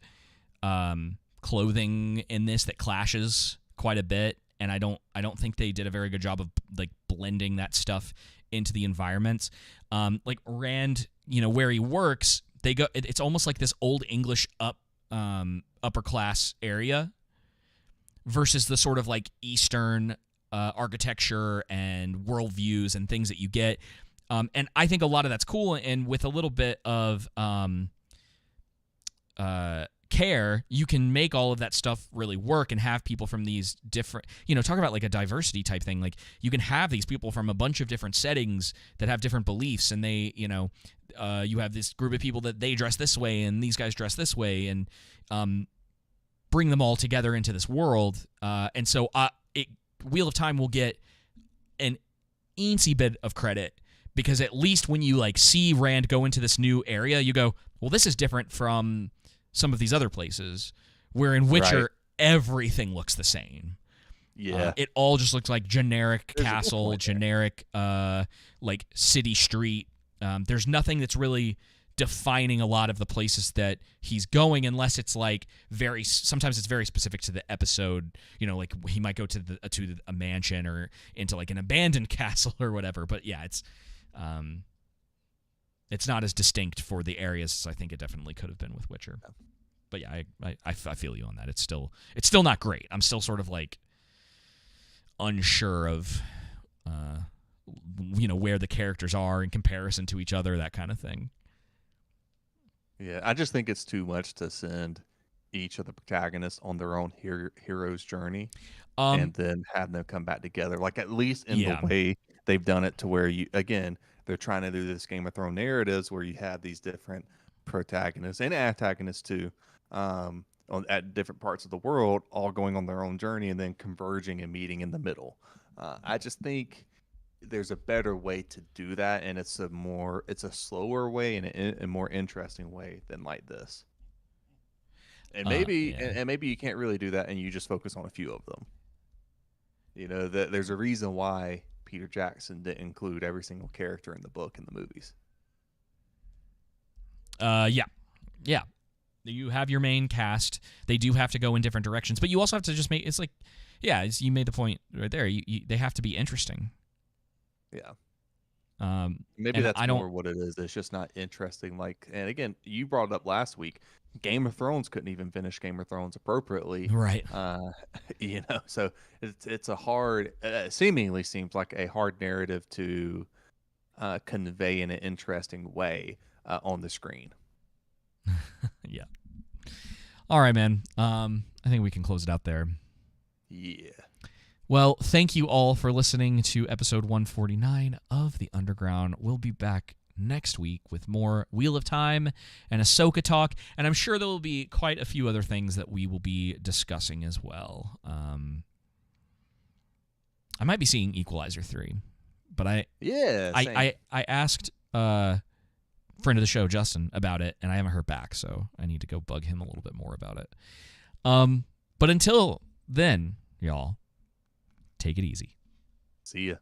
clothing in this that clashes quite a bit, and I don't think they did a very good job of like blending that stuff into the environments. Like Rand, where he works, it's almost like this old English upper class area versus the sort of like Eastern architecture and worldviews and things that you get. And I think a lot of that's cool, and with a little bit of care, you can make all of that stuff really work and have people from these different, talk about like a diversity type thing. Like you can have these people from a bunch of different settings that have different beliefs, and they, you have this group of people that they dress this way and these guys dress this way, and bring them all together into this world. And so Wheel of Time will get an eensy bit of credit, because at least when you like see Rand go into this new area, you go, well, this is different from some of these other places, where in Witcher, everything looks the same. Yeah. It all just looks like generic castle, generic like city street. There's nothing that's really defining a lot of the places that he's going, unless it's like sometimes it's very specific to the episode. Like he might go to a mansion or into like an abandoned castle or whatever. But yeah, it's not as distinct for the areas as I think it definitely could have been with Witcher. But yeah, I feel you on that. It's still not great. I'm still sort of like unsure of where the characters are in comparison to each other, that kind of thing. Yeah, I just think it's too much to send each of the protagonists on their own hero's journey Um, and then have them come back together. Like at least in the yeah, way they've done it to where you again, they're trying to do this Game of Thrones narratives where you have these different protagonists and antagonists too, at different parts of the world, all going on their own journey and then converging and meeting in the middle. I just think there's a better way to do that, and it's a slower way and a more interesting way than like this. And maybe yeah. and maybe you can't really do that, and you just focus on a few of them. You know, that there's a reason why Peter Jackson didn't include every single character in the book and the movies. Yeah, yeah. You have your main cast. They do have to go in different directions, but you also have to just make. It's like, yeah, you made the point right there. They have to be interesting. Yeah. Maybe And that's I don't. more what it is. It's just not interesting. Like, and again, you brought it up last week. Game of Thrones couldn't even finish Game of Thrones appropriately. Right. So it's a hard, seemingly seems like a hard narrative to convey in an interesting way on the screen. Yeah. All right, man. I think we can close it out there. Yeah. Well, thank you all for listening to episode 149 of The Underground. We'll be back next week with more Wheel of Time and Ahsoka talk, and I'm sure there will be quite a few other things that we will be discussing as well. I might be seeing Equalizer 3, but I asked friend of the show Justin about it, and I haven't heard back, so I need to go bug him a little bit more about it. But until then, y'all, take it easy. See ya.